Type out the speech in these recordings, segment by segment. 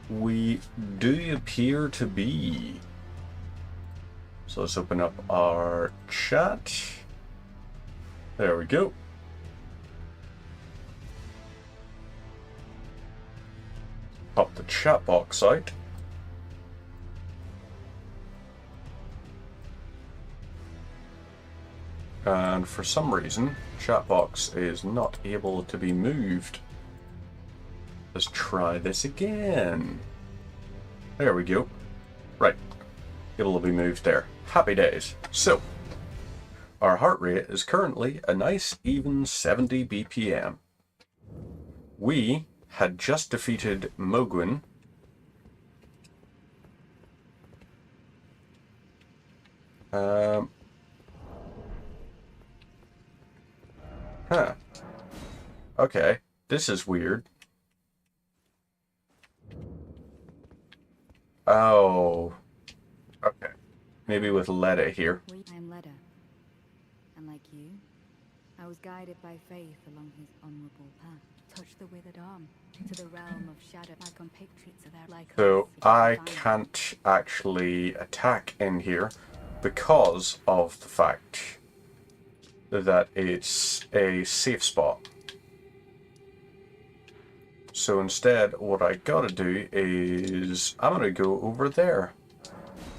We do appear to be. So let's open up our chat. There we go. Pop the chat box out. And for some reason, chat box is not able to be moved. Let's try this again. There we go. Right. Able to be moved there. Happy days. So, our heart rate is currently a nice even 70 BPM. We had just defeated Mohgwyn. Huh. Okay, this is weird. Oh. Okay. Maybe with Leda here. I'm Leda. And like you, I was guided by faith along his honorable path. Touch the withered arm to the realm of shadow. My compatriots are there like So I can't actually attack in here because of the fact that it's a safe spot. So instead, what I gotta do is I'm gonna go over there.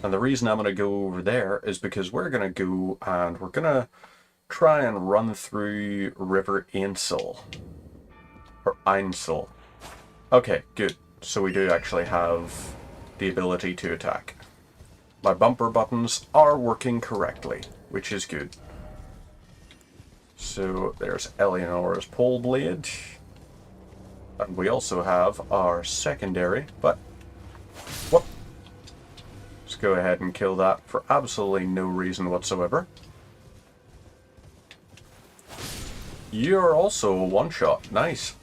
And the reason I'm gonna go over there is because we're gonna go and we're gonna try and run through River Ainsel. Or Ainsel. Okay, good. So we do actually have the ability to attack. My bumper buttons are working correctly, which is good. So there's Eleonora's pole blade. And we also have our secondary, but whoop. Let's go ahead and kill that for absolutely no reason whatsoever. You're also a one-shot. Nice.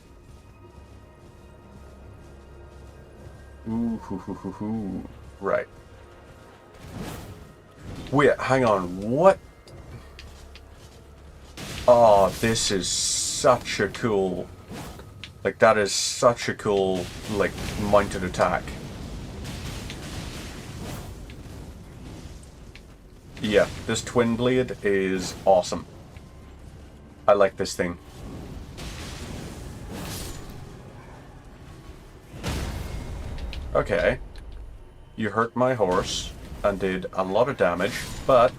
Ooh, hoo, hoo, hoo, hoo. Right. Wait, hang on. What? Oh, this is such a cool... Like, that is such a cool, like, mounted attack. Yeah, this twin blade is awesome. I like this thing. Okay. You hurt my horse and did a lot of damage, but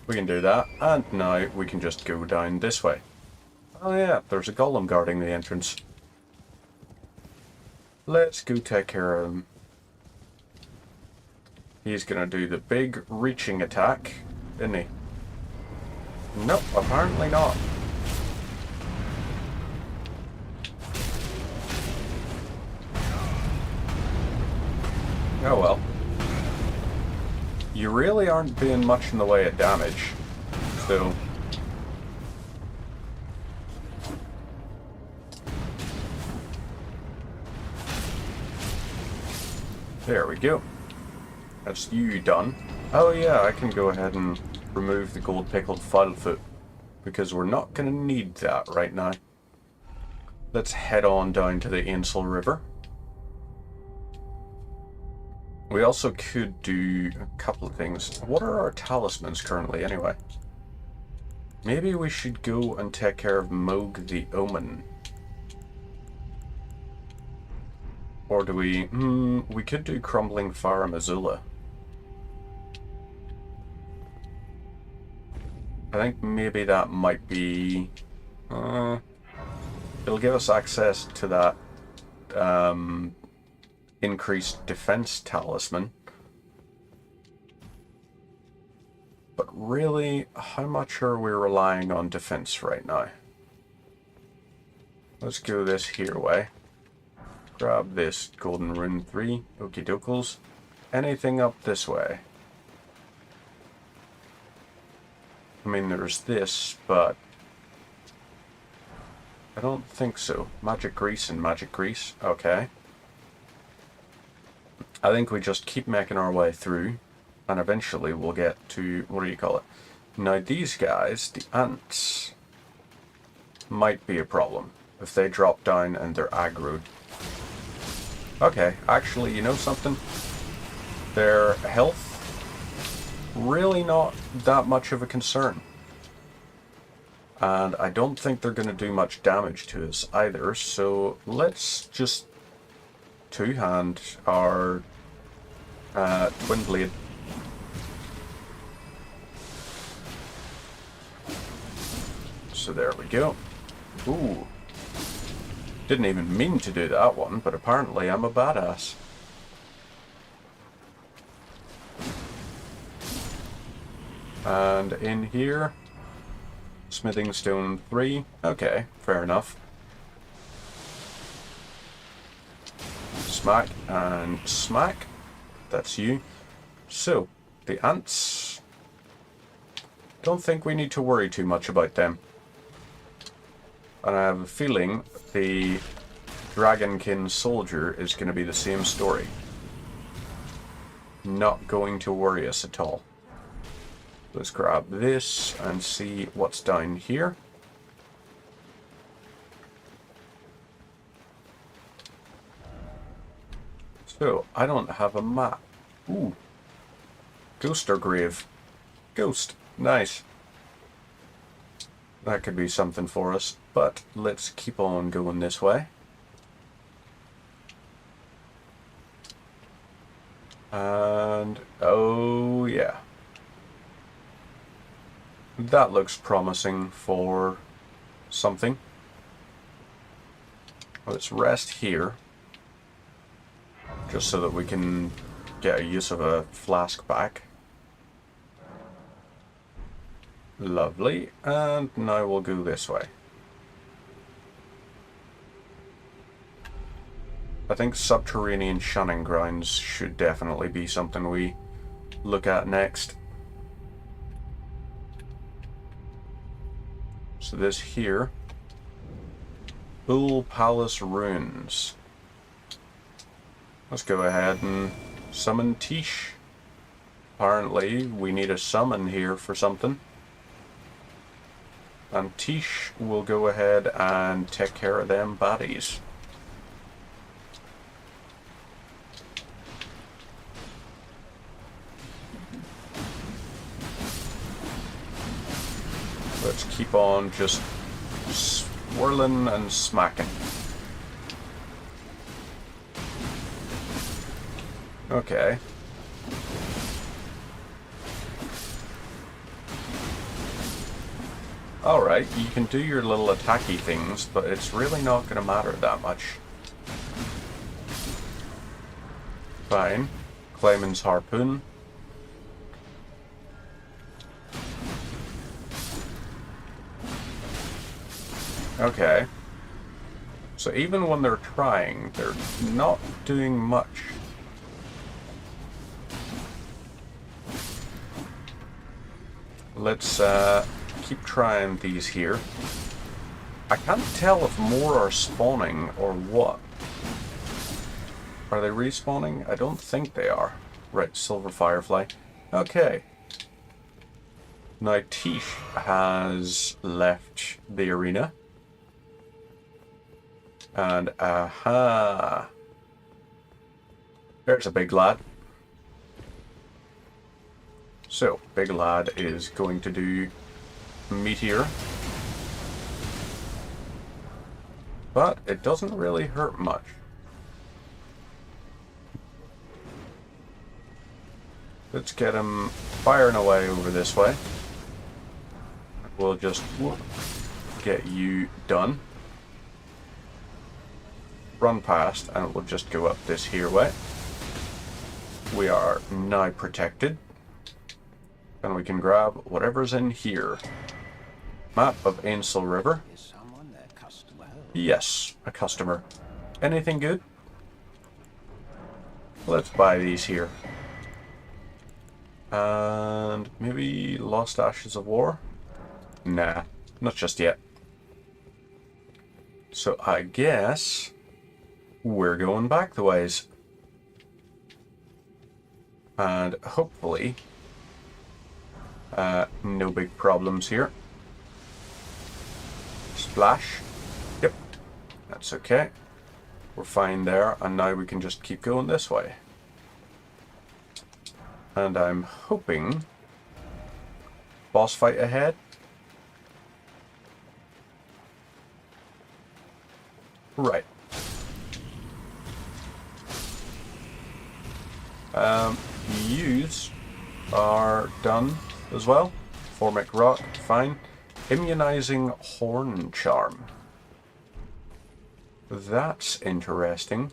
we can do that. And now we can just go down this way. Oh yeah, there's a golem guarding the entrance. Let's go take care of him. He's gonna do the big reaching attack, isn't he? Nope, apparently not. Oh well. You really aren't doing much in the way of damage, so... There we go. That's you done. Oh yeah, I can go ahead and remove the gold pickled fiddlefoot, because we're not going to need that right now. Let's head on down to the Ainsel River. We also could do a couple of things. What are our talismans currently anyway? Maybe we should go and take care of Mohg the Omen. Or do we... we could do Crumbling Fire Missoula. I think maybe that might be... it'll give us access to that increased defense talisman. But really, how much are we relying on defense right now? Let's go this here way. Grab this golden rune 3, okie dokes. Anything up this way? I mean, there's this, but I don't think so. Magic grease and magic grease, okay. I think we just keep making our way through, and eventually we'll get to, what do you call it? Now these guys, the ants, might be a problem if they drop down and they're aggroed. Okay, actually, you know something? Their health, really not that much of a concern. And I don't think they're going to do much damage to us either, so let's just two-hand our Twin Blade. So there we go. Ooh. Didn't even mean to do that one, but apparently I'm a badass. And in here, smithing stone 3. Okay, fair enough. Smack and smack. That's you. So, the ants. Don't think we need to worry too much about them. And I have a feeling the Dragonkin soldier is going to be the same story. Not going to worry us at all. Let's grab this and see what's down here. So, I don't have a map. Ooh. Ghoster grave. Ghost. Nice. That could be something for us, but let's keep on going this way. And, oh yeah. That looks promising for something. Let's rest here. Just so that we can get a use of a flask back. Lovely. And now we'll go this way. I think subterranean shunning grounds should definitely be something we look at next. So this here. Bull Palace Ruins. Let's go ahead and summon Tish. Apparently, we need a summon here for something. And Tish will go ahead and take care of them baddies. Let's keep on just swirling and smacking. Okay. Alright, you can do your little attacky things, but it's really not going to matter that much. Fine. Clayman's Harpoon. Okay. So even when they're trying, they're not doing much. Let's keep trying these here. I can't tell if more are spawning or what. Are they respawning? I don't think they are. Right, Silver Firefly. Okay. Now Tish has left the arena. And aha. There's a big lad. So, big lad is going to do Meteor. But it doesn't really hurt much. Let's get him firing away over this way. We'll just get you done. Run past and we'll just go up this here way. We are now protected. And we can grab whatever's in here. Map of Ainsel River. Is someone their customer? Yes, a customer. Anything good? Let's buy these here. And maybe Lost Ashes of War? Nah, not just yet. So I guess we're going back the ways. And hopefully no big problems here. Splash. Yep, that's okay. We're fine there, and now we can just keep going this way. And I'm hoping... boss fight ahead? Right. Yous are done as well. Formic Rock, fine. Immunizing Horn Charm. That's interesting.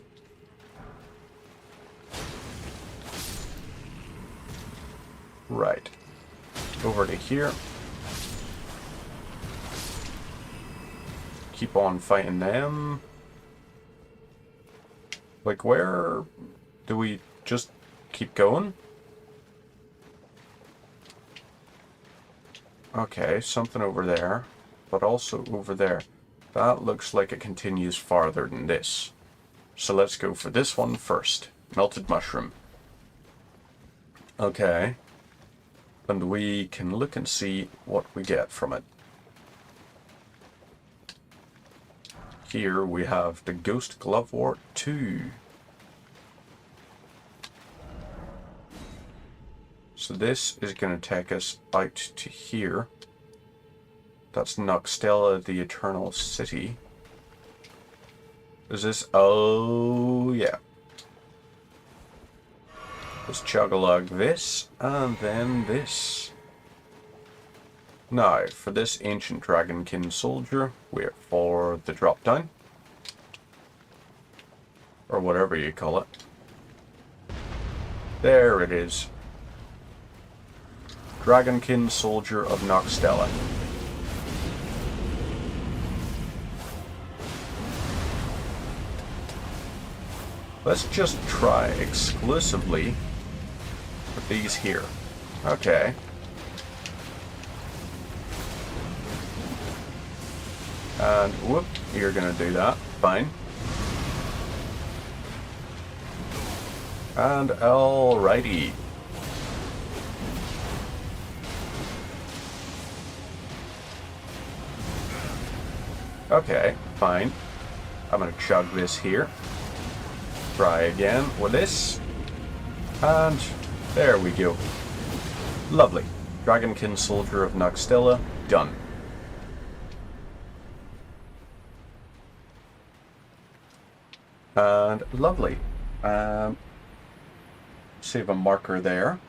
Right. Over to here. Keep on fighting them. Like, where do we just keep going? Okay, something over there, but also over there. That looks like it continues farther than this. So let's go for this one first. Melted Mushroom. Okay. And we can look and see what we get from it. Here we have the Ghost Glovewort 2. So this is going to take us out to here. That's Noxtella, the Eternal City. Is this? Oh, yeah. Let's chug-a-lug this, and then this. Now, for this Ancient Dragonkin Soldier, wait for the drop-down. Or whatever you call it. There it is. Dragonkin Soldier of Noxtella. Let's just try exclusively with these here. Okay. And whoop, you're gonna do that. Fine. And alrighty. Okay, fine. I'm gonna chug this here. Try again with this. And there we go. Lovely. Dragonkin Soldier of Noxtella, done. And lovely. Save a marker there.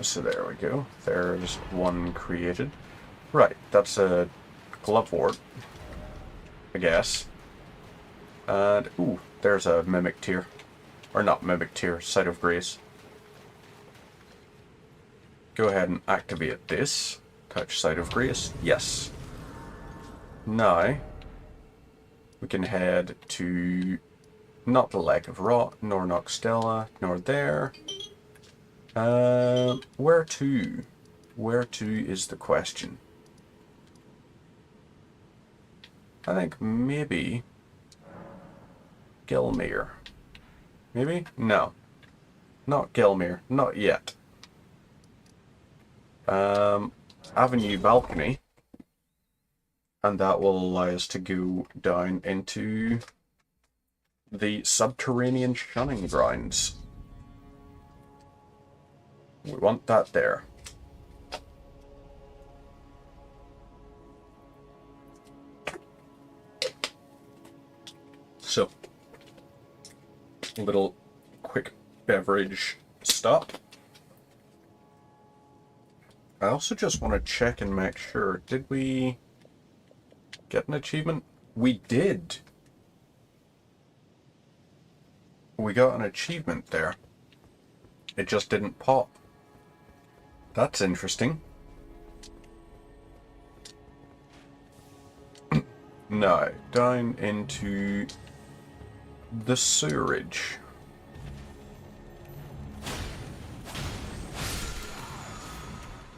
So there we go. There's one created. Right, that's a Glovewort, I guess. And, ooh, there's a Mimic Tear. Or not Mimic Tear, Site of Grace. Go ahead and activate this. Touch Site of Grace. Yes. Now, we can head to not the Lake of Rot, nor Noxtella, nor there. Where to? Where to is the question. I think maybe Gelmir. Maybe? No. Not Gelmir. Not yet. Avenue Balcony. And that will allow us to go down into the subterranean shunning grounds. We want that there. So, a little quick beverage stop. I also just want to check and make sure, did we get an achievement? We did. We got an achievement there. It just didn't pop. That's interesting. Now, down into the sewerage.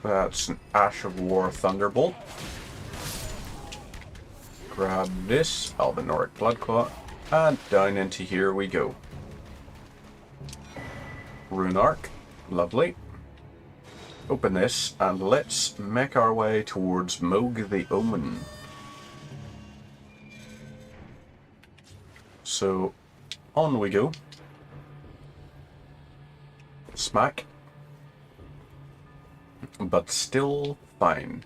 That's an Ash of War Thunderbolt. Grab this, Albinoric Bloodclot, and down into here we go. Rune Arc, lovely. open this, and let's make our way towards Moog the Omen. So, on we go. Smack. But still fine.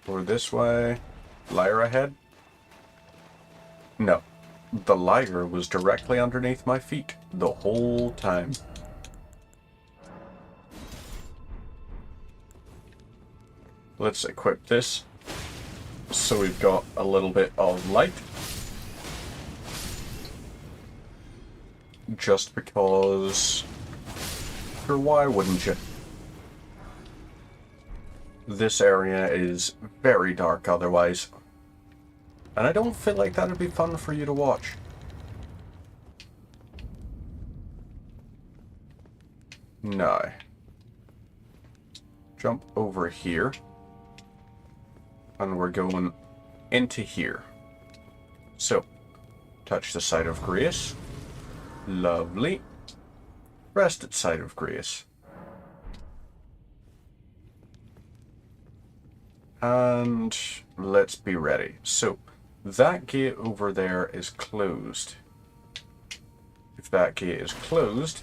Or this way. Lyre ahead? No. The Lyre was directly underneath my feet the whole time. Let's equip this. So we've got a little bit of light. Just because... Sure, why wouldn't you? This area is very dark otherwise. And I don't feel like that'd be fun for you to watch. No. Jump over here. And we're going into here. So, touch the site of grace. Lovely. Rest at site of grace. And let's be ready. So, that gate over there is closed. If that gate is closed,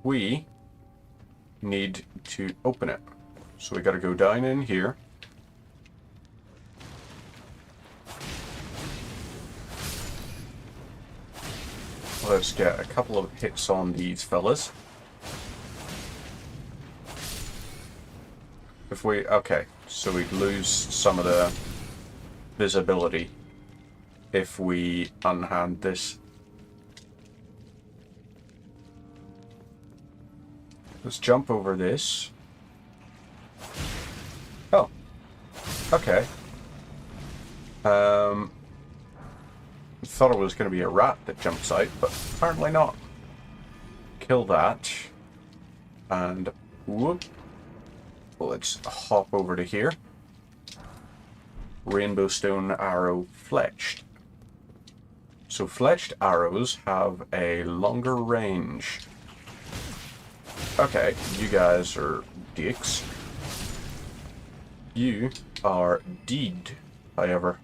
we need to open it. So we gotta go down in here. Let's get a couple of hits on these fellas. If we... Okay, so we'd lose some of the visibility if we unhand this. Let's jump over this. Oh. Okay. Thought it was going to be a rat that jumps out, but apparently not. Kill that. And whoop. Let's hop over to here. Rainbow stone arrow fletched. So fletched arrows have a longer range. Okay, you guys are dicks. You are deed, however.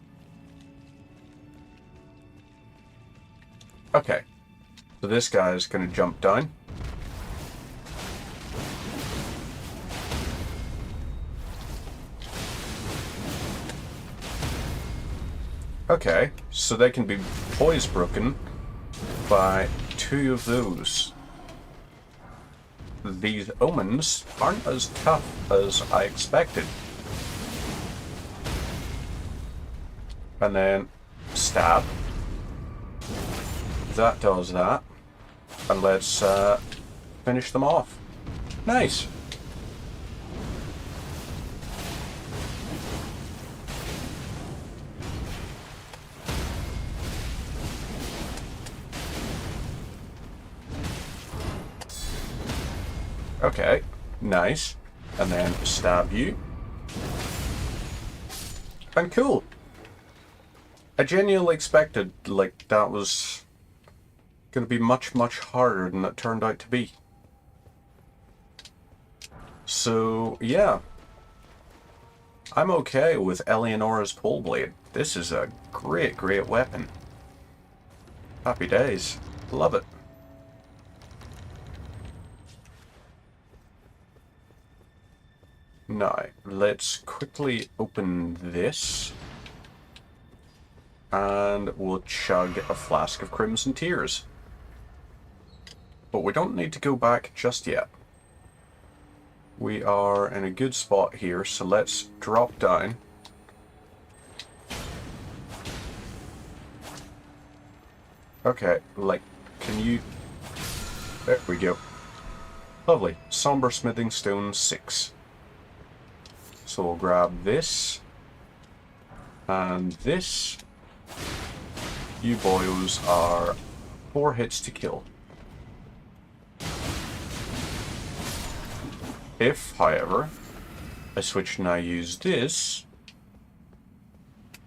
Okay, so this guy is going to jump down. Okay, so they can be poise broken by two of those. These omens aren't as tough as I expected. And then stab. That does that. And let's finish them off. Nice. Okay, nice. And then stab you. And cool. I genuinely expected, like, that was going to be much, much harder than it turned out to be. So, yeah. I'm okay with Eleonora's pole blade. This is a great, great weapon. Happy days. Love it. Now, let's quickly open this. And we'll chug a flask of Crimson Tears. But we don't need to go back just yet. We are in a good spot here, so let's drop down. Okay, like, can you... There we go. Lovely. Somber Smithing Stone 6. So we'll grab this. And this. You boys are 4 hits to kill. If, however, I switch and I use this,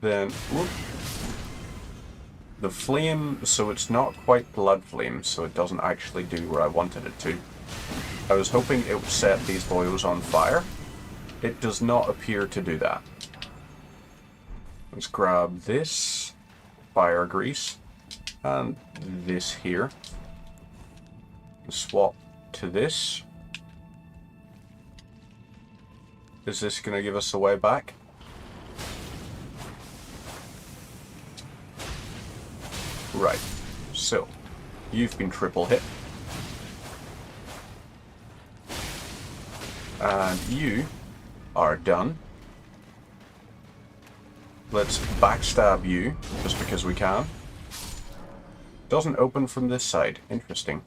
then, whoop, The flame, so it's not quite blood flame, so it doesn't actually do what I wanted it to. I was hoping it would set these boils on fire. It does not appear to do that. Let's grab this fire grease and this here. Swap to this. Is this going to give us a way back? Right. So, you've been triple hit. And you are done. Let's backstab you, just because we can. Doesn't open from this side. Interesting.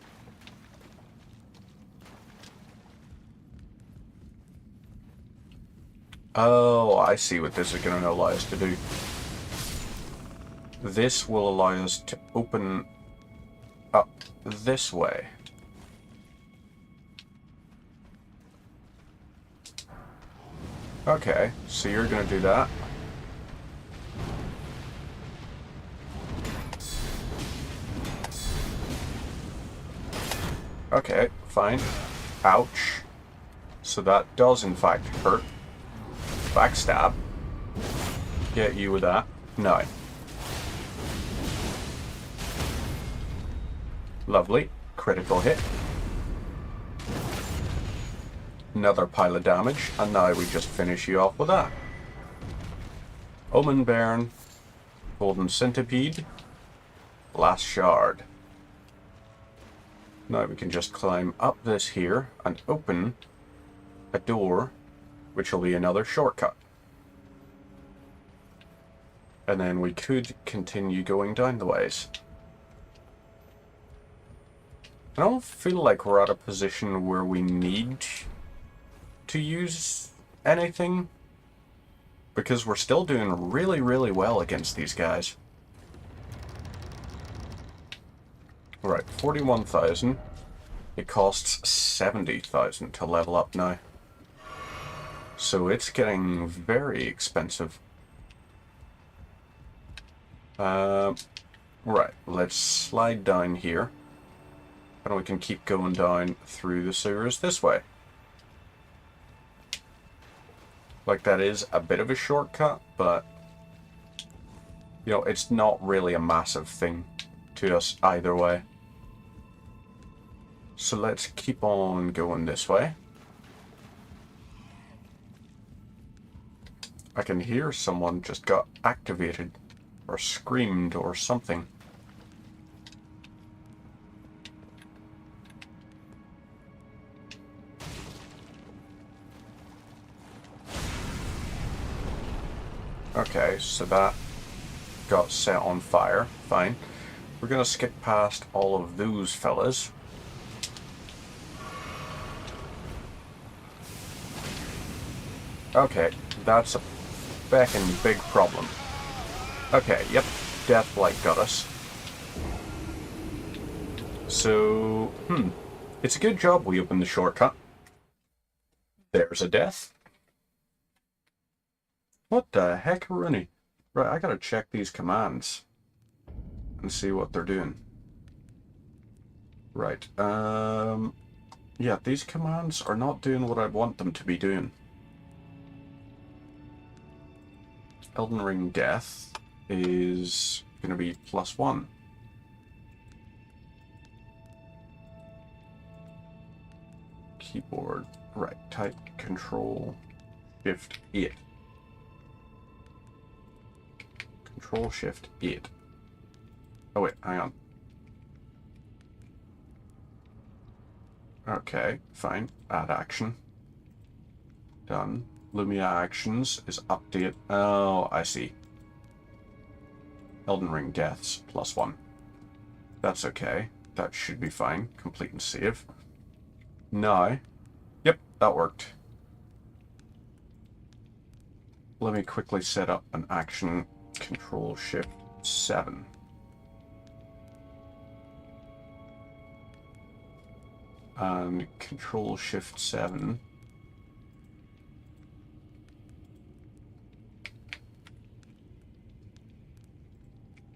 Oh, I see what this is going to allow us to do. This will allow us to open up this way. Okay, so you're going to do that. Okay, fine. Ouch. So that does in fact hurt. Backstab. Get you with that. No. Lovely. Critical hit. Another pile of damage, and now we just finish you off with that. Omen Bairn. Golden Centipede. Last Shard. Now we can just climb up this here and open a door, which will be another shortcut. And then we could continue going down the ways. I don't feel like we're at a position where we need to use anything, because we're still doing really, really well against these guys. Right, 41,000. It costs 70,000 to level up now. So it's getting very expensive. Right, let's slide down here. And we can keep going down through the sewers this way. Like, that is a bit of a shortcut, but you know, it's not really a massive thing to us either way. So let's keep on going this way. I can hear someone just got activated or screamed or something. Okay, so that got set on fire. Fine. We're gonna skip past all of those fellas. Okay, that's a feckin' big problem. Okay, yep, Deathblight got us. So, it's a good job we opened the shortcut. There's a death. What the heck, Rooney? Right, I gotta check these commands and see what they're doing. Right, yeah, these commands are not doing what I want them to be doing. Elden Ring Death is gonna be +1. Keyboard, right, type Control Shift 8. Control Shift 8. Oh wait, hang on. Okay, fine. Add action. Done. Lumia actions is update. Oh, I see. Elden Ring Deaths +1. That's okay. That should be fine. Complete and save. Now, yep, that worked. Let me quickly set up an action. Control Shift 7. And Control Shift 7.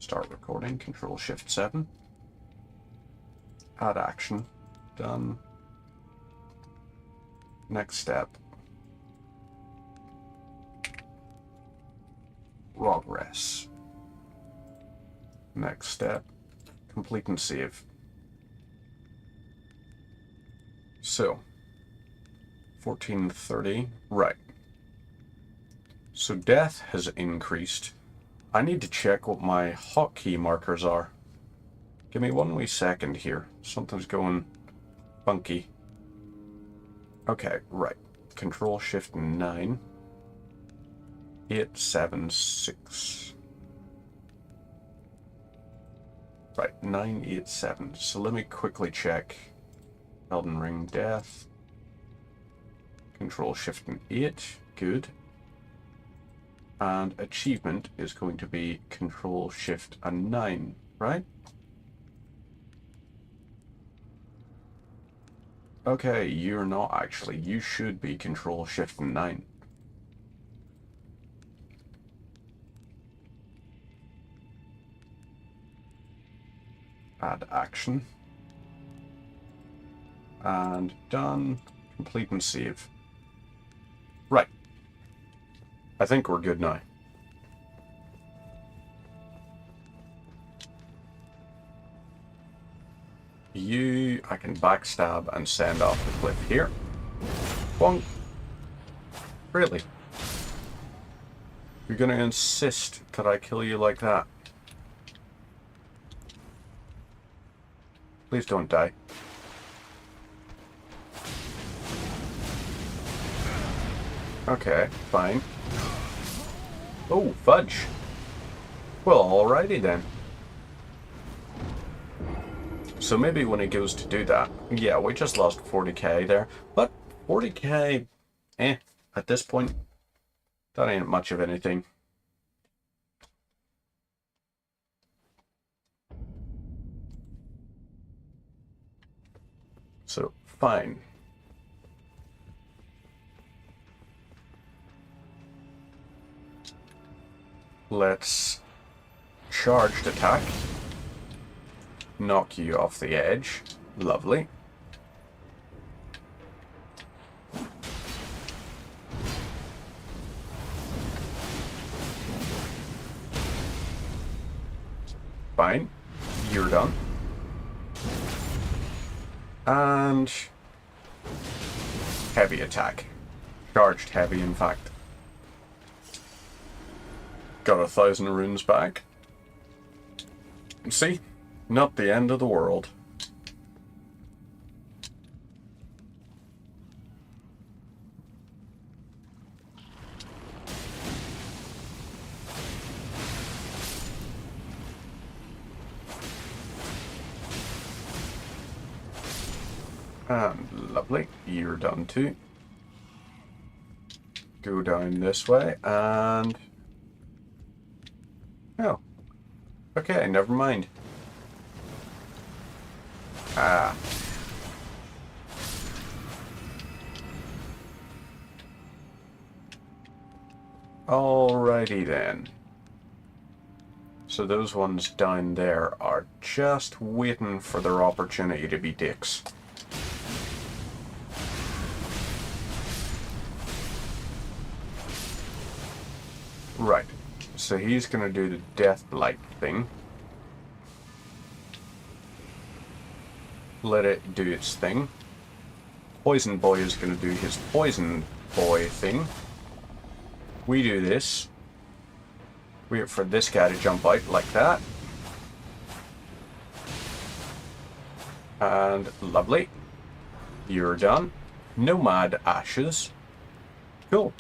Start recording, Control Shift 7. Add action. Done. Next step. Progress. Next step. Complete and save. So, 1430. Right. So death has increased. I need to check what my hotkey markers are. Give me one wee second here. Something's going funky. Okay, right. Control Shift 9. 876. Right, 987. So let me quickly check. Elden Ring Death. Control Shift 8. Good. And achievement is going to be Control Shift 9, right? Okay, you're not actually. You should be Control Shift 9. Add action. And done. Complete and save. Right. I think we're good now. You, I can backstab and send off the cliff here. Bonk. Really? You're gonna insist that I kill you like that? Please don't die. Okay, fine. Oh, fudge. Well, alrighty then. So maybe when he goes to do that, yeah, we just lost 40k there. But 40k, at this point, that ain't much of anything. So, fine. Let's charged attack. Knock you off the edge. Lovely. Fine. You're done. And heavy attack. Charged heavy, in fact. Got 1,000 runes back. See? Not the end of the world. And lovely, you're done too. Go down this way and... oh. Okay, never mind. Ah. Alrighty then. So those ones down there are just waiting for their opportunity to be dicks. Right. So he's gonna do the Death Blight thing. Let it do its thing. Poison Boy is going to do his Poison Boy thing. We do this. Wait for this guy to jump out like that. And lovely. You're done. Nomad Ashes. Cool.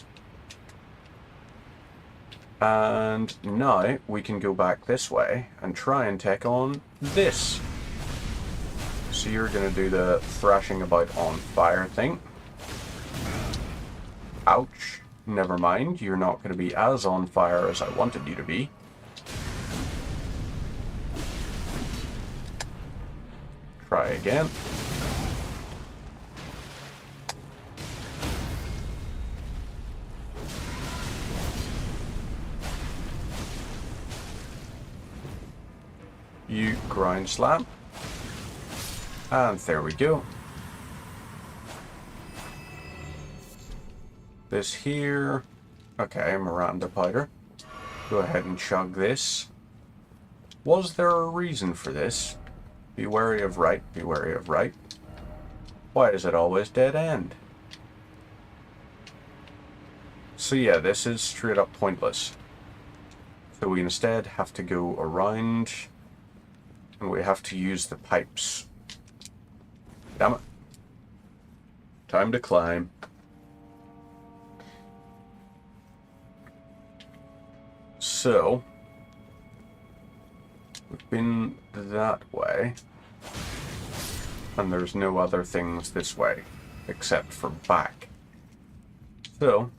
And now we can go back this way and try and take on this. So you're going to do the thrashing about on fire thing. Ouch. Never mind, you're not going to be as on fire as I wanted you to be. Try again. You grind slam. And there we go. This here. Okay, Miranda Powder. Go ahead and chug this. Was there a reason for this? Be wary of right, be wary of right. Why is it always dead end? So yeah, this is straight up pointless. So we instead have to go around and we have to use the pipes. Damn it. Time to climb. So, we've been that way, and there's no other things this way, except for back. So,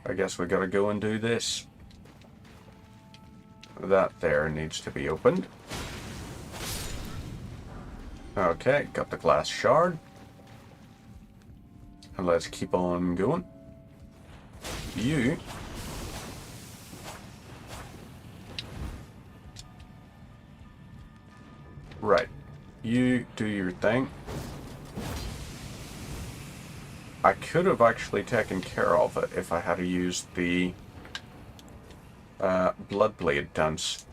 I guess we gotta go and do this. That there needs to be opened. Okay, got the glass shard. And let's keep on going. You... Right. You do your thing. I could have actually taken care of it if I had used the Bloodblade dance.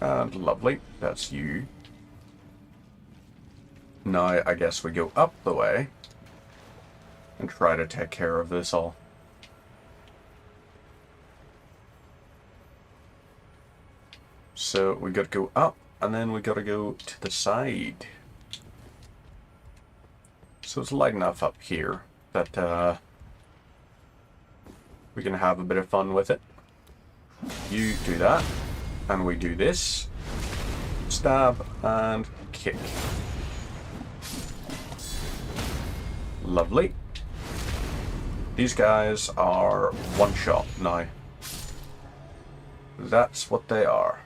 And lovely. That's you. Now I guess we go up the way and try to take care of this all. So we got to go up, and then we got to go to the side. So it's light enough up here that we can have a bit of fun with it. You do that, and we do this. Stab and kick. Lovely. These guys are one shot now. That's what they are.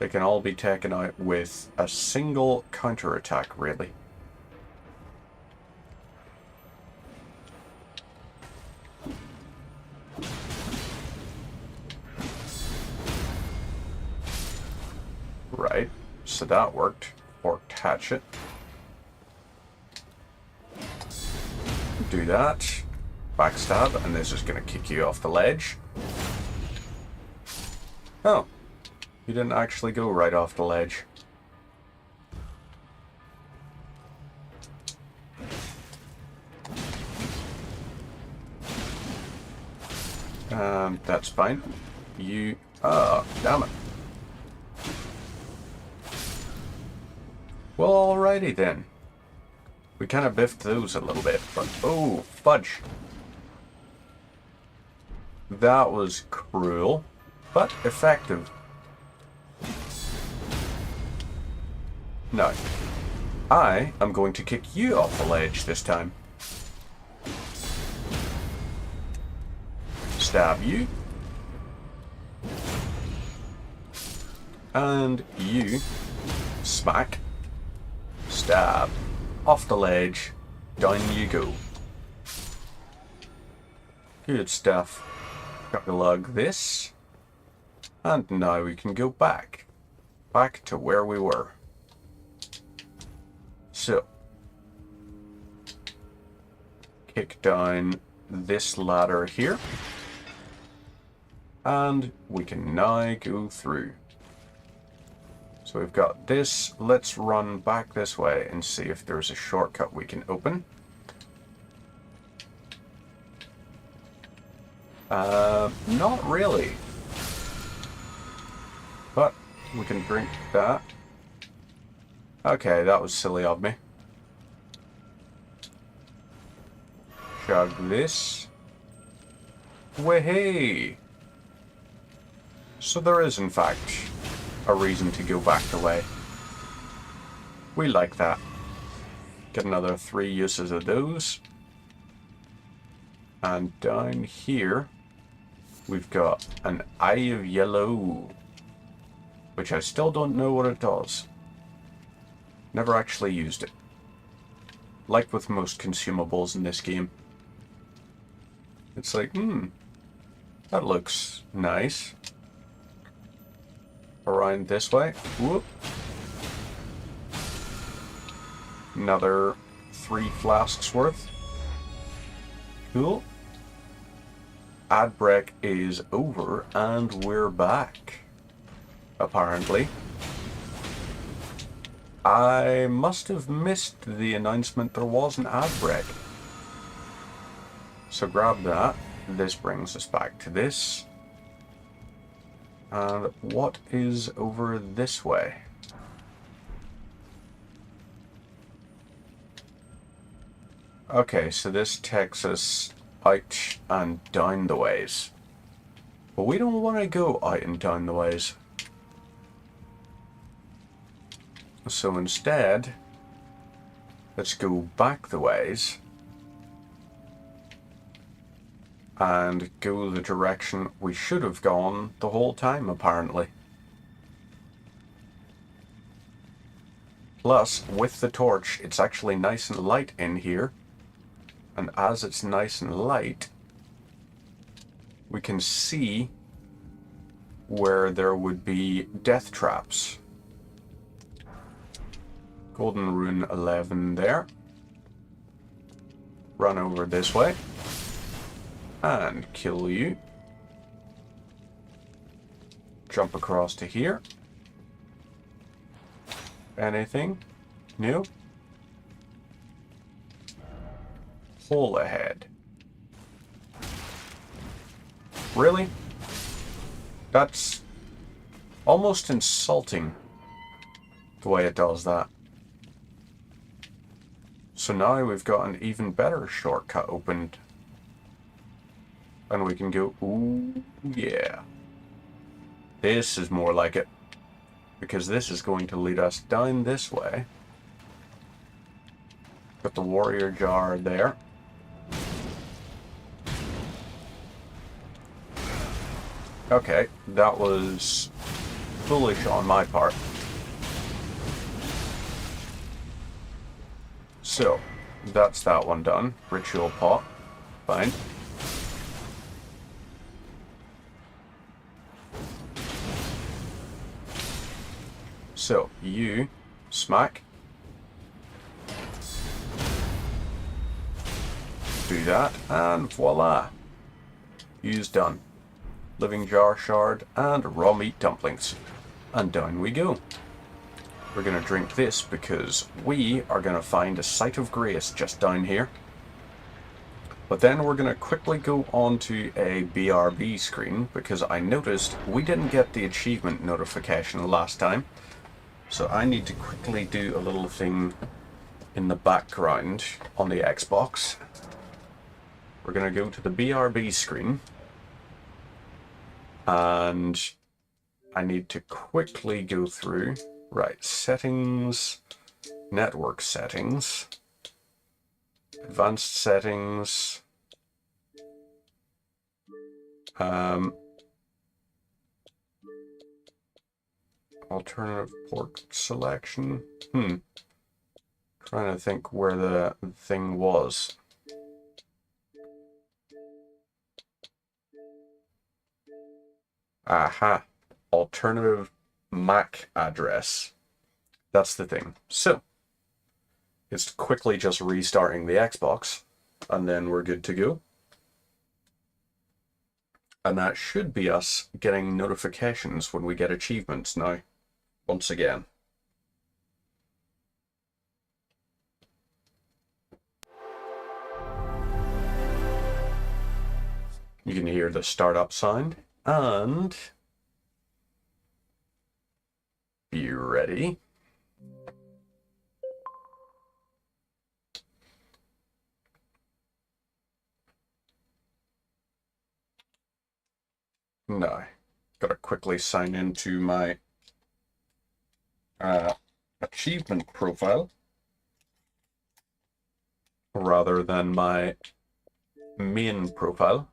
They can all be taken out with a single counterattack, really. Right, so that worked. Forked hatchet. Do that. Backstab, and this is going to kick you off the ledge. Oh. You didn't actually go right off the ledge. That's fine. You... Oh, damn it. Well, alrighty then. We kind of biffed those a little bit, but... Oh, fudge. That was cruel, but effective. No. I am going to kick you off the ledge this time. Stab you. And you. Smack. Stab. Off the ledge. Down you go. Good stuff. Got to lug this. And now we can go back. Back to where we were. So, kick down this ladder here, and we can now go through. So we've got this. Let's run back this way and see if there's a shortcut we can open. Not really. But we can drink that. Okay, that was silly of me. Chug this. Wahey! So there is, in fact, a reason to go back the way. We like that. Get another 3 uses of those. And down here, we've got an Eye of Yellow, which I still don't know what it does. Never actually used it. Like with most consumables in this game. It's like, That looks nice. Around this way. Whoop. Another 3 flasks worth. Cool. Ad break is over and we're back. Apparently. I must have missed the announcement there was an ad break. So grab that. This brings us back to this. And what is over this way? Okay, so this takes us out and down the ways. But we don't want to go out and down the ways. So instead, let's go back the ways and go the direction we should have gone the whole time, apparently. Plus, with the torch, it's actually nice and light in here. And as it's nice and light, we can see where there would be death traps. Golden Rune 11 there. Run over this way. And kill you. Jump across to here. Anything new? Hole ahead. Really? That's almost insulting the way it does that. So now we've got an even better shortcut opened. And we can go, ooh, yeah. This is more like it. Because this is going to lead us down this way. Got the warrior jar there. Okay, that was foolish on my part. So, that's that one done. Ritual pot. Fine. So, you smack. Do that, and voila. Use done. Living jar shard and raw meat dumplings. And down we go. We're going to drink this because we are going to find a site of grace just down here. But then we're going to quickly go on to a BRB screen because I noticed we didn't get the achievement notification last time. So I need to quickly do a little thing in the background on the Xbox. We're going to go to the BRB screen. And I need to quickly go through, right, settings, network settings, advanced settings, alternative port selection, trying to think where the thing was. Aha, alternative MAC address. That's the thing. So, it's quickly just restarting the Xbox, and then we're good to go. And that should be us getting notifications when we get achievements now, once again. You can hear the startup sound. And be ready. No, gotta quickly sign into my achievement profile rather than my main profile.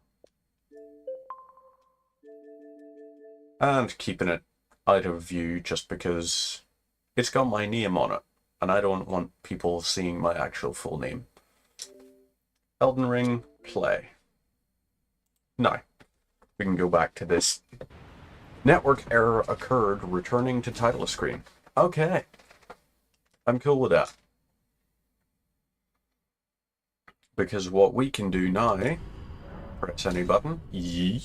And keeping it out of view just because it's got my name on it. And I don't want people seeing my actual full name. Elden Ring, play. Now, We can go back to this. Network error occurred, returning to title screen. Okay. I'm cool with that. Because what we can do now, press any button, yee.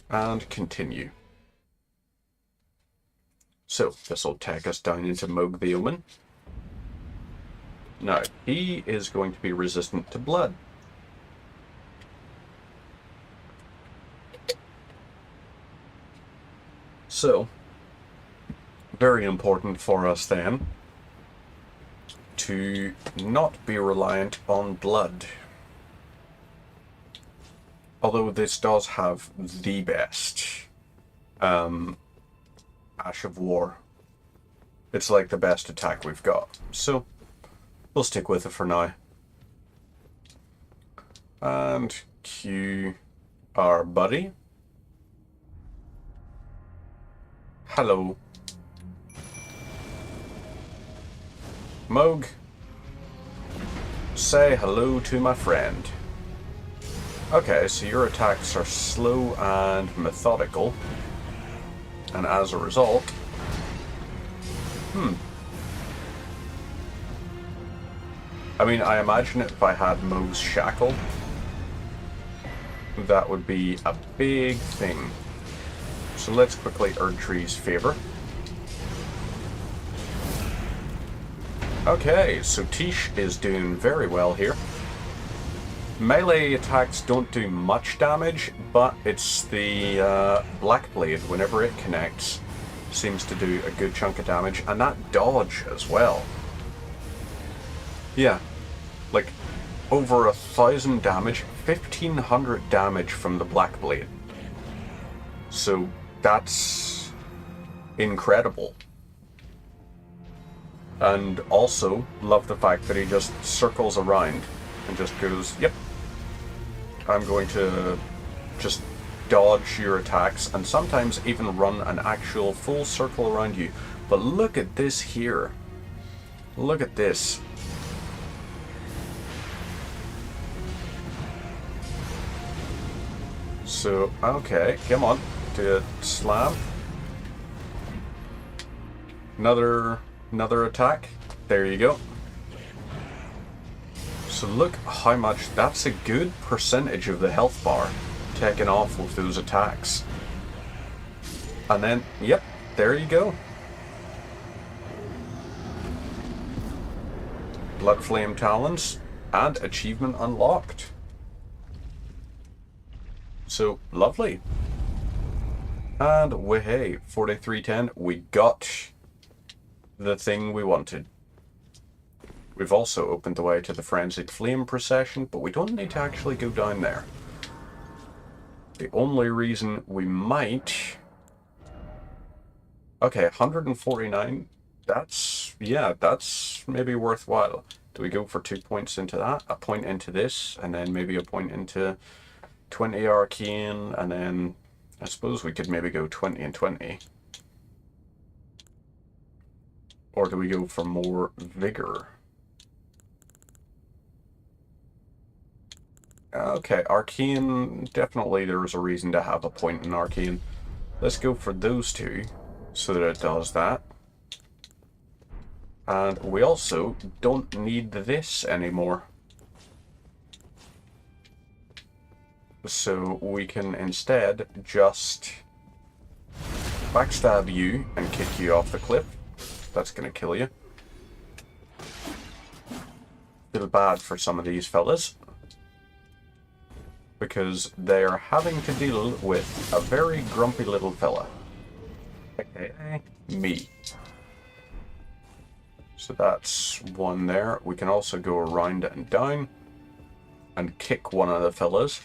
And continue. So, this will take us down into Mohg the Omen. Now, he is going to be resistant to blood. So, very important for us then to not be reliant on blood. Although this does have the best Ash of War. It's like the best attack we've got. So, we'll stick with it for now. And cue our buddy. Hello. Mohg. Say hello to my friend. Okay, so your attacks are slow and methodical. And as a result... I mean, I imagine if I had Mohg's Shackle, that would be a big thing. So let's quickly Erdtree's favor. Okay, so Tish is doing very well here. Melee attacks don't do much damage, but it's the Blackblade, whenever it connects, seems to do a good chunk of damage, and that dodge as well. Yeah, like over 1,000 damage, 1,500 damage from the Blackblade. So that's incredible. And also, love the fact that he just circles around and just goes, yep, I'm going to just dodge your attacks, and sometimes even run an actual full circle around you. But look at this here. Look at this. So, okay, come on, do a slam. Another attack. There you go. So look how much, that's a good percentage of the health bar taken off with those attacks. And then, yep, there you go. Blood Flame Talons and achievement unlocked. So, lovely. And hey, 4310, we got the thing we wanted. We've also opened the way to the Frenzied Flame Procession, but we don't need to actually go down there. The only reason we might... Okay, 149, that's maybe worthwhile. Do we go for 2 points into that, a point into this, and then maybe a point into 20 Arcane, and then I suppose we could maybe go 20 and 20. Or do we go for more Vigor? Okay, Arcane, definitely there was a reason to have a point in Arcane. Let's go for those two, so that it does that. And we also don't need this anymore. So we can instead just backstab you and kick you off the cliff. That's gonna kill you. Feel bad for some of these fellas, because they're having to deal with a very grumpy little fella, aka me. So that's one there. We can also go around and down and kick one of the fellas.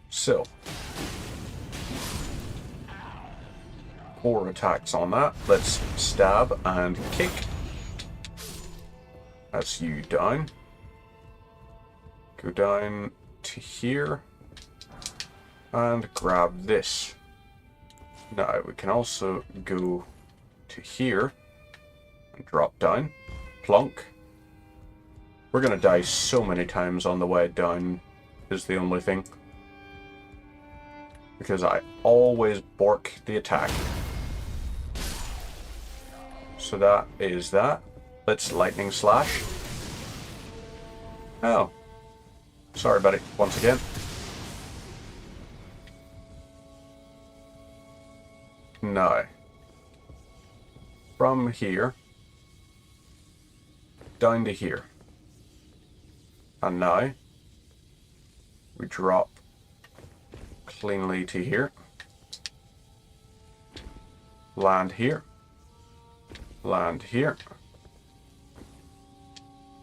So, 4 attacks on that. Let's stab and kick. That's you down. Go down to here and grab this. Now we can also go to here and drop down. Plunk. We're gonna die so many times on the way down is the only thing. Because I always bork the attack. So that is that. Let's lightning slash. Oh. Sorry, buddy. Once again. Now. From here. Down to here. And now. We drop cleanly to here. Land here. Land here.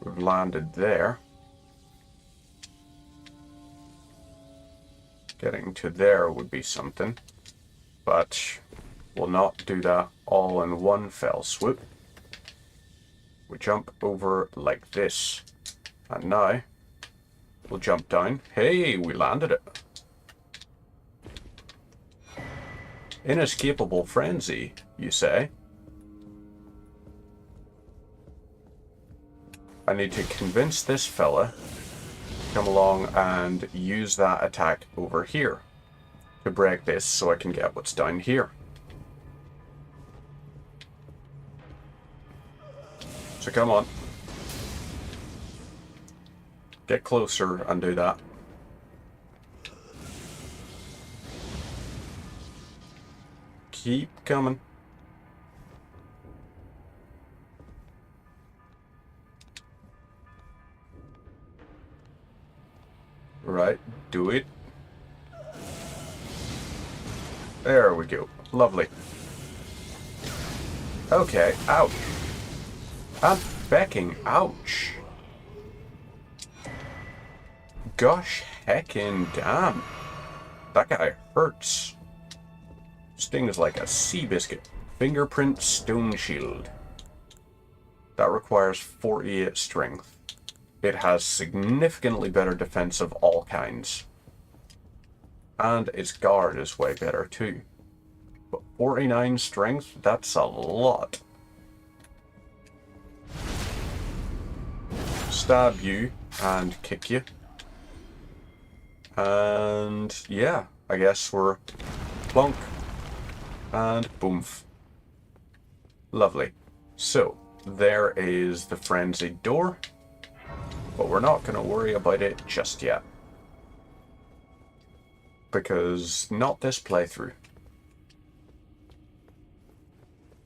We've landed there. Getting to there would be something, but we'll not do that all in one fell swoop. We jump over like this, and now we'll jump down. Hey, we landed it. Inescapable frenzy, you say? I need to convince this fella to come along and use that attack over here to break this so I can get what's down here. So come on. Get closer and do that. Keep coming. Right, do it. There we go. Lovely. Okay, ouch. I'm becking. Ouch. Gosh heckin' damn. That guy hurts. Stings like a sea biscuit. Fingerprint stone shield. That requires 48 strength. It has significantly better defense of all kinds. And its guard is way better too. But 49 strength, that's a lot. Stab you and kick you. And yeah, I guess we're plonk and boomf. Lovely. So, there is the frenzied door. But we're not going to worry about it just yet. Because not this playthrough.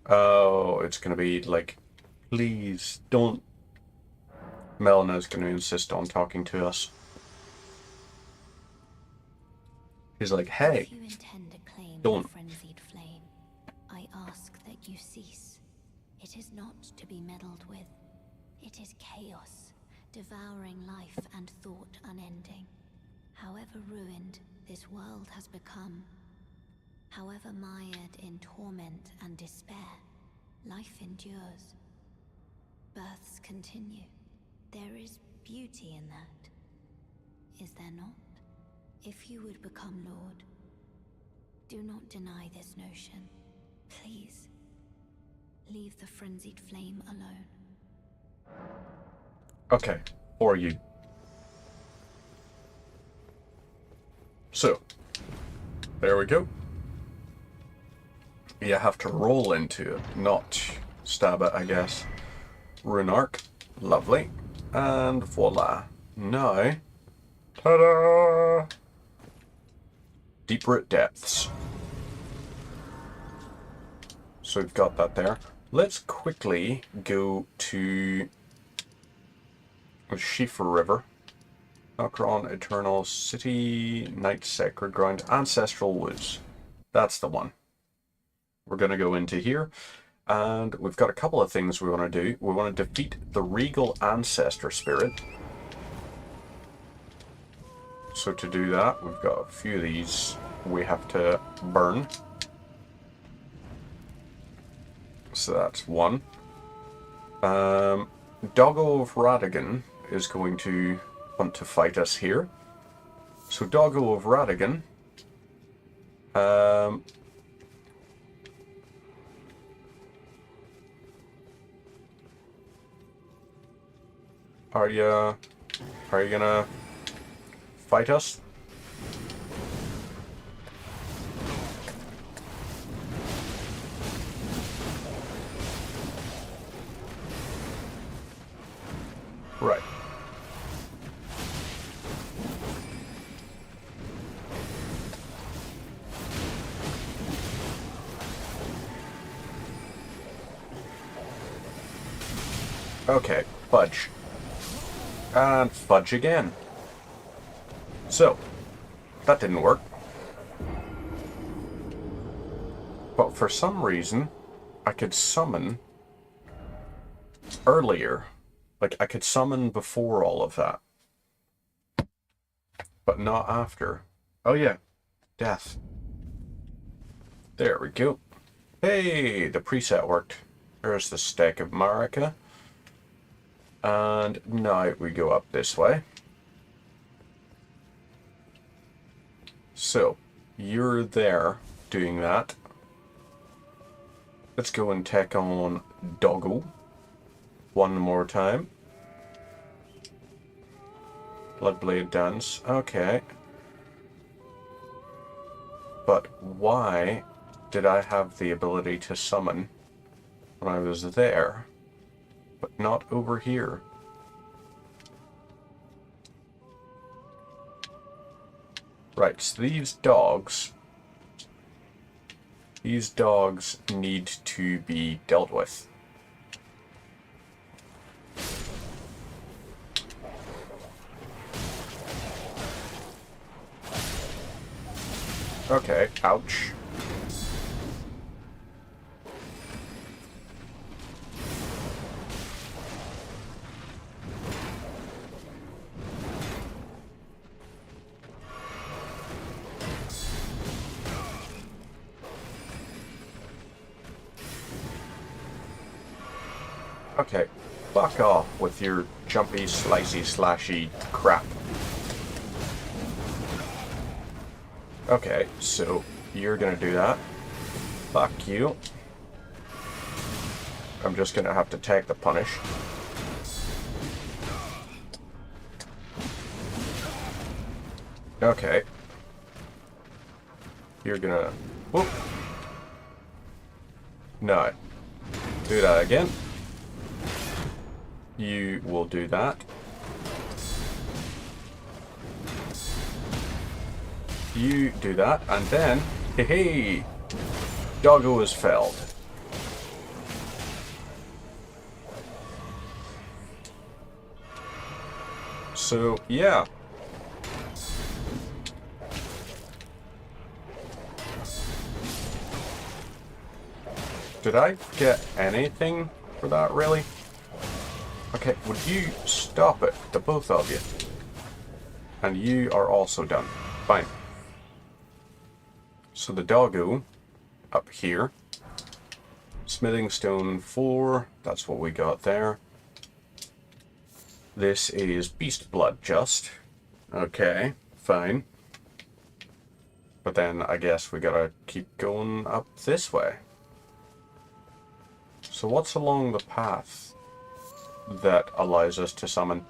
Oh, it's going to be like, please don't. Melina's going to insist on talking to us. He's like, hey, if you intend to claim don't. the frenzied flame, I ask that you cease. It is not to be meddled with. It is chaos, devouring life and thought unending. However ruined this world has become, however mired in torment and despair, life endures. Births continue. There is beauty in that, is there not? If you would become Lord, do not deny this notion. Please, leave the frenzied flame alone. Okay, or you. So, there we go. You have to roll into it, not stab it, I guess. Rune arc, lovely. And voila. Now, ta-da! Deep root depths. So we've got that there. Let's quickly go to Shifa River. Nokron, Eternal City, Night Sacred Ground, Ancestral Woods. That's the one. We're going to go into here. And we've got a couple of things we want to do. We want to defeat the Regal Ancestor Spirit. So to do that, we've got a few of these we have to burn. So that's one. Doggo of Radagon is going to want to fight us here. So Doggo of Radagon, Are you gonna fight us? Right. Okay, fudge. And fudge again. So, that didn't work. But for some reason, I could summon earlier. Like, I could summon before all of that. But not after. Oh yeah, death. There we go. Hey, the preset worked. There's the stack of Marika. And now we go up this way. So, you're there doing that. Let's go and take on Doggo one more time. Bloodblade Dance. Okay. But why did I have the ability to summon when I was there, but not over here? Right, so these dogs need to be dealt with. Okay, ouch. Okay, fuck off with your jumpy, slicey, slashy crap. Okay, so you're gonna do that. Fuck you. I'm just gonna have to take the punish. Okay. You're gonna... Whoop. No. Do that again. You will do that. You do that, and then, hey, Doggo is felled. So, yeah. Did I get anything for that, really? Okay, would you stop it, the both of you? And you are also done. Fine. So the Doggo up here. Smithing Stone 4, that's what we got there. This is Beast Blood just. Okay, fine. But then I guess we gotta keep going up this way. So what's along the path that allows us to summon?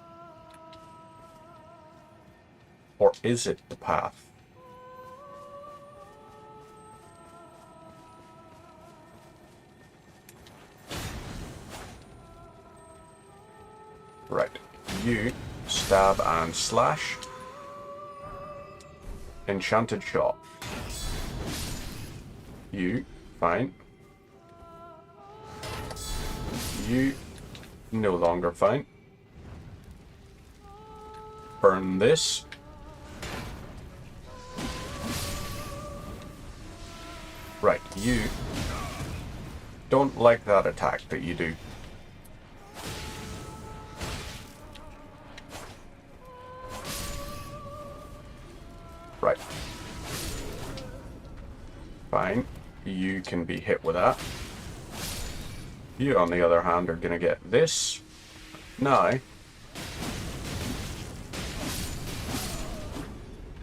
Or is it the path? Right. You stab and slash. Enchanted shot. You, fine. You, no longer fine. Burn this. Right, you don't like that attack that you do. Right. Fine. You can be hit with that. You, on the other hand, are gonna get this. Now.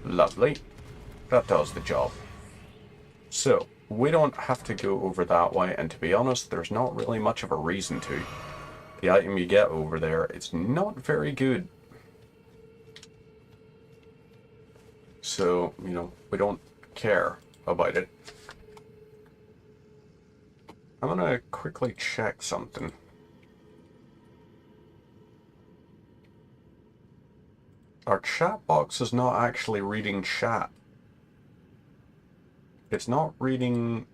Lovely. That does the job. So, we don't have to go over that way, and to be honest, there's not really much of a reason to. the item you get over there, it's not very good. So, you know, we don't care about it. I'm gonna quickly check something. Our chat box is not actually reading chat. It's not reading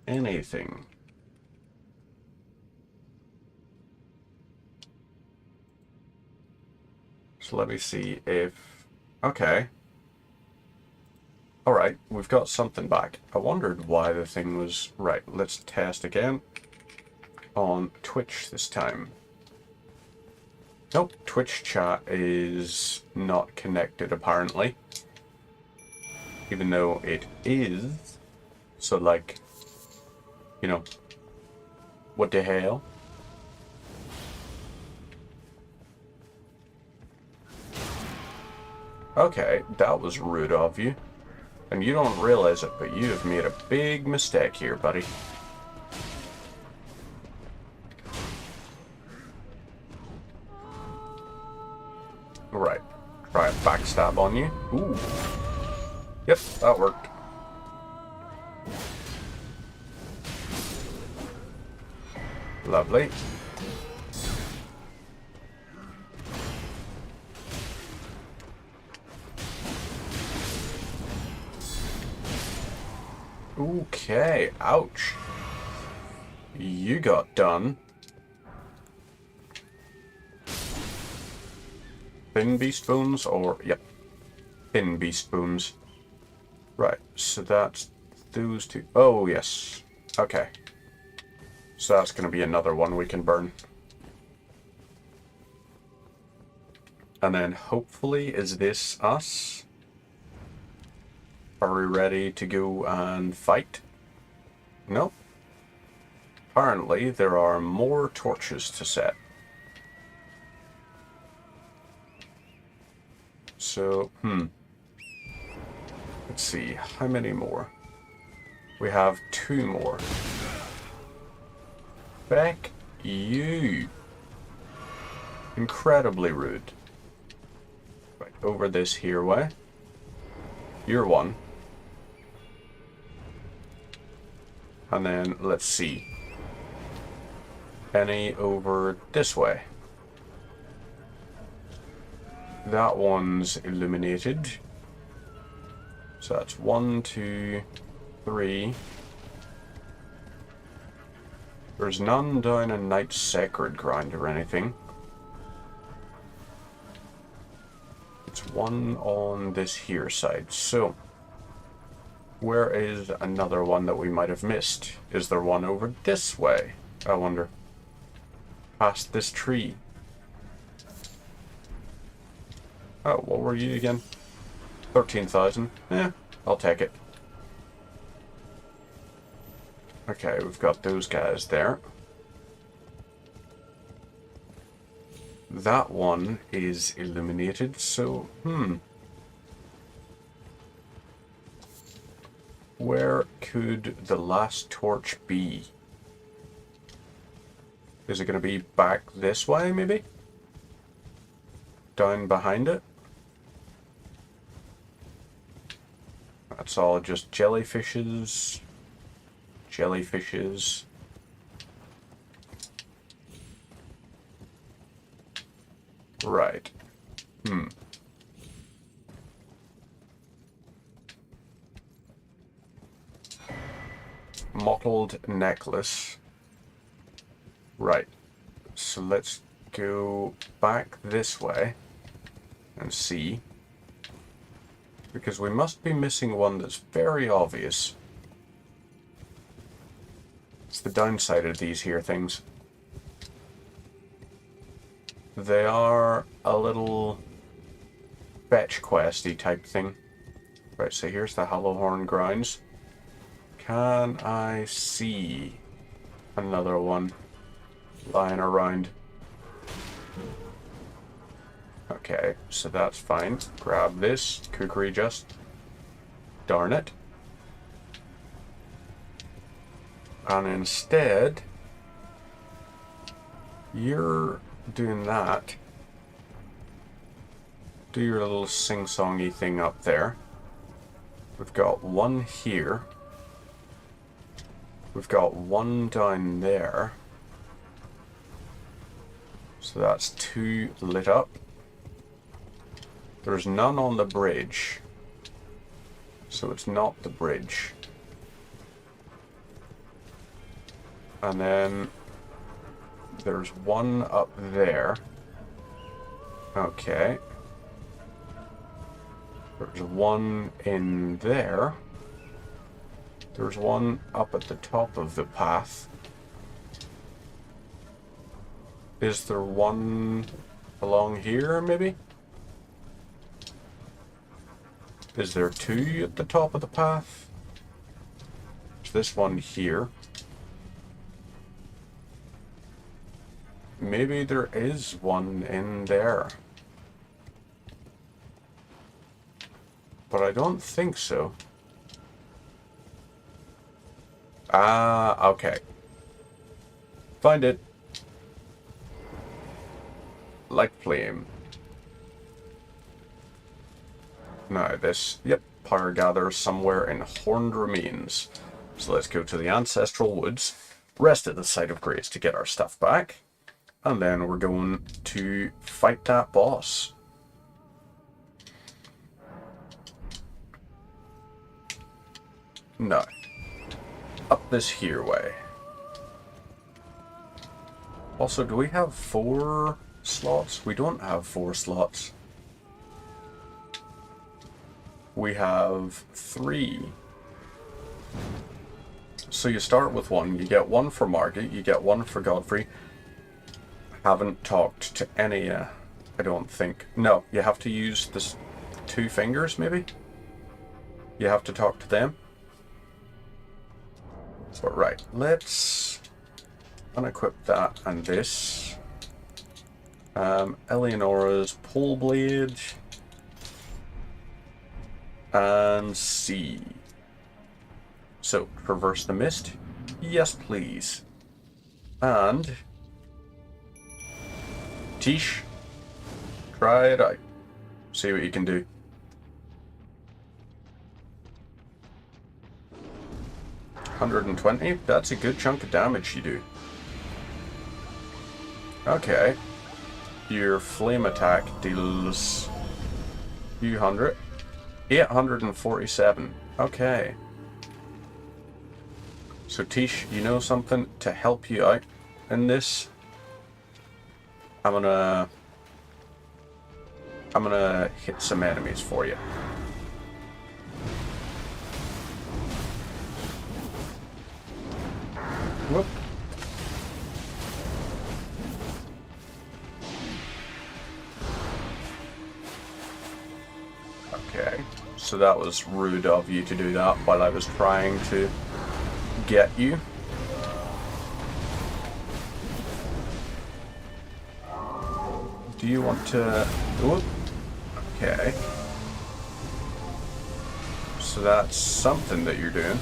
anything. So let me see if... Okay. Alright, we've got something back. I wondered why the thing was... Right, let's test again. On Twitch this time. Nope, Twitch chat is not connected apparently. Even though it is. So like, you know, what the hell? Okay, that was rude of you. And you don't realize it, but you have made a big mistake here, buddy. Right. Try a backstab on you. Ooh. Yep, that worked. Lovely. Okay, ouch. You got done. Thin beast bones, or, yep, thin beast bones. Right, so that's those two. Oh, yes. Okay. So that's going to be another one we can burn. And then hopefully, is this us? Are we ready to go and fight? Nope. Apparently, there are more torches to set. So, let's see, how many more? We have 2 more. Feck you. Incredibly rude. Right, over this here way. You're one. And then, let's see. Any over this way. That one's illuminated. So that's 1, 2, 3. There's none down a Night Sacred Ground or anything. It's one on this here side. So, where is another one that we might have missed? Is there one over this way? I wonder. Past this tree. Oh, what were you again? 13,000. Yeah, I'll take it. Okay, we've got those guys there. That one is illuminated, so, where could the last torch be? Is it going to be back this way, maybe? Down behind it? That's all just jellyfishes. Jellyfishes. Right. Mottled necklace. Right. So let's go back this way and see. Because we must be missing one that's very obvious. It's the downside of these here things. They are a little fetch questy type thing. Right, so here's the Hollowhorn Grounds. Can I see another one lying around? Okay, so that's fine. Grab this. Kukri just. Darn it. And instead, you're doing that. Do your little sing-songy thing up there. We've got one here. We've got one down there. So that's 2 lit up. There's none on the bridge. So it's not the bridge. And then there's one up there. Okay. There's one in there. There's one up at the top of the path. Is there one along here, maybe? Is there 2 at the top of the path? There's this one here. Maybe there is one in there. But I don't think so. Ah, okay. Find it. Like flame. Now this, yep, power gather somewhere in Horned Remains. So let's go to the Ancestral Woods, rest at the Site of Grace to get our stuff back, and then we're going to fight that boss. No. Up this here way. Also, do we have 4 slots? We don't have 4 slots. We have 3. So you start with 1. You get 1 for Margit. You get 1 for Godfrey. Haven't talked to any, I don't think. No, you have to use this 2 fingers, maybe? You have to talk to them. So, right, let's unequip that and this. Eleonora's pole blade. And C. So, traverse the mist. Yes, please. And Tish, try it out. See what you can do. $120. That's a good chunk of damage you do. Okay. Your flame attack deals few hundred. 847. Okay. So Tish, you know something to help you out in this? I'm gonna hit some enemies for you. Whoop. Okay, so that was rude of you to do that while I was trying to get you. Do you want to... Whoop. Okay. So that's something that you're doing.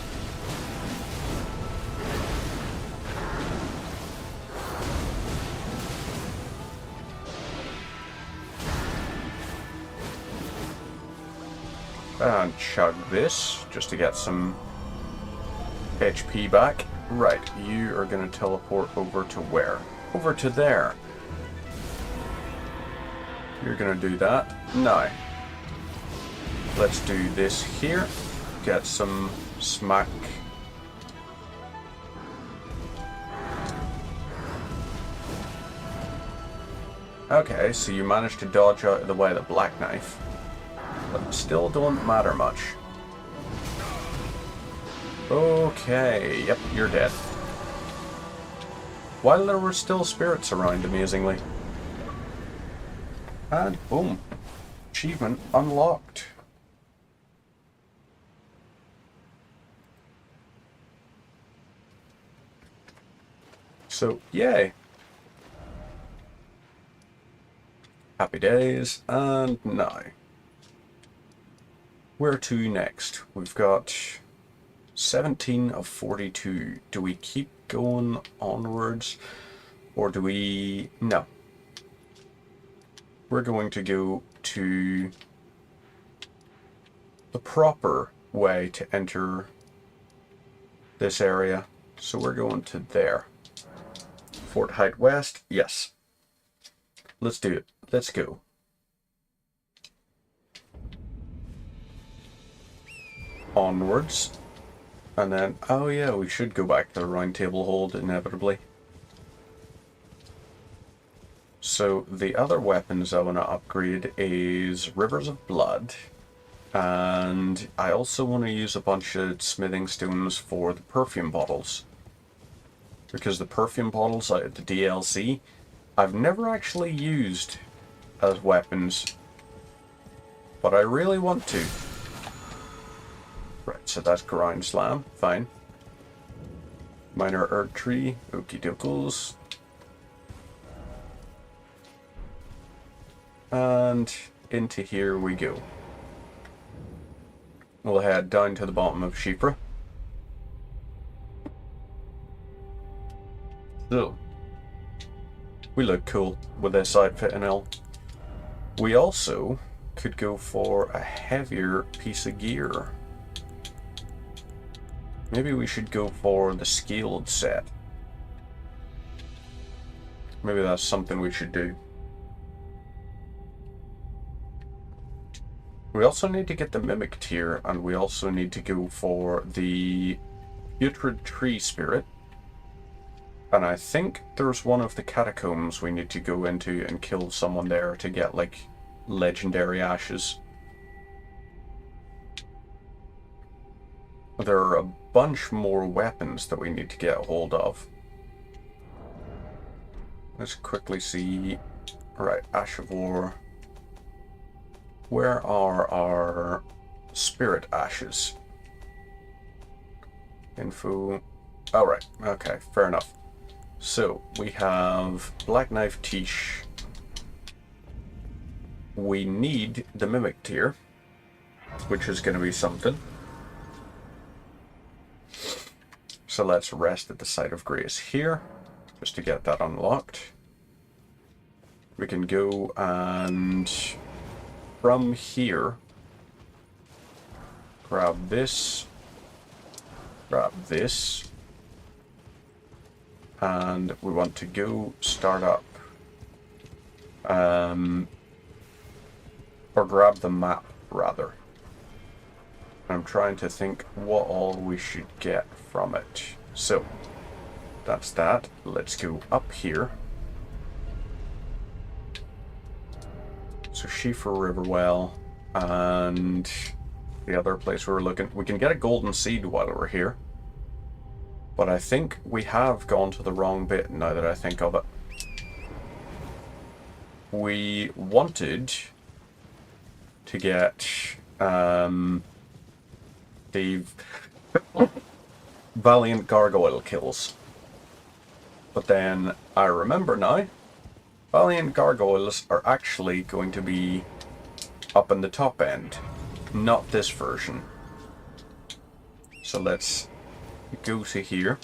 And chug this, just to get some HP back. Right, you are going to teleport over to where? Over to there. You're going to do that. Now, let's do this here. Get some smack. Okay, so you managed to dodge out of the way of the black knife. But still don't matter much. Okay, yep, you're dead. While there were still spirits around, amazingly. And boom. Achievement unlocked. So, yay. Happy days, and now. Where to next? We've got 17 of 42. Do we keep going onwards? Or do we... No. We're going to go to the proper way to enter this area. So we're going to there. Fort Height West, yes. Let's do it. Let's go. Onwards. And then, oh yeah, we should go back to the Round Table Hold inevitably. So the other weapons I want to upgrade is Rivers of Blood. And I also want to use a bunch of smithing stones for the perfume bottles. Because the perfume bottles out of the DLC, I've never actually used as weapons. But I really want to. Right, so that's Ground Slam, fine. Minor Erd Tree, okie dokes. And into here we go. We'll head down to the bottom of Shifra. So, we look cool with this outfit and all. We also could go for a heavier piece of gear. Maybe we should go for the scaled set. Maybe that's something we should do. We also need to get the Mimic tier, and we also need to go for the Putrid Tree Spirit. And I think there's one of the catacombs we need to go into and kill someone there to get, like, legendary ashes. There are a bunch more weapons that we need to get a hold of. Let's quickly see. Right, Ash of War. Where are our spirit ashes? Info. Oh, right. Okay, fair enough. So, we have Black Knife Tish. We need the Mimic tier, which is going to be something. So let's rest at the site of grace here, just to get that unlocked. We can go and from here, grab this, and we want to go start up, or grab the map rather. I'm trying to think what all we should get from it. So, that's that. Let's go up here. So Shifra Riverwell, and the other place we were looking. We can get a golden seed while we're here. But I think we have gone to the wrong bit now that I think of it. We wanted to get the Valiant Gargoyle kills. But then I remember now, Valiant Gargoyles are actually going to be up in the top end, not this version. So let's go to here.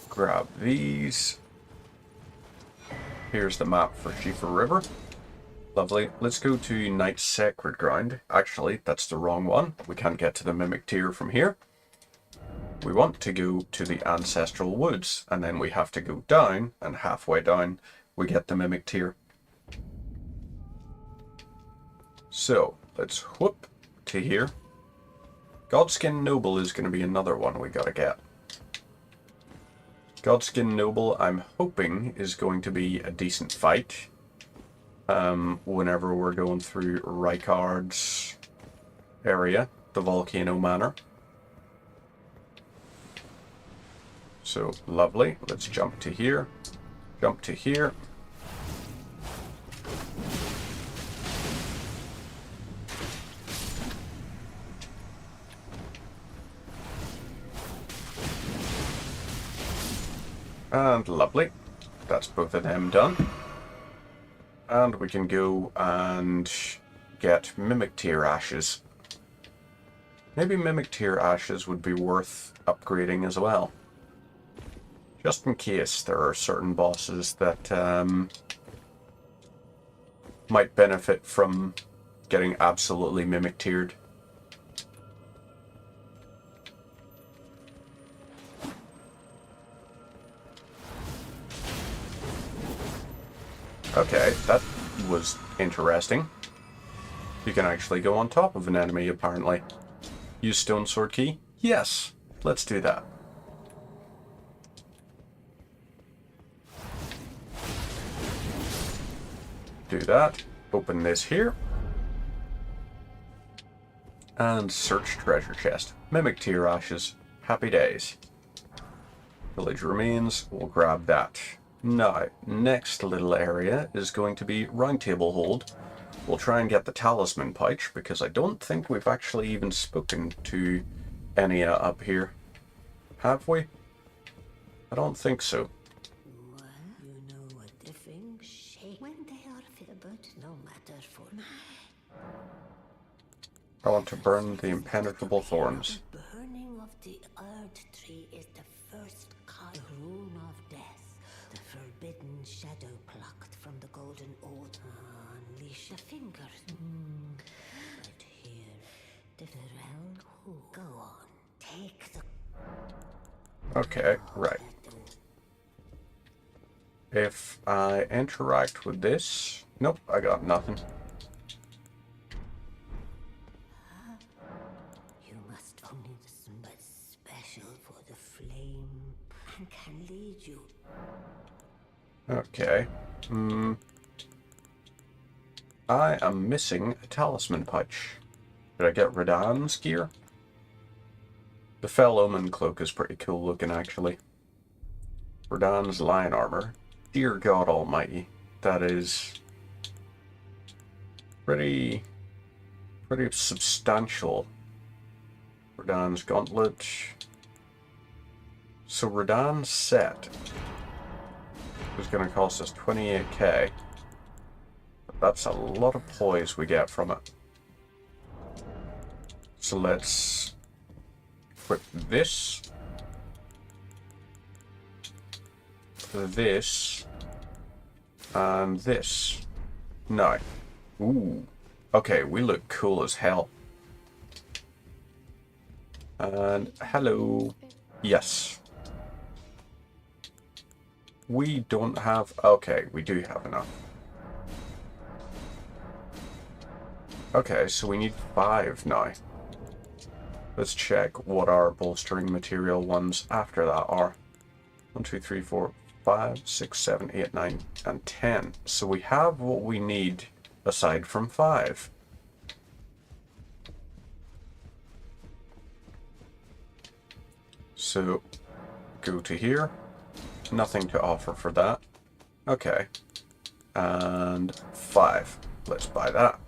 Grab these. Here's the map for Shifra River. Lovely. Let's go to Knight's Sacred Ground. Actually, that's the wrong one. We can't get to the Mimic tier from here. We want to go to the Ancestral Woods, and then we have to go down, and halfway down we get the Mimic tier. So, let's whoop to here. Godskin Noble is going to be another one we gotta get. Godskin Noble, I'm hoping, is going to be a decent fight. Whenever we're going through Rykard's area, the Volcano Manor. So, lovely. Let's jump to here. Jump to here. And lovely. That's both of them done. And we can go and get Mimic tier ashes. Maybe Mimic Tear Ashes would be worth upgrading as well. Just in case there are certain bosses that might benefit from getting absolutely Mimic Tiered. Okay, that was interesting. You can actually go on top of an enemy, apparently. Use Stone Sword Key? Yes! Let's do that. Do that. Open this here. And search treasure chest. Mimic Tear Ashes. Happy days. Village remains. We'll grab that. Now, next little area is going to be Round Table Hold. We'll try and get the Talisman Pouch, because I don't think we've actually even spoken to Enya up here. Have we? I don't think so. Well, you know what the things shake when they are filled, but no matter for me. I want to burn the impenetrable thorns. The burning of the Earth Tree is the first card, the rune of death, the forbidden shadow plucked from the golden oath. Unleash the fingers. But here, the realm who go on. Take the Okay, right. If I interact with this... Nope, I got nothing. You must find something special for the flame and can lead you. Okay. I am missing a talisman pouch. Did I get Radahn's gear? The Fell Omen cloak is pretty cool looking, actually. Radahn's lion armor. Dear God Almighty, that is pretty substantial. Radahn's gauntlet. So Radahn's set is going to cost us 28k. But that's a lot of poise we get from it. So let's equip this. This. And this. No. Ooh. Okay, we look cool as hell. And hello. Yes. We don't have... Okay, we do have enough. Okay, so we need 5 now. Let's check what our bolstering material ones after that are. 1, 2, 3, 4, 5, 6, 7, 8, 9, and 10. So we have what we need aside from 5. So go to here. Nothing to offer for that. Okay. And 5. Let's buy that.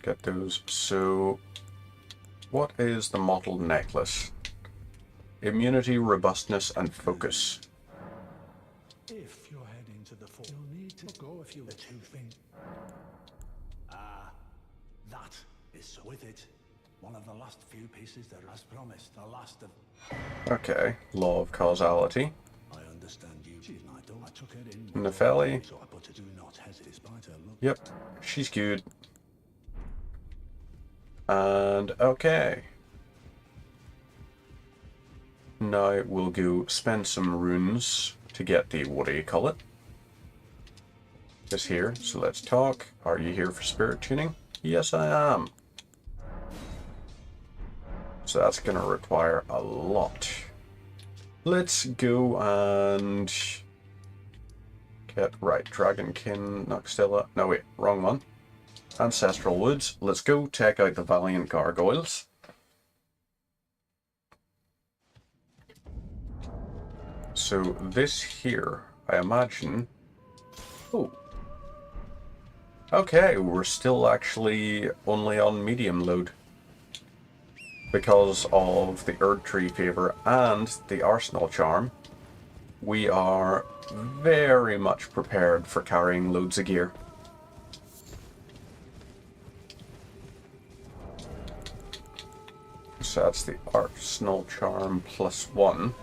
Get those. So what is the mottled necklace? Immunity, robustness, and focus. If you're heading to the fort, you'll need to go if you the two things. That is so with it. One of the last few pieces that as promised, the last of... Okay, law of causality. I understand you. I took it in. Nefeli. So I put it, do not hesitate despite her look. Yep, she's good. And okay. Now we'll go spend some runes to get the, what do you call it? This here. So let's talk. Are you here for spirit tuning? Yes, I am. So that's going to require a lot. Let's go and get, right, Dragonkin, Noxtella. No, wait, wrong one. Ancestral Woods. Let's go check out the Valiant Gargoyles. So this here, I imagine... Oh. Okay, we're still actually only on medium load. Because of the Erd Tree favor and the Arsenal charm, we are very much prepared for carrying loads of gear. So that's the Arsenal Charm +1.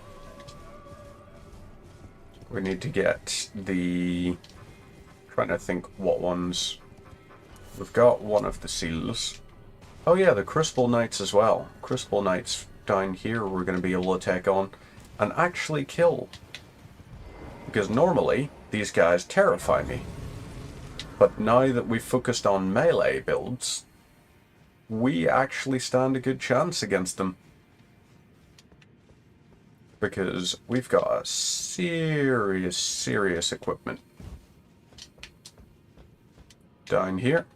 We need to get the... Trying to think what ones. We've got one of the seals. Oh yeah, the Crucible Knights as well. Crucible Knights down here we're going to be able to take on and actually kill. Because normally, these guys terrify me. But now that we've focused on melee builds, we actually stand a good chance against them. Because we've got a serious equipment. Down here,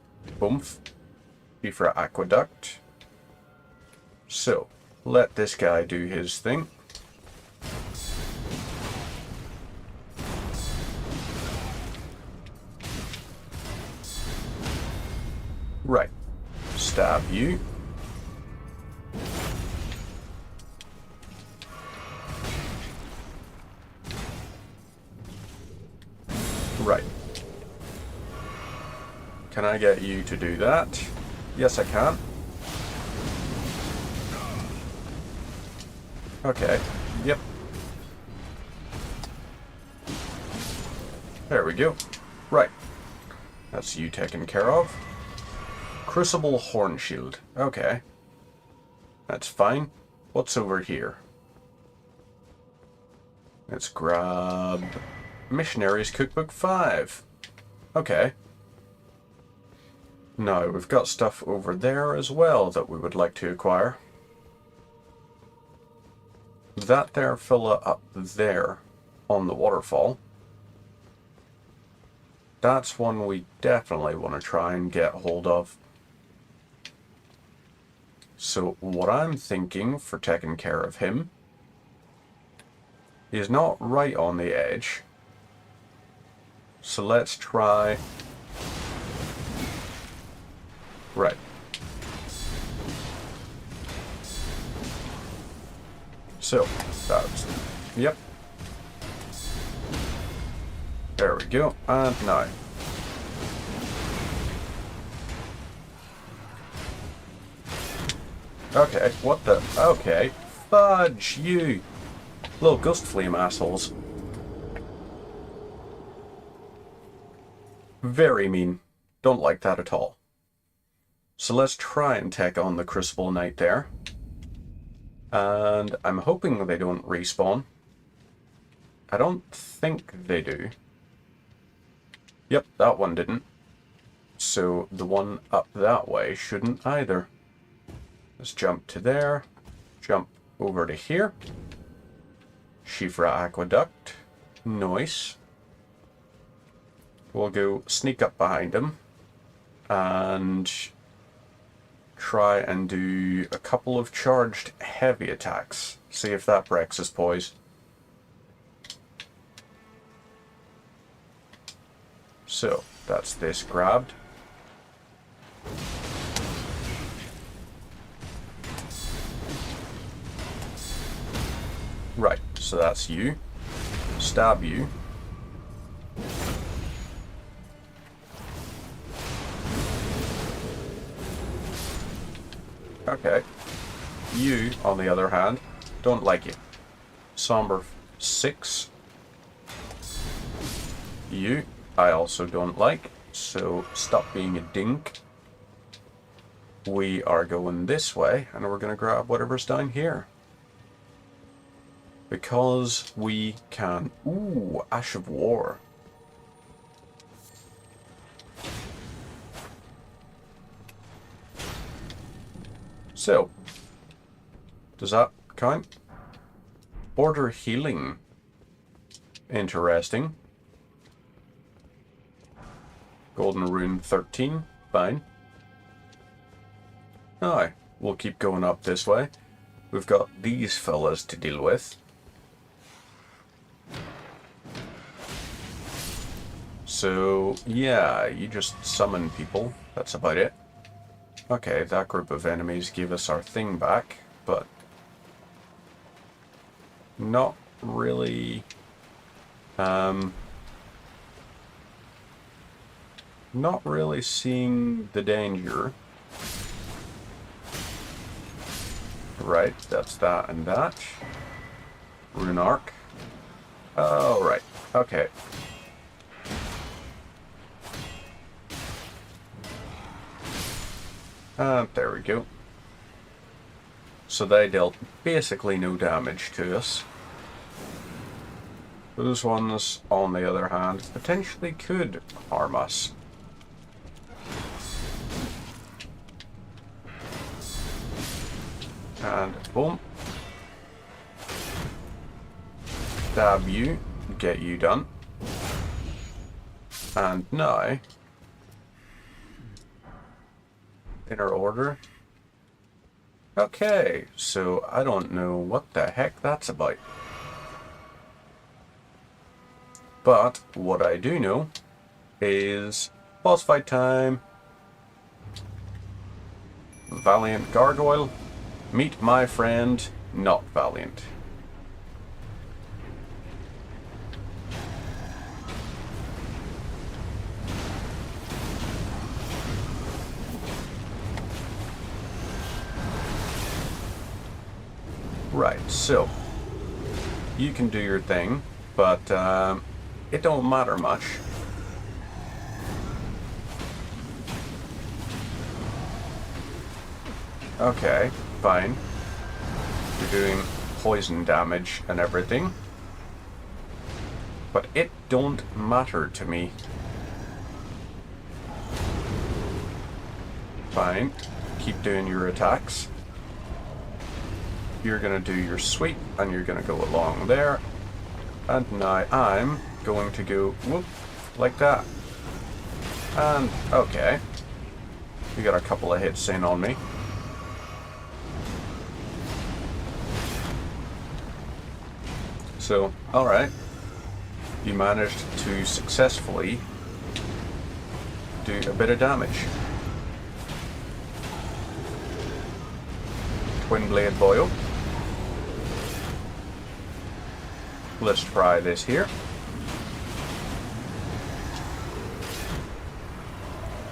boomf, Bifra Aqueduct. So, let this guy do his thing. Right, stab you. Right. Can I get you to do that? Yes, I can. Okay. Yep. There we go. Right. That's you taken care of. Crucible Horn Shield. Okay. That's fine. What's over here? Let's grab Missionaries Cookbook 5. Okay. Now, we've got stuff over there as well that we would like to acquire. That there fella up there on the waterfall. That's one we definitely want to try and get hold of. So what I'm thinking for taking care of him is not right on the edge. So let's try... Right. So, that's... Yep. There we go. And now. Okay, what the... Okay. Fudge, you! Little gust flame assholes. Very mean. Don't like that at all. So let's try and take on the Crucible Knight there. And I'm hoping they don't respawn. I don't think they do. Yep, that one didn't. So the one up that way shouldn't either. Let's jump to there. Jump over to here. Shifra Aqueduct. Nice. We'll go sneak up behind him. And try and do a couple of charged heavy attacks. See if that breaks his poise. So, that's this grabbed. Right, so that's you. Stab you. Okay. You, on the other hand, don't like it. Somber 6. You, I also don't like, so stop being a dink. We are going this way, and we're going to grab whatever's down here. Because we can... Ooh, Ash of War. So, does that count? Border Healing. Interesting. Golden Rune 13. Fine. Aye, we'll keep going up this way. We've got these fellas to deal with. So, yeah, you just summon people. That's about it. Okay, that group of enemies give us our thing back, but not really, not really seeing the danger. Right, that's that and that. Rune Arc. Oh, right. Okay. There we go. So they dealt basically no damage to us. Those ones, on the other hand, potentially could harm us. And boom. Stab you, get you done. And now, inner order. Okay, so I don't know what the heck that's about. But what I do know is boss fight time. Valiant Gargoyle. Meet my friend, not Valiant. Right, so you can do your thing, but it don't matter much. Okay, fine. You're doing poison damage and everything, but it don't matter to me. Fine, keep doing your attacks. You're gonna do your sweep, and you're gonna go along there. And now I'm going to go, whoop, like that. And, okay. We got a couple of hits in on me. So, alright. You managed to successfully do a bit of damage. Twin Blade Boil. Let's try this here.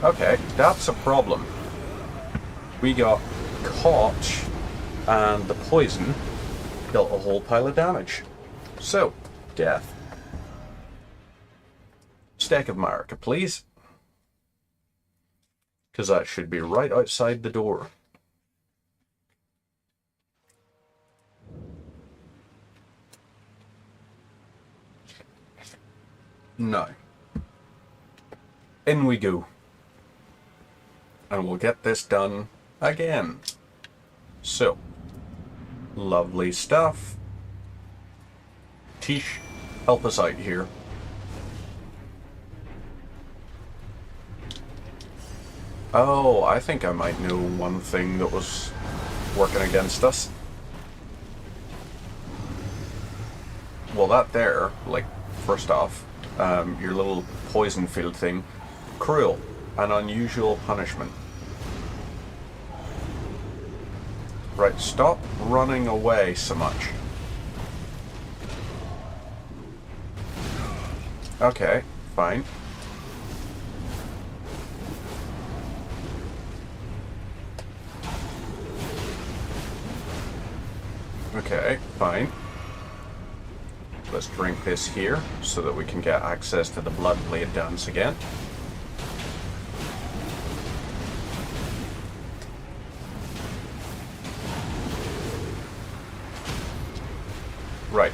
Okay, that's a problem. We got caught, and the poison dealt a whole pile of damage. So, death. Stack of Marika, please. Because that should be right outside the door. No. In we go. And we'll get this done again. So, lovely stuff. Tish, help us out here. Oh, I think I might know one thing that was working against us. Well, that there, like, first off, your little poison field thing, cruel, an unusual punishment. Right, stop running away so much. Okay, fine. Okay, fine. Let's drink this here so that we can get access to the Bloodblade dance again. Right,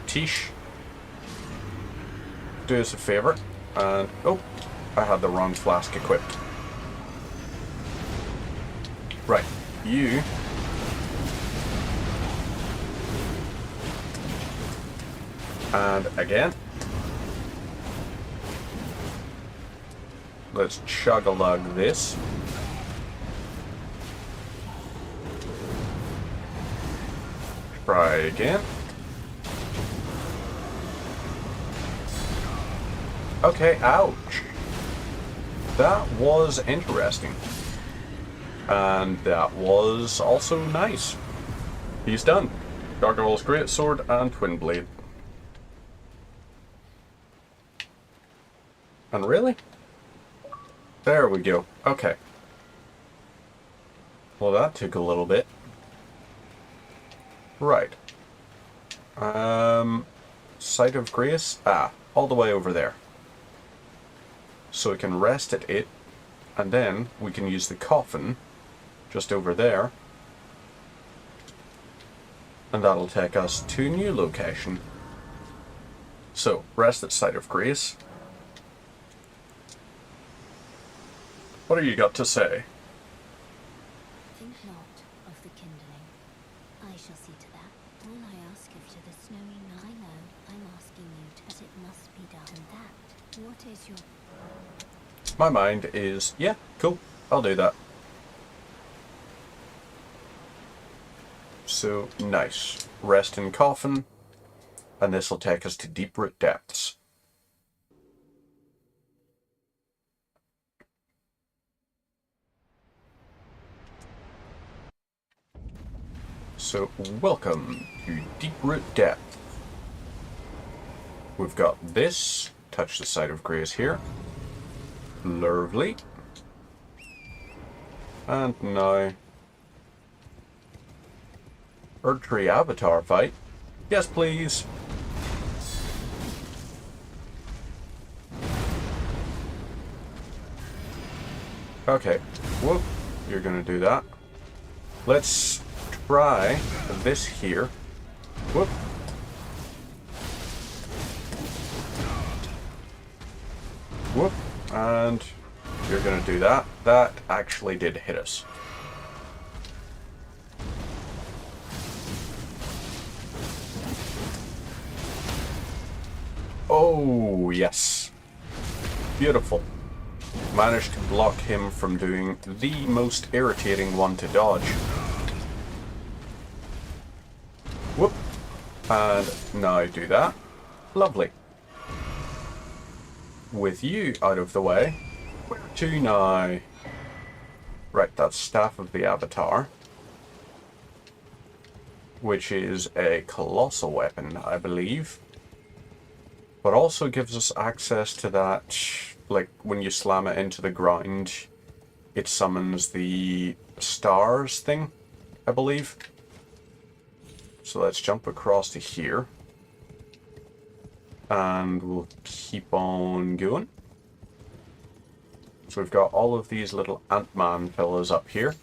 Tish, do us a favor, and oh, I had the wrong flask equipped. Right, you and again. Let's chug-a-lug this. Try again. Okay, ouch. That was interesting. And that was also nice. He's done. Gargoyle's Greatsword and Twin Blade. And really? There we go. Okay. Well, that took a little bit. Right. Site of Grace? Ah, all the way over there. So we can rest at it, and then we can use the coffin just over there. And that'll take us to a new location. So, rest at Site of Grace. What have you got to say? Think not of the kindling. I shall see to that. All I ask of to the snowy I know I'm asking you to, but it must be done. And that, what is your... My mind is, yeah, cool, I'll do that. So, nice. Rest in coffin, and this will take us to Deeproot Depths. So, welcome to Deeproot Depths. We've got this, touch the Site of Grace here. Lovely. And now, Erdtree Avatar fight. Yes, please. Okay. Whoop. You're gonna do that. Let's try this here. Whoop. Whoop. And you're gonna do that. That actually did hit us. Oh, yes. Beautiful. Managed to block him from doing the most irritating one to dodge. Whoop. And now do that. Lovely. With you out of the way, where to now? Right, that's Staff of the Avatar, which is a colossal weapon, I believe, but also gives us access to that, like, when you slam it into the ground, it summons the stars thing, I believe. So let's jump across to here. And we'll keep on going. So we've got all of these little Ant-Man fellows up here.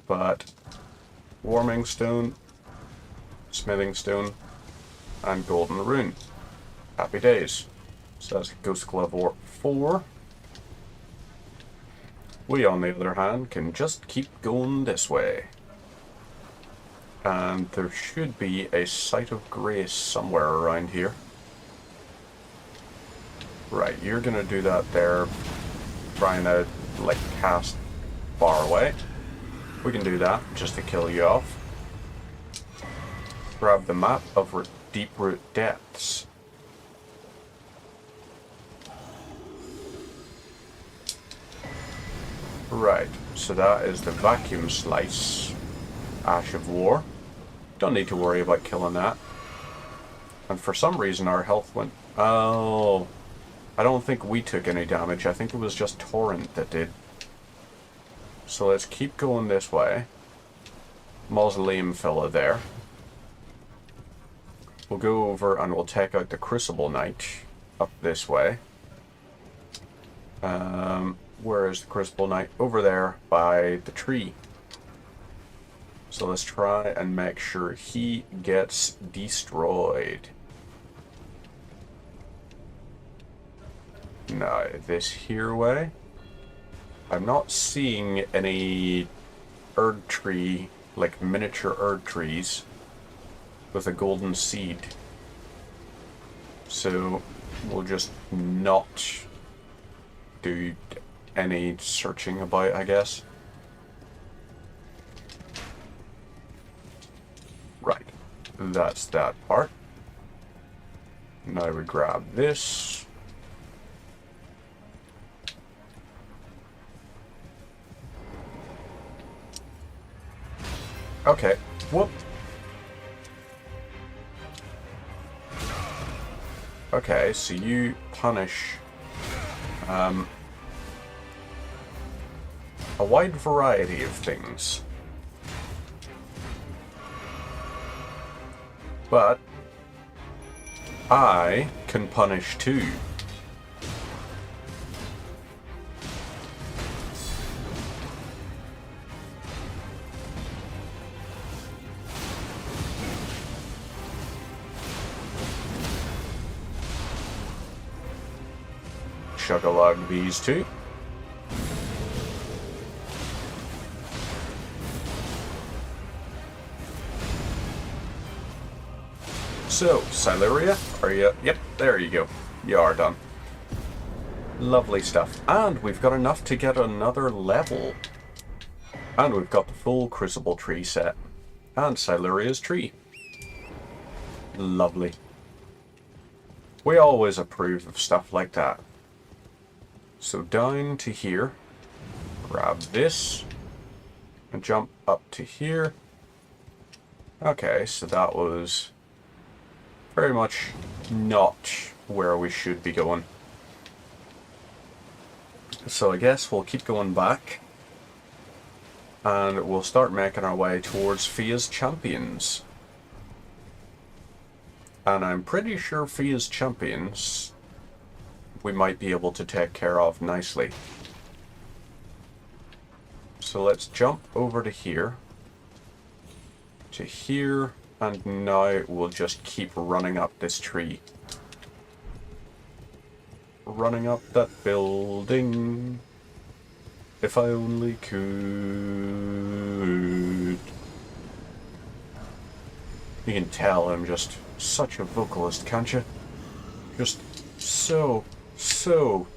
But Warming Stone, Smithing Stone, and Golden Rune. Happy days. So that's Ghost Glove Warp 4. We, on the other hand, can just keep going this way. And there should be a Site of Grace somewhere around here. Right, you're gonna do that there, trying to, like, cast far away. We can do that, just to kill you off. Grab the map of Deeproot Depths. Right, so that is the Vacuum Slice. Ash of War. Don't need to worry about killing that. And for some reason our health went... Oh, I don't think we took any damage. I think it was just Torrent that did. So let's keep going this way. Mausoleum fella there. We'll go over and we'll take out the Crucible Knight up this way. Where is the Crucible Knight? Over there by the tree. So let's try and make sure he gets destroyed. Now, this here way. I'm not seeing any Erdtree, like miniature Erdtrees, with a golden seed. So we'll just not do any searching about, I guess. Right, that's that part. Now we grab this. Okay, whoop. Okay, so you punish a wide variety of things. But I can punish too. Chug-a-lug these two. So, Siluria, are you? Yep, there you go. You are done. Lovely stuff. And we've got enough to get another level. And we've got the full Crucible tree set. And Siluria's tree. Lovely. We always approve of stuff like that. So down to here. Grab this. And jump up to here. Okay, so that was very much not where we should be going. So I guess we'll keep going back. And we'll start making our way towards Fia's Champions. And I'm pretty sure Fia's Champions we might be able to take care of nicely. So let's jump over to here. To here. And now we'll just keep running up this tree. Running up that building. If I only could. You can tell I'm just such a vocalist, can't you? Just so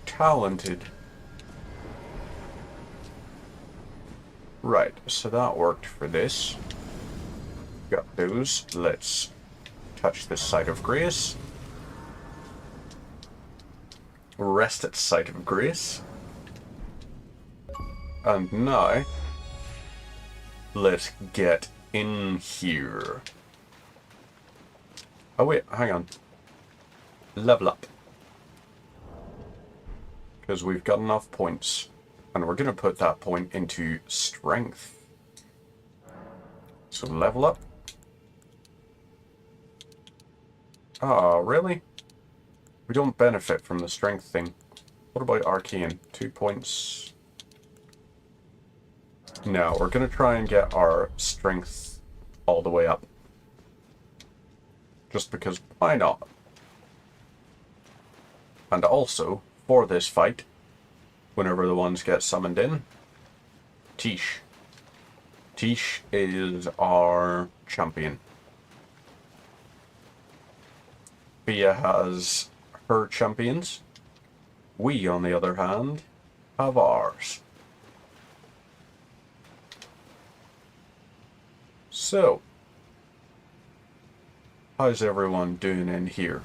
talented. Right, so that worked for this. Got those. Let's touch this site of grace. Rest at site of grace. And now, let's get in here. Oh wait, hang on. Level up. Because we've got enough points. And we're going to put that point into strength. So level up. Oh, really? We don't benefit from the strength thing. What about Arcane? 2 points. No, we're going to try and get our strength all the way up. Just because, why not? And also, for this fight, whenever the ones get summoned in, Tish. Tish is our champion. Fia has her champions. We, on the other hand, have ours. So, how's everyone doing in here?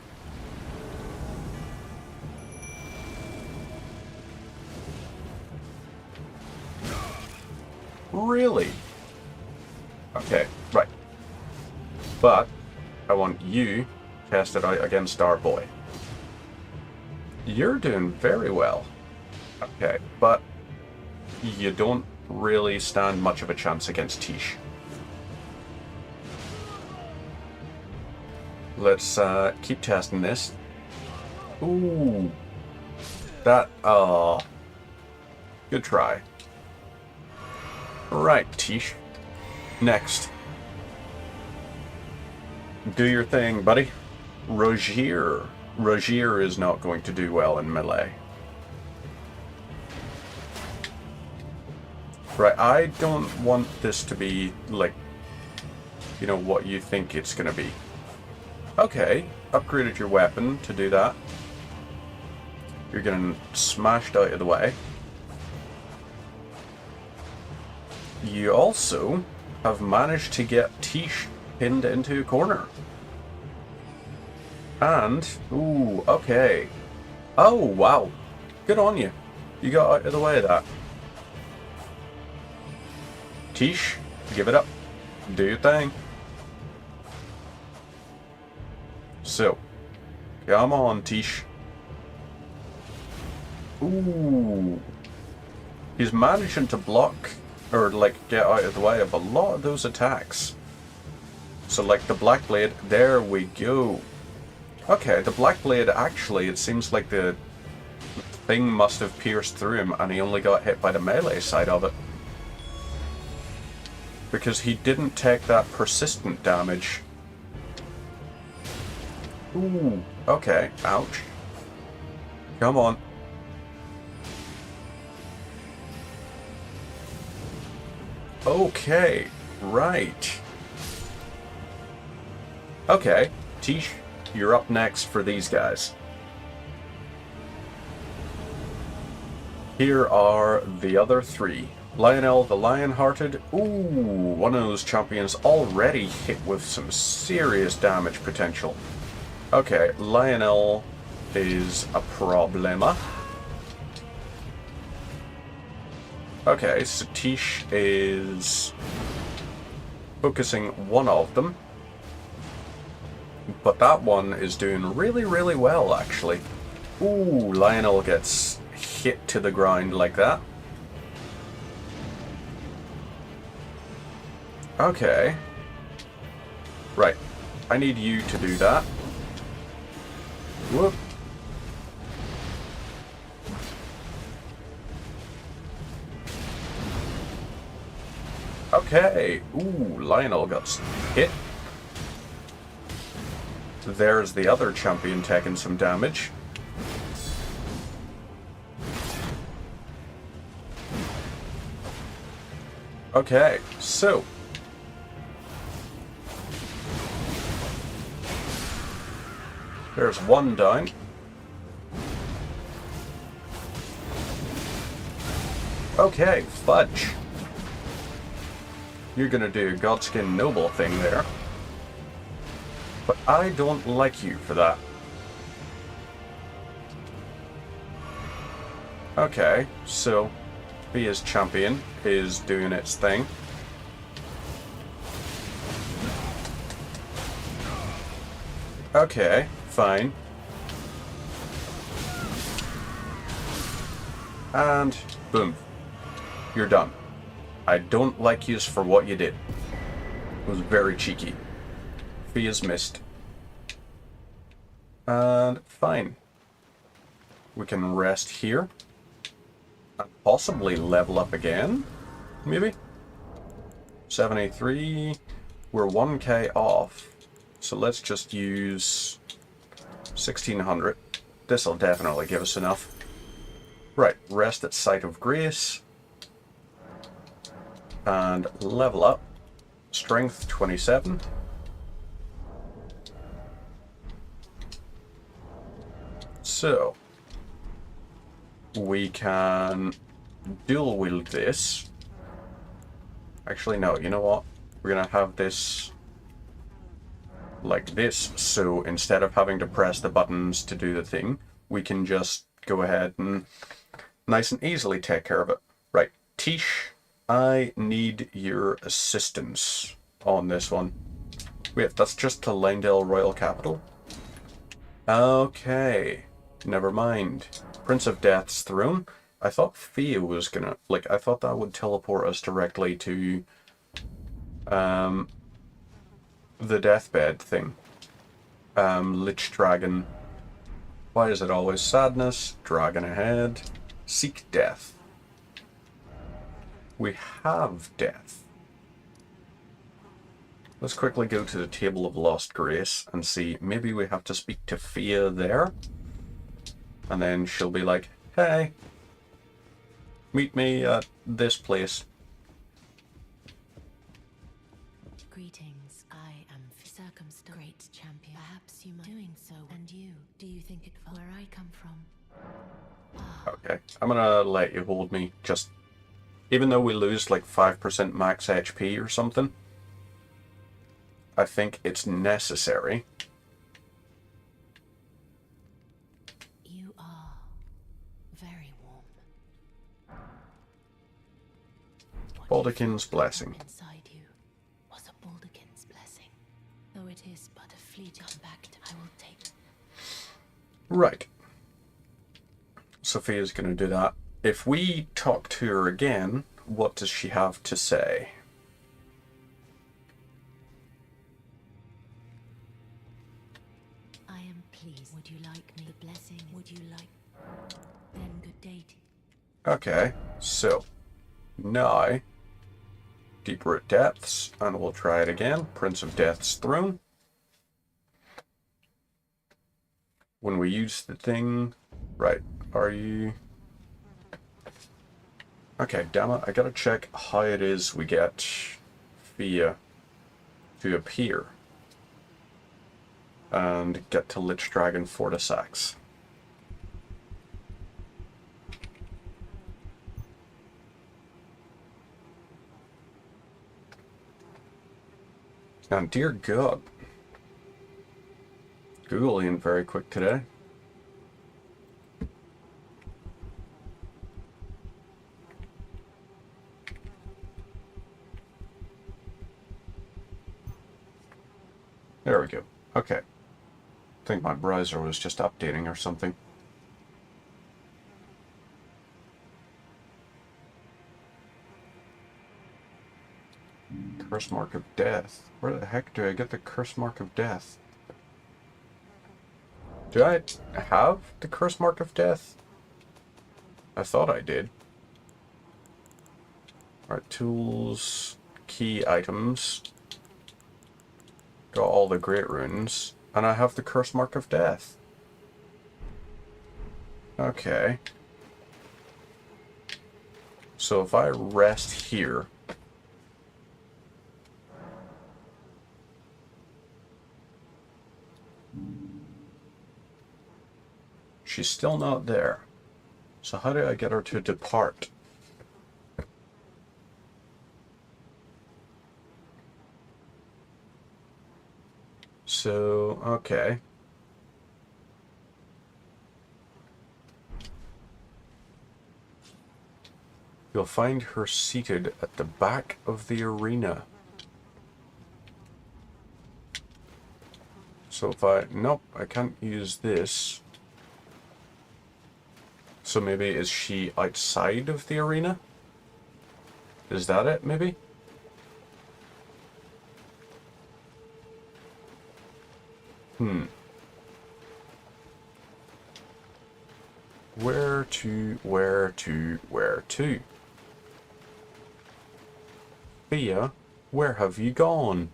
Really? Okay, right. But I want you tested out against our boy. You're doing very well. Okay, but you don't really stand much of a chance against Tish. Let's keep testing this. Ooh. That, good try. Right, Tish. Next. Do your thing, buddy. Rogier. Rogier is not going to do well in melee. Right, I don't want this to be, like, you know, what you think it's gonna be. Okay, upgraded your weapon to do that. You're getting smashed out of the way. You also have managed to get Tish pinned into a corner. And, ooh, okay. Oh, wow. Good on you. You got out of the way of that. Tish, give it up. Do your thing. So, come on, Tish. Ooh. He's managing to block, or like get out of the way of a lot of those attacks. Select the Black Blade. There we go. Okay, the Black Blade, actually, it seems like the thing must have pierced through him and he only got hit by the melee side of it. Because he didn't take that persistent damage. Ooh, okay, ouch. Come on. Okay, right. Okay, Tish, you're up next for these guys. Here are the other three. Lionel the Lionhearted. Ooh, one of those champions already hit with some serious damage potential. Okay, Lionel is a problema. Okay, Satish is focusing one of them. But that one is doing really, really well, actually. Ooh, Lionel gets hit to the ground like that. Okay. Right. I need you to do that. Whoop. Okay. Ooh, Lionel got hit. There's the other champion taking some damage. Okay, so there's one down. Okay, fudge. You're gonna do a Godskin Noble thing there. But I don't like you for that. Okay, so Fia's champion is doing its thing. Okay, fine. And boom. You're done. I don't like yous for what you did. It was very cheeky. Fia's missed. And fine. We can rest here. And possibly level up again? Maybe? 73. We're 1k off. So let's just use 1600. This'll definitely give us enough. Right, rest at Site of Grace. And level up. Strength 27. So, we can dual wield this. Actually, no, you know what? We're gonna have this like this, so instead of having to press the buttons to do the thing, we can just go ahead and nice and easily take care of it. Right, Tish, I need your assistance on this one. Wait, that's just to Leyndell Royal Capital? Okay, never mind. Prince of Death's throne. I thought Fia was gonna, like, I thought that would teleport us directly to the deathbed thing. Lich Dragon. Why is it always sadness? Dragon ahead. Seek death. We have death. Let's quickly go to the Table of Lost Grace and see, maybe we have to speak to Fia there. And then she'll be like, hey, meet me at this place. Greetings, I am circumstance great champion. Perhaps you might doing so. And you, do you think it where I come from? Okay, I'm gonna let you hold me, just even though we lose like 5% max HP or something, I think it's necessary. You are very warm. Baldachin's blessing. Inside you was a Baldachin's blessing. Though it is but a fleet come back to, I will take. Right. Sophia's gonna do that. If we talk to her again, what does she have to say? I am pleased. Would you like me? The blessing. Would you like? Then good day. Okay, so now Deep-Root Depths, and we'll try it again. Prince of Death's Throne. When we use the thing, right? Are you? Okay, damn it! I gotta check how it is we get Fia to appear and get to Lich Dragon Fortisax. And dear God, Google ain't very quick today. There we go. Okay. I think my browser was just updating or something. Curse Mark of Death. Where the heck do I get the Curse Mark of Death? Do I have the Curse Mark of Death? I thought I did. Alright, tools, key items. Got all the great runes. And I have the Curse Mark of Death. Okay. So if I rest here... She's still not there. So how do I get her to depart? So, okay. You'll find her seated at the back of the arena. So if I... Nope, I can't use this. So maybe is she outside of the arena? Is that it, maybe? Where to? Fia, where have you gone?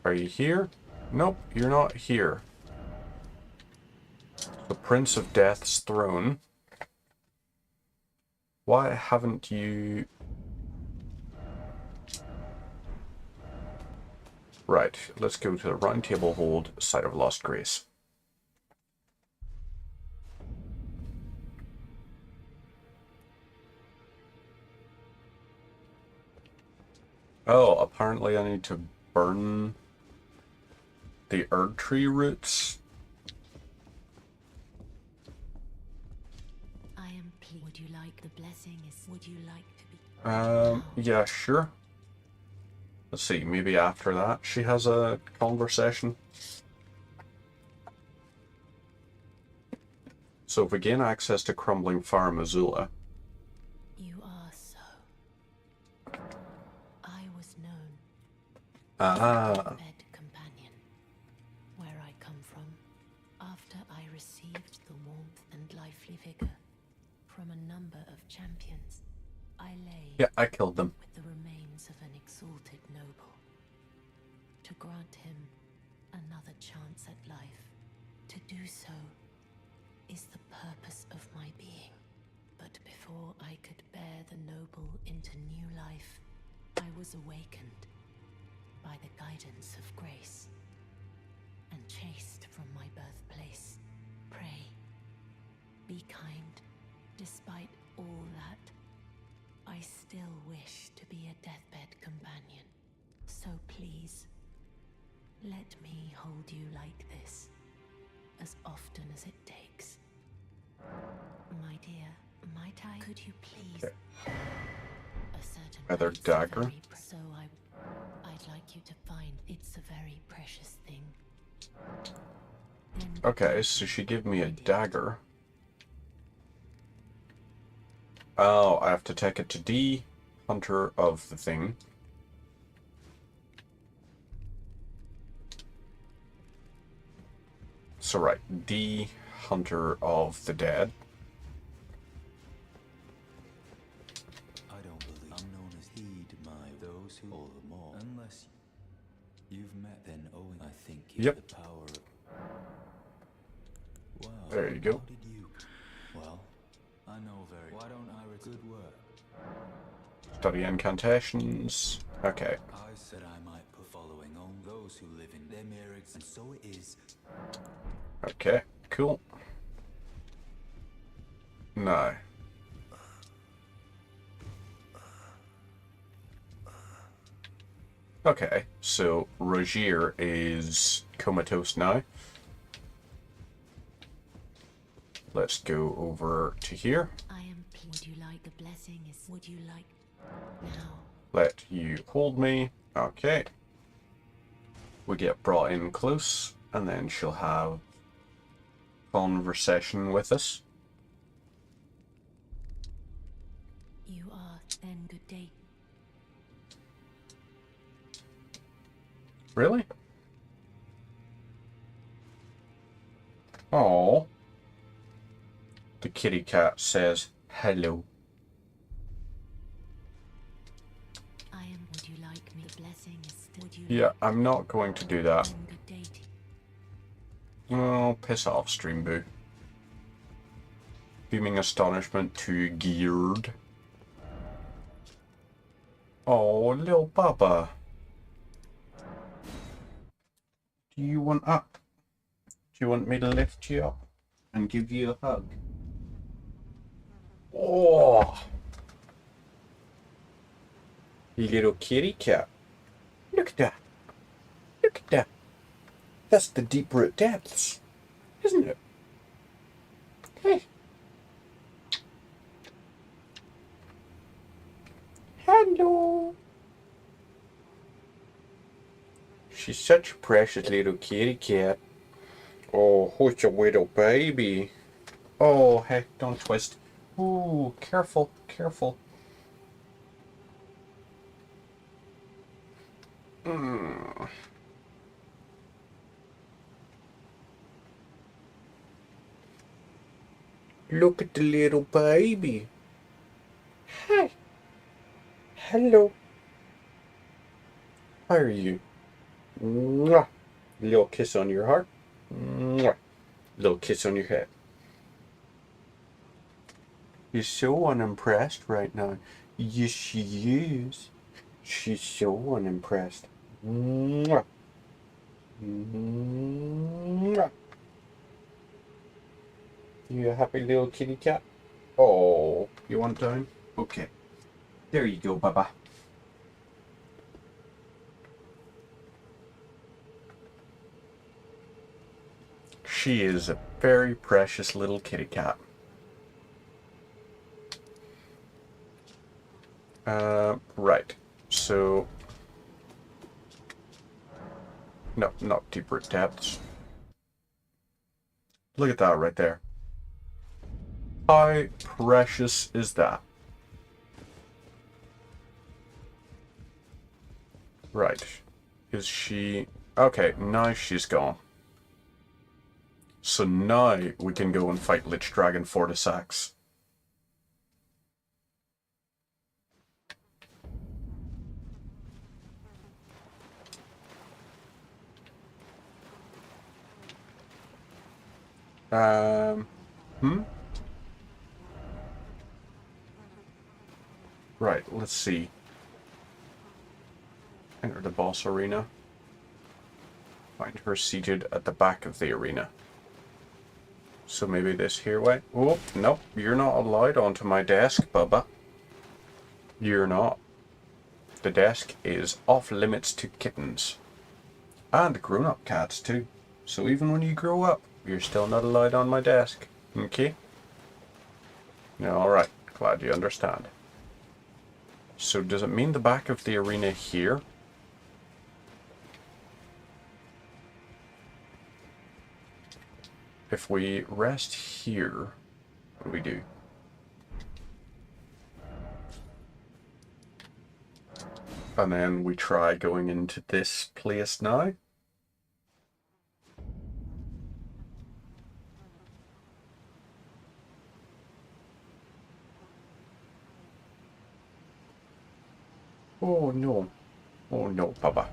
Are you here? Nope, you're not here. The Prince of Death's Throne. Why haven't you... Right, let's go to the Round Table Hold, Site of Lost Grace. Oh, apparently I need to burn the Erdtree roots. I am pleased. Would you like the blessing? Would you like to be? Yeah, sure. Let's see, maybe after that she has a conversation. So if we gain access to Crumbling Fire Missoula. You are so. I was known. Bed companion. Where I come from. After I received the warmth and lively vigor from a number of champions, I lay. Yeah, I killed them. With the remains of an exalted noble. To grant him another chance at life. To do so is the purpose of my being. But before I could bear the noble into new life, I was awakened by the guidance of grace and chased from my birthplace. Pray, be kind. Despite all that, I still wish to be a deathbed companion. So please, let me hold you like this, as often as it takes. My dear, might I? Could you please? Okay. A certain Feather place dagger. So I'd like you to find it's a very precious thing. Then Okay, so she gave me a dagger. Oh, I have to take it to D, Hunter of the thing. So right, D, Hunter of the Dead. I don't believe I'm known as heed my those who all the more. Unless you've met then Owen, I think you Yep. the power of wow. There you go. How did you well, I know very why don't I good work? Study incantations. Okay. I said I might put following on those who live in their merits, and so it is. Okay, cool. No. Okay, so Rogier is comatose now. Let's go over to here. I am. Would you like the blessing? Would you like now? Let you hold me. Okay. We get brought in close, and then she'll have conversation with us. You are then good day. Really? Oh. The kitty cat says hello. I am. Would you like me? The blessing is. Would you? Yeah, I'm not going to do that. Then good day to Oh, piss off, Streamboo. Beaming astonishment to Geared. Oh, little Baba. Do you want up? Do you want me to lift you up and give you a hug? Oh, you little kitty cat. Look at that. Look at that. That's the deep root depths, isn't it? Hey. Hello. She's such a precious little kitty cat. Oh, who's your little baby? Oh, heck, don't twist. Ooh, careful, careful. Look at the little baby. Hi. Hello. How are you? Mwah. Little kiss on your heart. Mwah. Little kiss on your head. You're so unimpressed right now. Yes, she is. She's so unimpressed. Mwah. Mwah. You a happy little kitty cat? Oh, you want down? Okay. There you go, Baba. She is a very precious little kitty cat. Right. So... No, not deep root depths. Look at that right there. How precious is that? Right. Is she... Okay, now she's gone. So now we can go and fight Lich Dragon Fortisax. Right, let's see. Enter the boss arena. Find her seated at the back of the arena. So maybe this here way. Oh, nope, you're not allowed onto my desk, Bubba. You're not. The desk is off limits to kittens. And grown-up cats, too. So even when you grow up, you're still not allowed on my desk. Okay? Alright, glad you understand. So does it mean the back of the arena here? If we rest here, what do we do? And then we try going into this place now. Oh no. Oh no, Baba.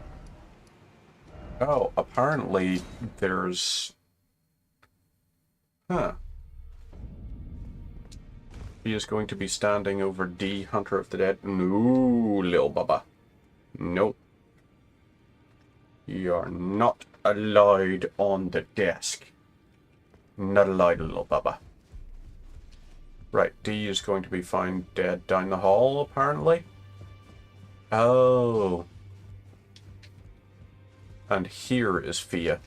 Oh, apparently there's... Huh. He is going to be standing over D, Hunter of the Dead. No, little Baba. No. You are not allowed on the desk. Not allowed, little Baba. Right, D is going to be found dead down the hall, apparently. Oh. And here is Fia.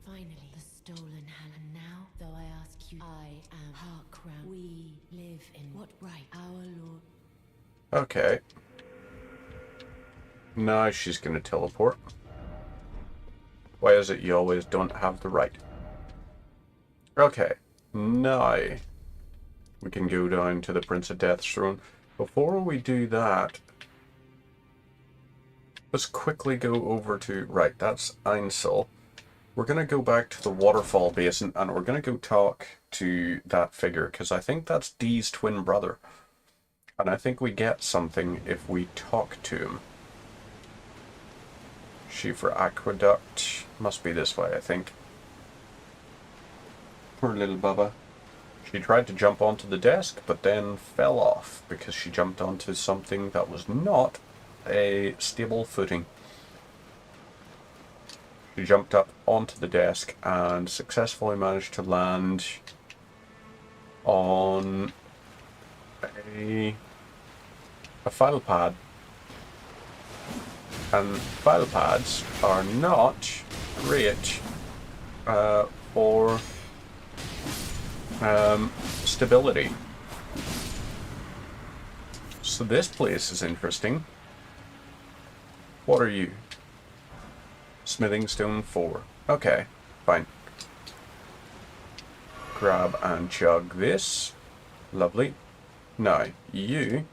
Finally, the stolen hand. And now, though I ask you, I am Harkrown. We live in what right? Our Lord. Okay. Now she's going to teleport. Why is it you always don't have the right? Okay. Now we can go down to the Prince of Death's throne. Before we do that, let's quickly go over to... Right, that's Ainsel. We're going to go back to the waterfall basin and we're going to go talk to that figure because I think that's Dee's twin brother. And I think we get something if we talk to him. Schiefer Aqueduct. Must be this way, I think. Poor little Baba. She tried to jump onto the desk, but then fell off because she jumped onto something that was not a stable footing. She jumped up onto the desk and successfully managed to land on a file pad. And file pads are not great for stability. So this place is interesting. What are you? Smithing stone 4. Okay, fine. Grab and chug this. Lovely. Now, you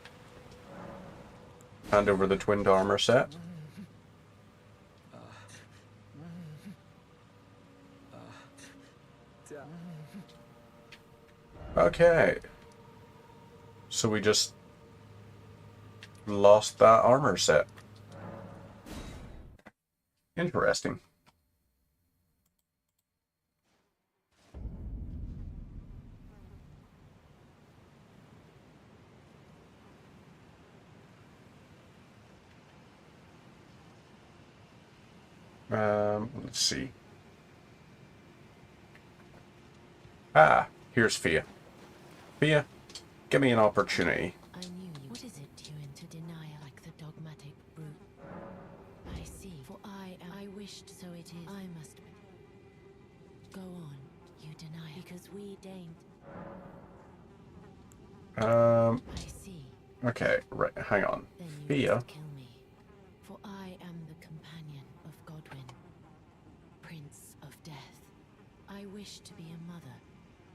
hand over the twinned armor set. Okay. So we just lost that armor set. Interesting. Let's see. Ah, here's Fia. Fia, give me an opportunity. I knew you. What is it you into denial like the dogmatic brute? I see. For I wished, so it is. I must go on. You deny because we deigned. I see. Okay, right, hang on. Then you Fia. must kill me. For I am the companion of Godwyn, Prince of Death. I wish to be a mother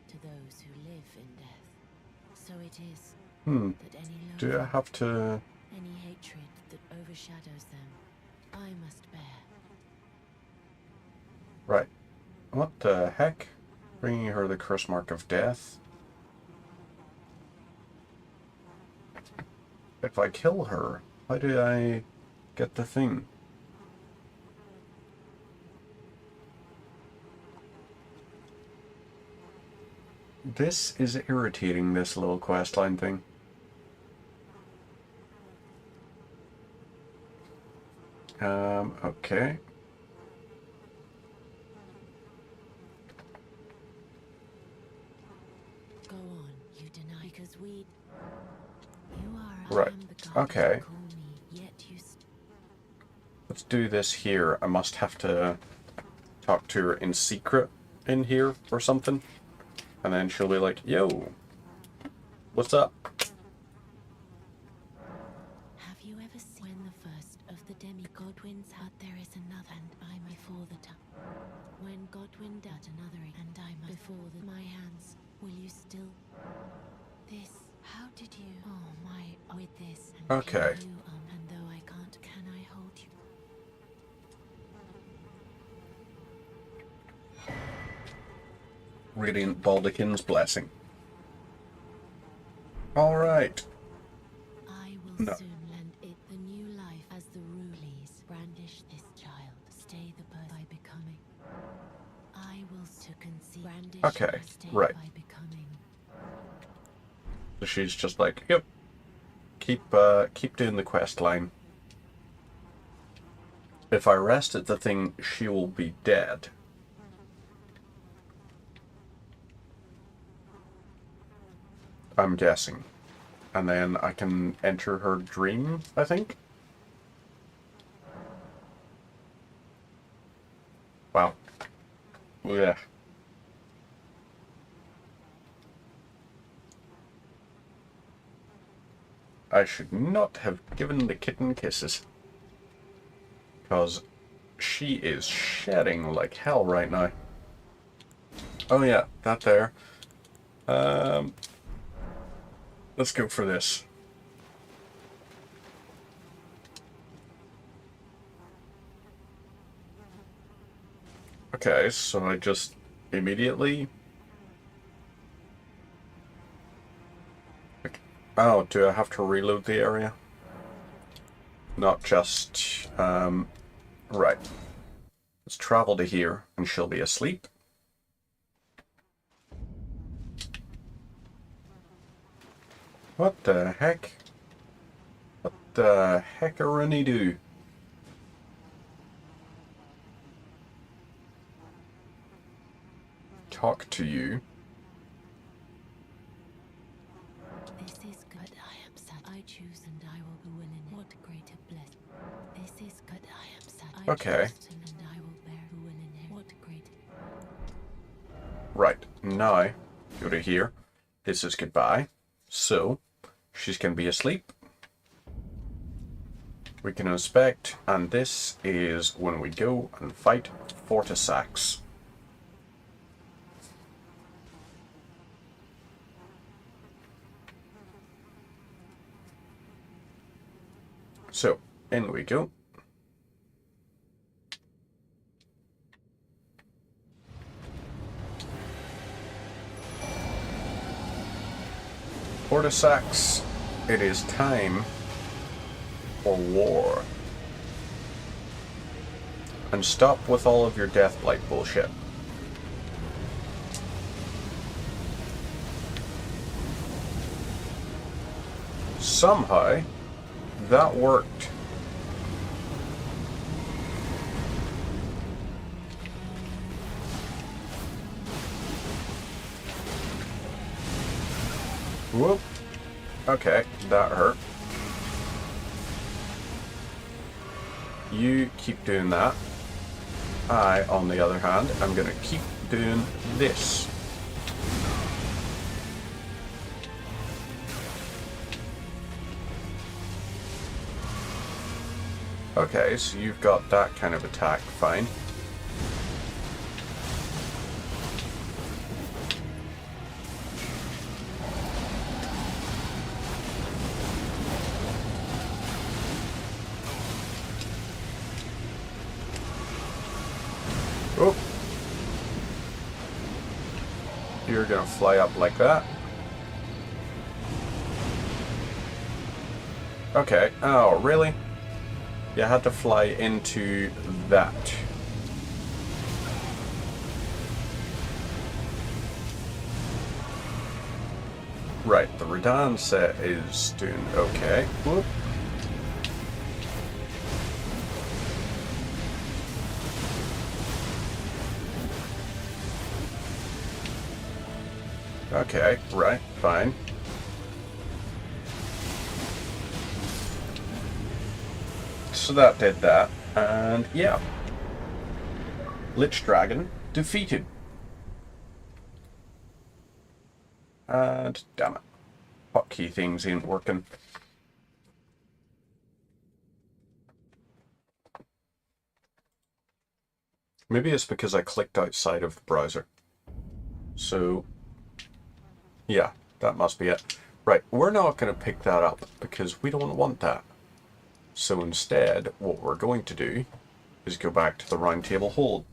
to those who live in death. So it is that any Do I loathing, have to... any hatred that overshadows them, I must bear. Right. What the heck? Bringing her the curse mark of death. If I kill her, how do I get the thing? This is irritating, this little questline thing. Okay. Go on, you deny because we. You are. Right. I am the God Okay. you call me, yet you Let's do this here. I must have to talk to her in secret in here or something. And then she'll be like, yo, what's up? Have you ever seen when the first of the demi-Godwins out there is another and I before the time? When Godwyn died another and I before my hands, will you still? This, how did you? Oh my, with this. And Okay. can you, and though I can't, can I hold you? Radiant Baldachin's blessing. Alright. I will No. soon lend it the new life as the Rulies brandish this child. Stay the birth by becoming. I will to conceive. Brandish Okay, her stay right. by becoming. So she's just like, yep. Keep doing the quest line. If I rest at the thing, she will be dead. I'm guessing. And then I can enter her dream, I think? Wow. Yeah. I should not have given the kitten kisses. Because she is shedding like hell right now. Oh yeah, that there. Let's go for this. Okay, so I just immediately... Oh, do I have to reload the area? Not just... Right. Let's travel to here, and she'll be asleep. What the heck? What the heckaroonie-doo? Talk to you. This is good. I am sad. I choose and I will be willing. What greater bliss. This is good. I am sad. Okay. I choose and I will bear willing. What great. Right, now, go to here. This is goodbye. So, she's going to be asleep. We can inspect, and this is when we go and fight Fortisax. So, in we go. Fortisax, it is time for war. And stop with all of your Deathblight bullshit. Somehow, that worked. Whoop. Okay, that hurt. You keep doing that. I, on the other hand, am going to keep doing this. Okay, so you've got that kind of attack, fine. Oh. You're gonna fly up like that. Okay, oh, really? You had to fly into that. Right, the Radahn set is doing okay. Whoop. Okay, right, fine. So that did that, and yeah. Lich Dragon defeated. And damn it. Hotkey things ain't working. Maybe it's because I clicked outside of the browser. So, yeah, that must be it. Right, we're not going to pick that up because we don't want that. So instead, what we're going to do is go back to the round table hold.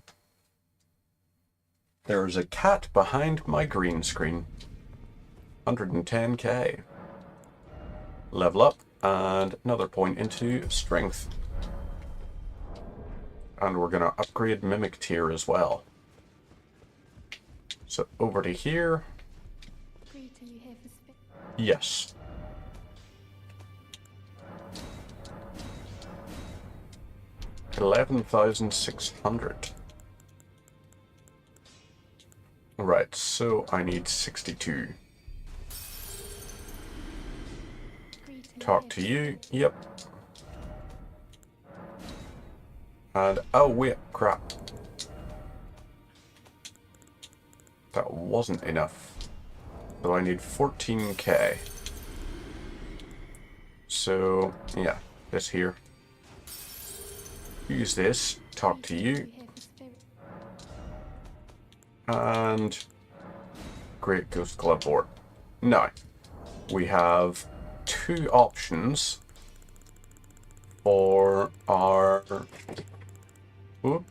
There is a cat behind my green screen. 110k. level up, and another point into strength. And we're going to upgrade Mimic Tier as well. So over to here. Yes. $11,600. Right, so I need 62. Talk to you. Yep. And oh wait, crap. That wasn't enough. So I need 14k. So yeah, this here. Use this, talk to you. And Great Ghost Club board. Now, we have 2 options for our... Oop,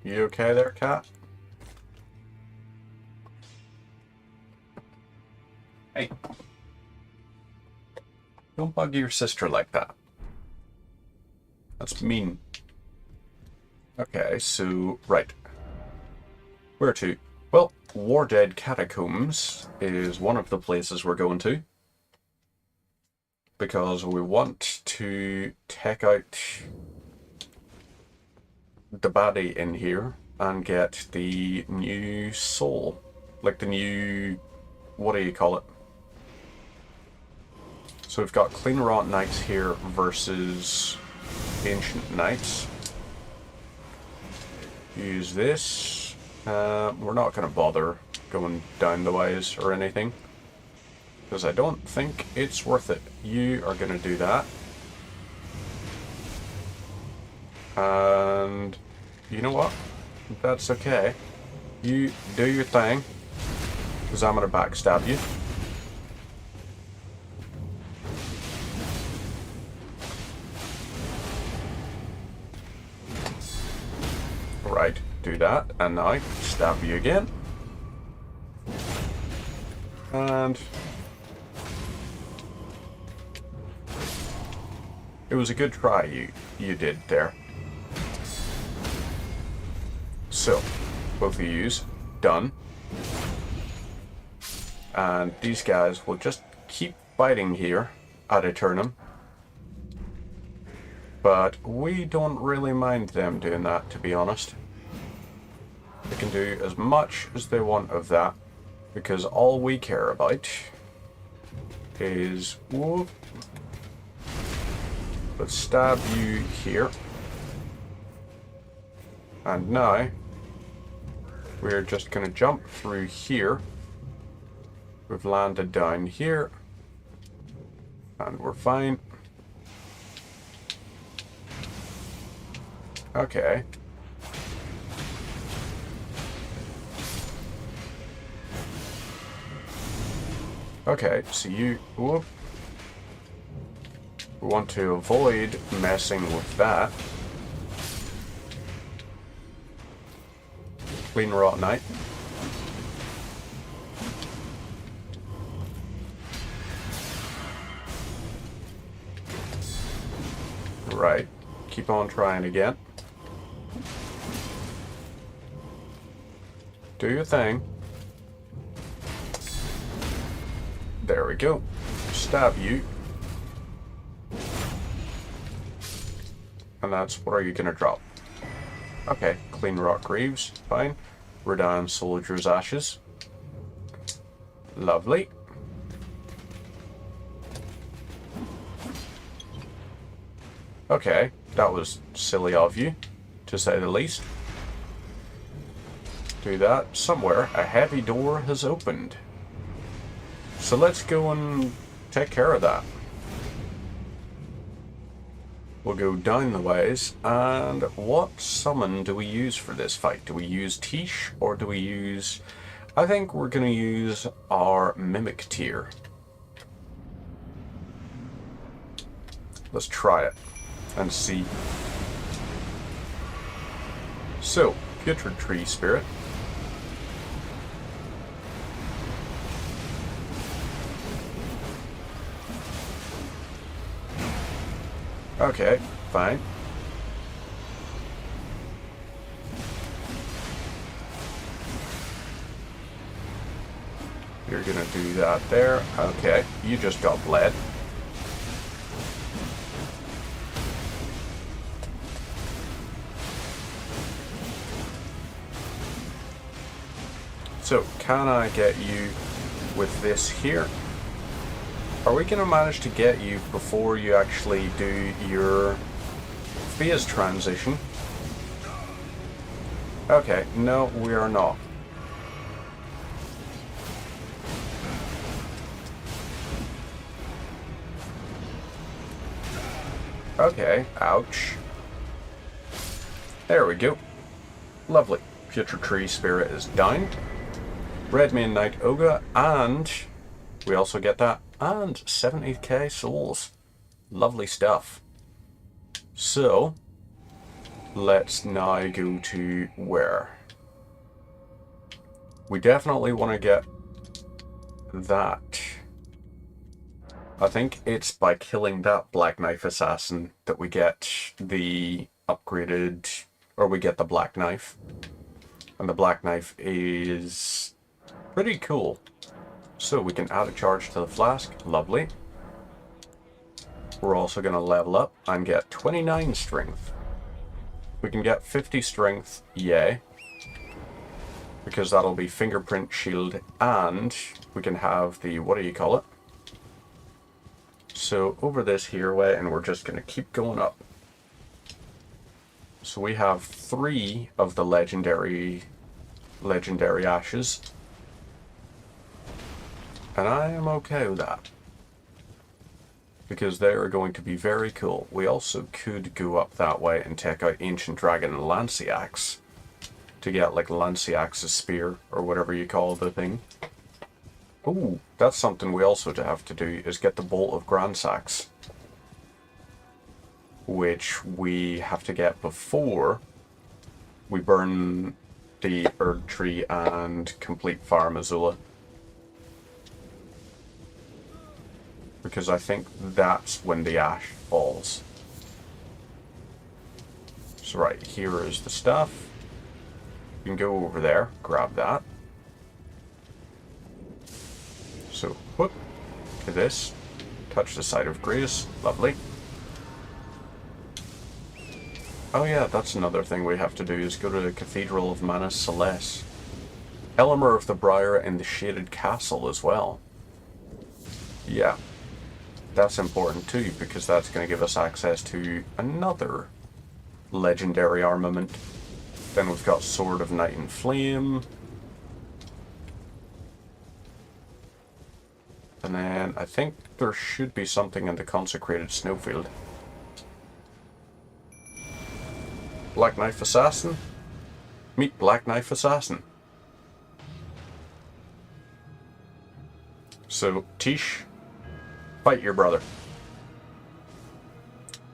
you okay there, cat? Hey. Don't bug your sister like that. That's mean. Okay, so, right. Where to? Well, Wardead Catacombs is one of the places we're going to. Because we want to take out the baddie in here and get the new soul. Like the new... what do you call it? So we've got Clean Rot Knights here versus Ancient Knights. Use this. We're not going to bother going down the ways or anything, because I don't think it's worth it. You are going to do that. And you know what? That's okay. You do your thing, because I'm going to backstab you. Right, do that, and now stab you again. And it was a good try you did there. So, both of you's done. And these guys will just keep fighting here ad eternum. But we don't really mind them doing that, to be honest. They can do as much as they want of that, because all we care about is... whoop, let's stab you here. And now, we're just going to jump through here. We've landed down here. And we're fine. Okay. Okay, so you... whoop. We want to avoid messing with that. Clean Rot Knight. Right. Keep on trying again. Do your thing. There we go. Stab you. And that's, what are you gonna drop? Okay, Clean Rot Greaves, fine. Redan Soldier's Ashes. Lovely. Okay, that was silly of you, to say the least. Do that. Somewhere, a heavy door has opened. So let's go and take care of that. We'll go down the ways, and what summon do we use for this fight? Do we use Tish, or do we use... I think we're going to use our Mimic Tier. Let's try it and see. So, Putrid Tree Spirit. Okay, fine. You're gonna do that there. Okay, you just got bled. So, can I get you with this here? Are we gonna manage to get you before you actually do your phase transition? Okay, no, we are not. Okay, ouch. There we go. Lovely. Future Tree Spirit is down. Redmane Knight Ogre, and we also get that, and 70k souls. Lovely stuff. So, let's now go to where? We definitely want to get that. I think it's by killing that Black Knife Assassin that we get the upgraded, or we get the Black Knife. And the Black Knife is pretty cool. So we can add a charge to the flask. Lovely. We're also going to level up and get 29 strength. We can get 50 strength, yay. Because that'll be fingerprint shield, and we can have the, what do you call it? So over this here way, and we're just going to keep going up. So we have 3 of the legendary ashes. And I am okay with that. Because they are going to be very cool. We also could go up that way and take out Ancient Dragon and Lanciax. To get like Lanciax's spear, or whatever you call the thing. Ooh, that's something we also have to do, is get the Bolt of Gransax. Which we have to get before we burn the Erd Tree and complete Fire Missoula. Because I think that's when the ash falls. So right, here is the stuff. You can go over there, grab that. So, whoop, to this. Touch the site of grace, lovely. Oh yeah, that's another thing we have to do, is go to the Cathedral of Manus Celeste. Elemer of the Briar and the Shaded Castle as well. Yeah. That's important too, because that's going to give us access to another legendary armament. Then we've got Sword of Night and Flame. And then I think there should be something in the Consecrated Snowfield. Black Knife Assassin? Meet Black Knife Assassin. So, Tish, fight your brother.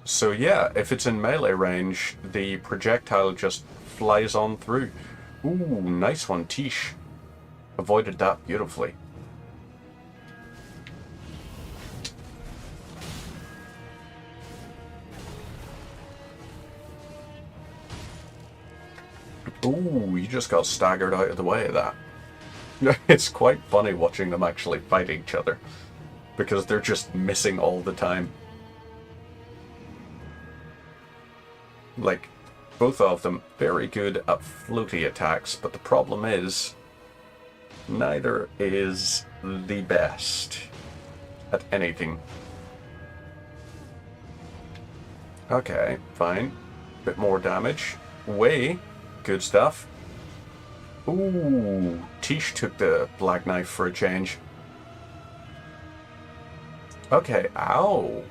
So yeah, if it's in melee range, the projectile just flies on through. Ooh, nice one, Tish. Avoided that beautifully. Ooh, you just got staggered out of the way of that. It's quite funny watching them actually fight each other, because they're just missing all the time. Like, both of them very good at floaty attacks, but the problem is, neither is the best at anything. Okay, fine. Bit more damage. Way. Good stuff. Ooh, Tish took the Black Knife for a change. Okay, ow.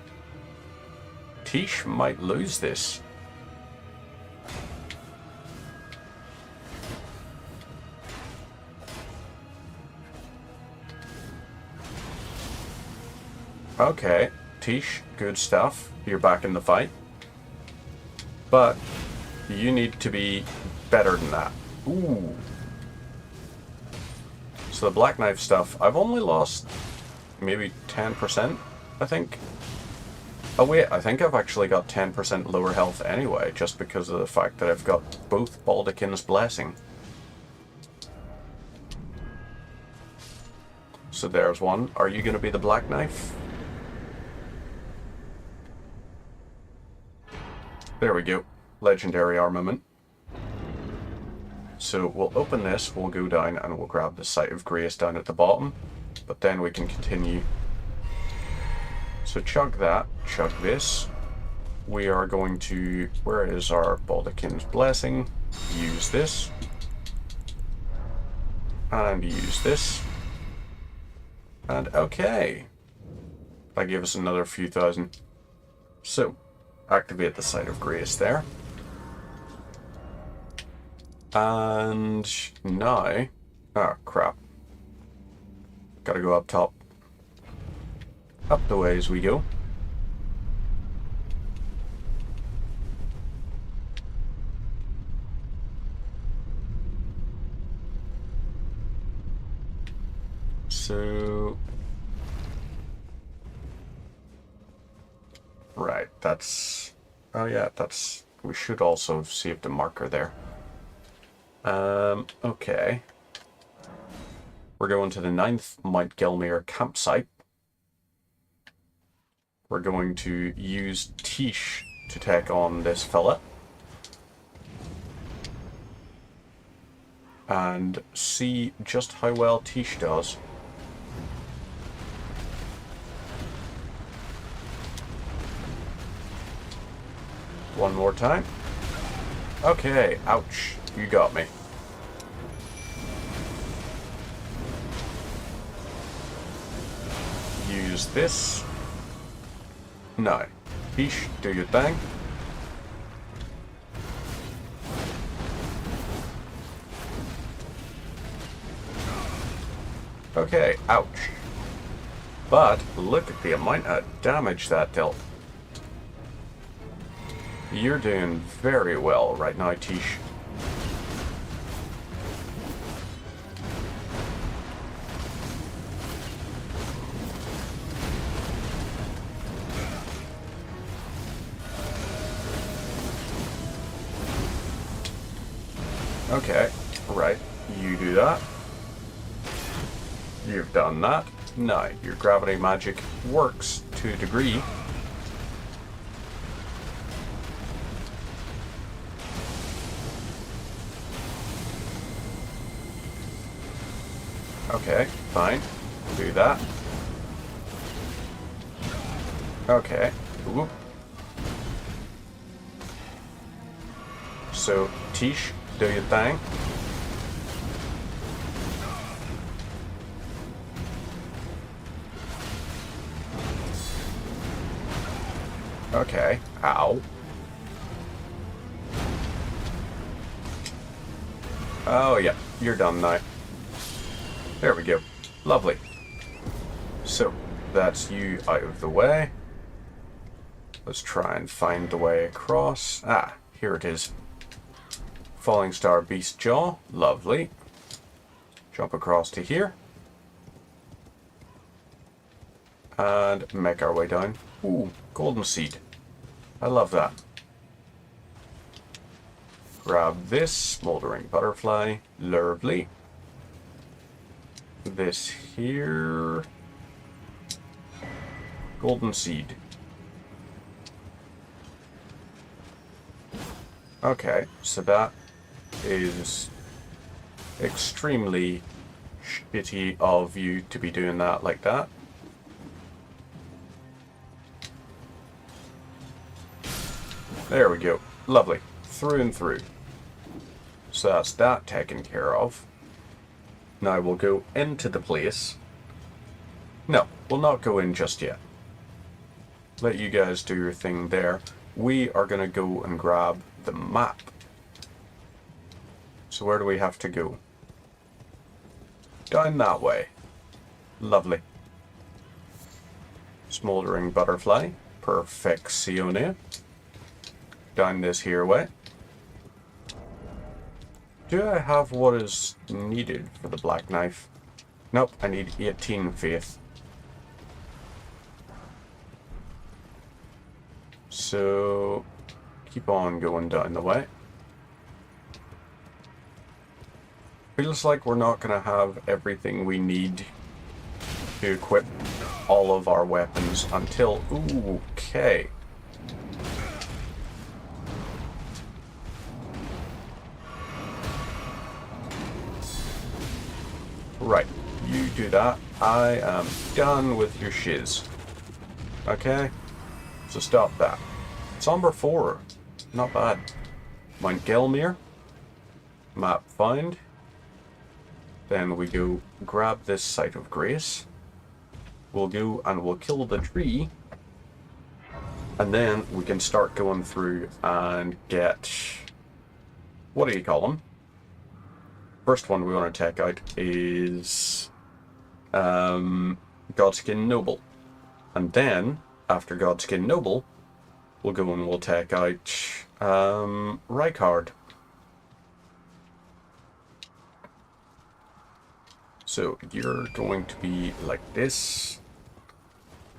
Tish might lose this. Okay, Tish, good stuff. You're back in the fight. But you need to be better than that. Ooh. So the Black Knife stuff, I've only lost maybe 10%, I think. Oh wait, I think I've actually got 10% lower health anyway, just because of the fact that I've got both Baldachin's Blessing. So there's one. Are you going to be the Black Knife? There we go. Legendary armament. So we'll open this, we'll go down and we'll grab the Site of Grace down at the bottom. But then we can continue. So chug that, chug this. We are going to, where is our Baldachin's Blessing? Use this. And use this. And okay. That gave us another few thousand. So, activate the Site of Grace there. And now, oh crap. Gotta go up top. Up the way as we go. So, right, that's, oh yeah, that's, we should also have saved a marker there. Okay. We're going to the 9th Mount Gelmir campsite. We're going to use Tish to take on this fella. And see just how well Tish does. One more time. Okay, ouch. You got me. Use this. No. Tish, do your thing. Okay, ouch. But look at the amount of damage that dealt. You're doing very well right now, Tish. Okay, right, you do that. You've done that. Now, your gravity magic works to a degree. Okay, fine. Do that. Okay. Ooh. So, Tish, do your thing. Okay. Ow. Oh, yeah. You're done now. There we go. Lovely. So, that's you out of the way. Let's try and find the way across. Ah, here it is. Falling Star Beast Jaw. Lovely. Jump across to here. And make our way down. Ooh, golden seed. I love that. Grab this smoldering butterfly. Lovely. This here. Golden seed. Okay, so that is extremely shitty of you to be doing that like that. There we go. Lovely. Through and through. So that's that taken care of. Now we'll go into the place. No, we'll not go in just yet. Let you guys do your thing there. We are going to go and grab the map. So where do we have to go? Down that way. Lovely. Smoldering butterfly. Perfeccione. Down this here way. Do I have what is needed for the black knife? Nope, I need 18 faith. So, keep on going down the way. Feels like we're not going to have everything we need to equip all of our weapons until... Ooh, okay. Right, you do that. I am done with your shiz. Okay? So stop that. Somber 4. Not bad. Mount Gelmir. Map found. Then we go grab this Site of Grace. We'll go and we'll kill the tree. And then we can start going through and get... What do you call them? First one we want to take out is... Godskin Noble. And then, after Godskin Noble, we'll go and we'll take out Rykard. So you're going to be like this.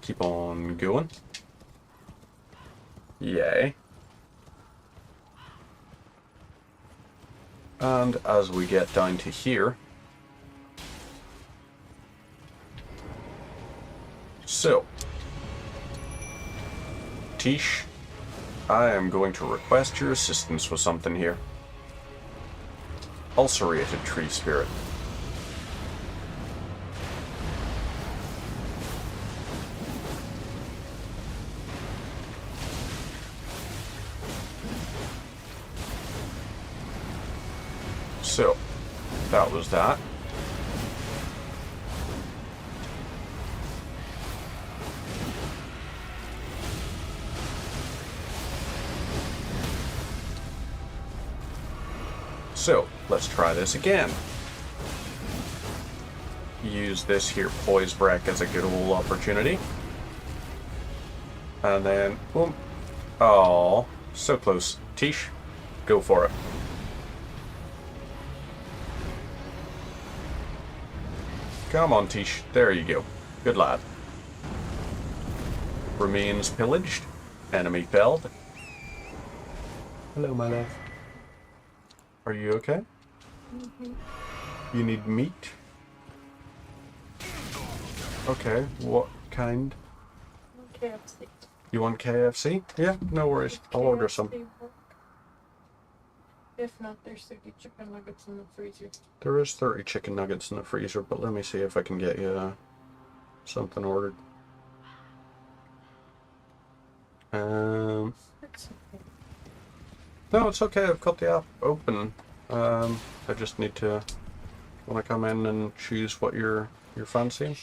Keep on going. Yay. And as we get down to here, so, Tish, I am going to request your assistance with something here. Ulcerated tree spirit. So, that was that. So, let's try this again. Use this here Poise Break as a good old opportunity. And then, boom. Oh, so close. Tish, go for it. Come on, Tish. There you go. Good lad. Remains pillaged. Enemy felled. Hello, my love. Are you okay? Mm-hmm. You need meat? Okay, what kind? KFC. You want KFC? Yeah, no worries. I'll order some. If not, there's 30 chicken nuggets in the freezer. There is 30 chicken nuggets in the freezer, but let me see if I can get you something ordered. It's okay. No, it's okay. I've got the app open. I just need to want to come in and choose what you're fancying.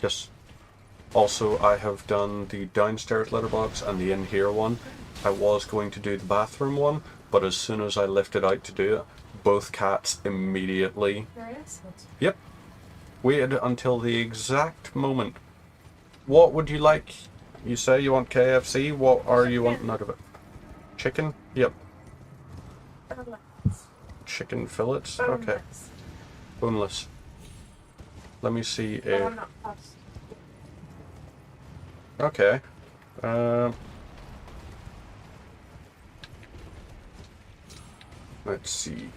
Yes. Also, I have done the downstairs letterbox and the in here one. I was going to do the bathroom one, but as soon as I lifted out to do it, both cats immediately... There is? Yep. Waited until the exact moment. What would you like? You say you want KFC? What are you wanting out of it? Chicken? Yep. Boneless. Chicken fillets? Okay. Boneless. Let me see But if... I'm not fussed. Okay. Let's see.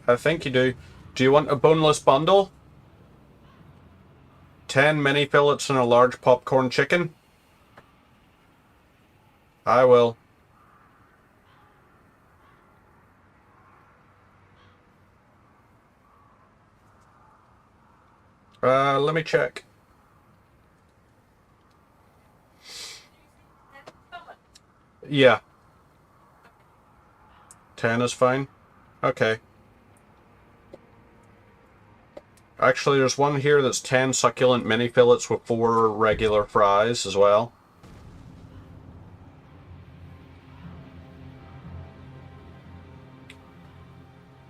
I think you do. Do you want a boneless bundle? 10 mini fillets and a large popcorn chicken? I will. Let me check. Yeah. 10 is fine. Okay. Actually, there's one here that's 10 succulent mini fillets with 4 regular fries as well.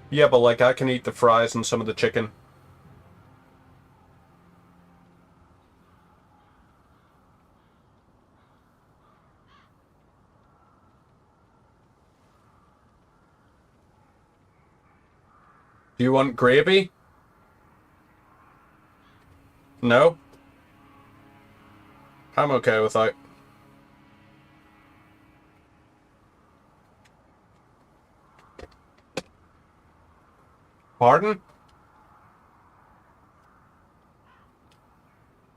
Yeah, but like I can eat the fries and some of the chicken. Do you want gravy? No? I'm okay with that. Pardon?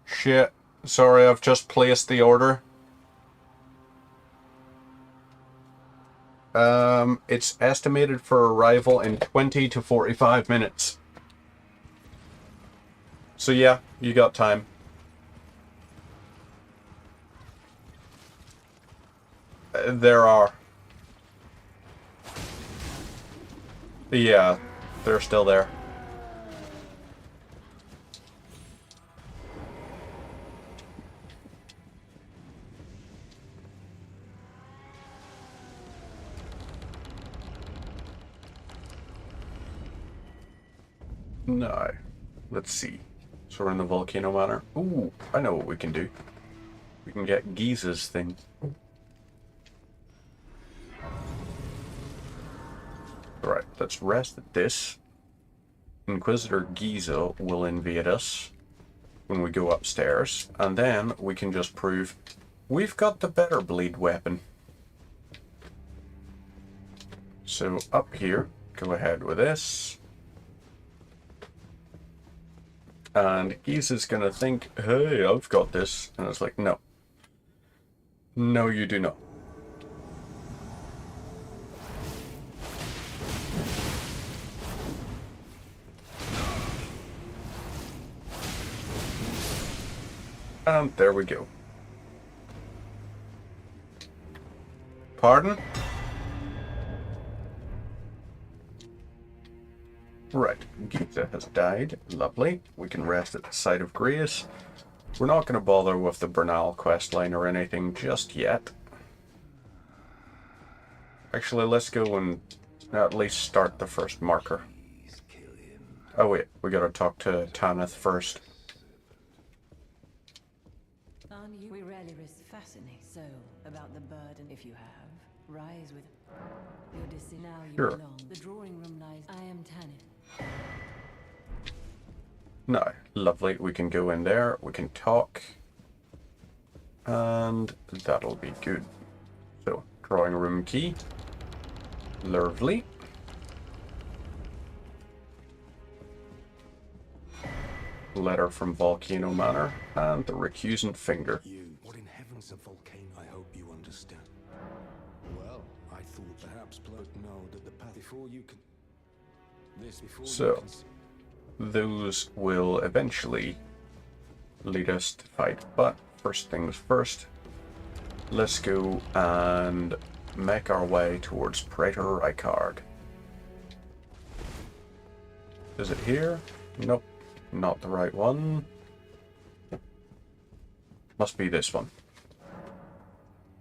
Shit. Sorry, I've just placed the order. It's estimated for arrival in 20 to 45 minutes. So yeah, you got time. There are. Yeah, they're still there. No. Let's see. So we're in the Volcano Manor. Ooh, I know what we can do. We can get Giza's thing. Alright, let's rest at this. Inquisitor Giza will invade us when we go upstairs, and then we can just prove we've got the better blade weapon. So up here, go ahead with this. And Giza's gonna think, hey, I've got this. And it's like, no. No, you do not. And there we go. Pardon? Right, Giza has died. Lovely. We can rest at the site of grace. We're not going to bother with the Bernal questline or anything just yet. Actually, let's go and at least start the first marker. Oh wait, we gotta talk to Tanith first. We rarely risk fascinate so about the burden if you have. Rise with your decision. Now you Sure. belong. The drawing room lies. I am Tanith. No, lovely. We can go in there, we can talk, and that'll be good. So, drawing room key. Lovely. Letter from Volcano Manor, and the recusant finger. You, what in heaven's a volcano? I hope you understand. Well, I thought perhaps Plot know that the path before you can. This before So, you can. those will eventually lead us to fight, but first things first, let's go and make our way towards Praetor Rykard. Is it here? Nope, not the right one. Must be this one.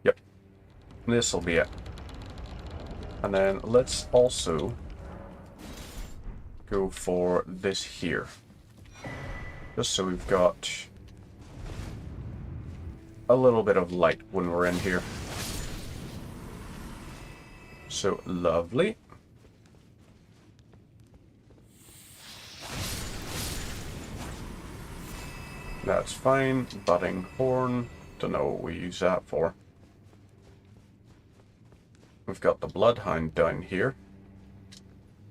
Yep, this'll be it. And then let's also go for this here. Just so we've got a little bit of light when we're in here. So lovely. That's fine. Budding horn. Don't know what we use that for. We've got the Bloodhound down here,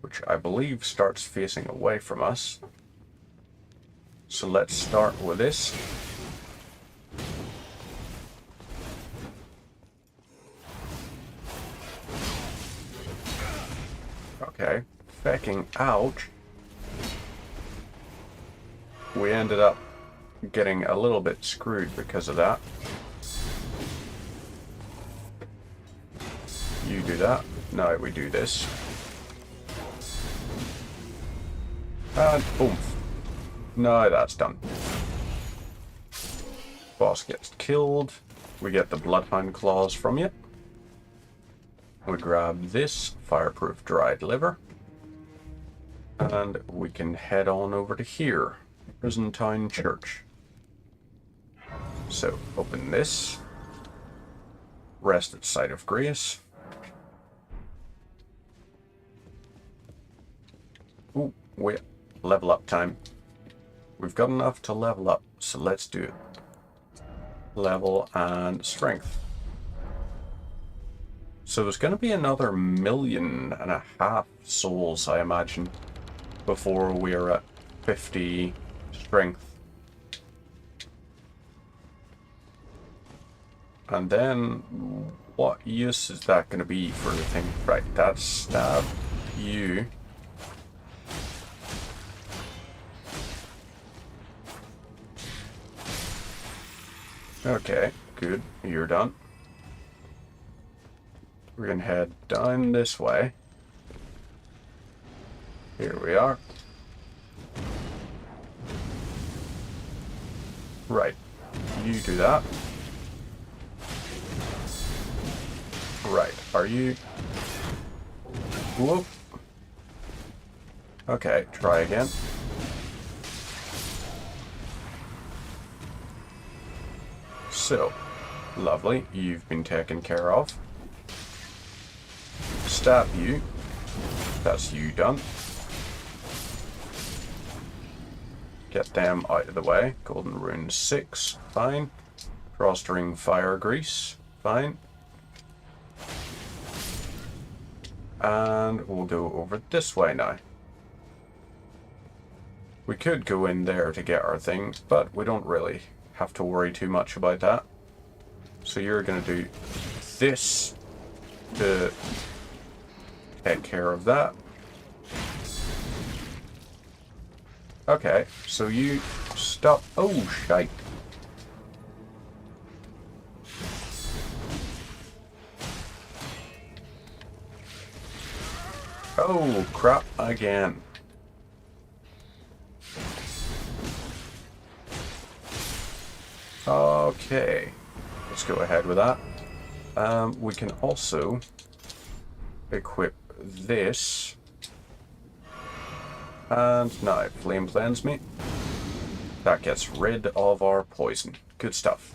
which I believe starts facing away from us. So let's start with this. Okay, fecking ouch. We ended up getting a little bit screwed because of that. You do that. Now we do this. And boom. No, that's done. Boss gets killed. We get the Bloodhound claws from you. We grab this fireproof dried liver. And we can head on over to here. Prison Town Church. So, open this. Rest at Site of Grace. Ooh, wait. Level up time. we've got enough to level up, so let's do it. Level and strength. So there's going to be another 1.5 million souls, I imagine, before we're at 50 strength. And then, what use is that going to be for the thing? Right, that's stab you. Okay, good. You're done. We're going to head down this way. Here we are. Right. You do that. Right. Are you... Whoop. Okay, try again. So, lovely. You've been taken care of. Stab you. That's you done. Get them out of the way. Golden Rune 6. Fine. Drawstring Fire Grease. Fine. And we'll go over this way now. We could go in there to get our thing, but we don't really have to worry too much about that. So you're going to do this to take care of that. Okay, so you stop. Oh, shite. Oh, crap again. Okay, let's go ahead with that. We can also equip this. And now, Flame Cleanse Me. That gets rid of our poison. Good stuff.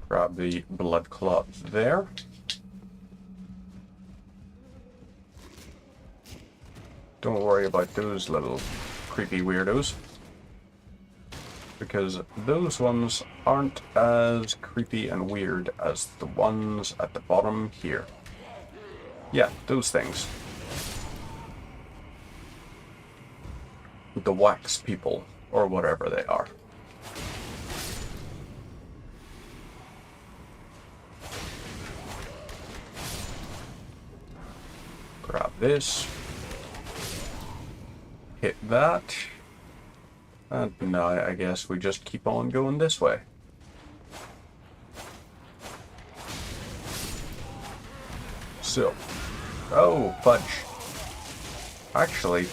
Grab the Blood Clot there. Don't worry about those little creepy weirdos, because those ones aren't as creepy and weird as the ones at the bottom here. Yeah, those things. The wax people, or whatever they are. Grab this. Hit that. And now I guess we just keep on going this way. So. Oh, fudge. Actually,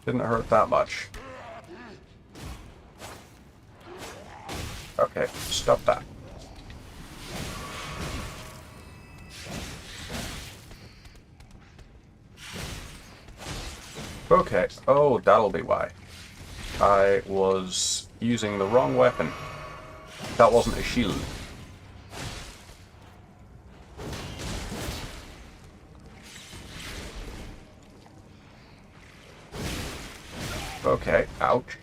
didn't hurt that much. Okay, stop that. Okay, oh, that'll be why. I was using the wrong weapon. That wasn't a shield. Okay, ouch.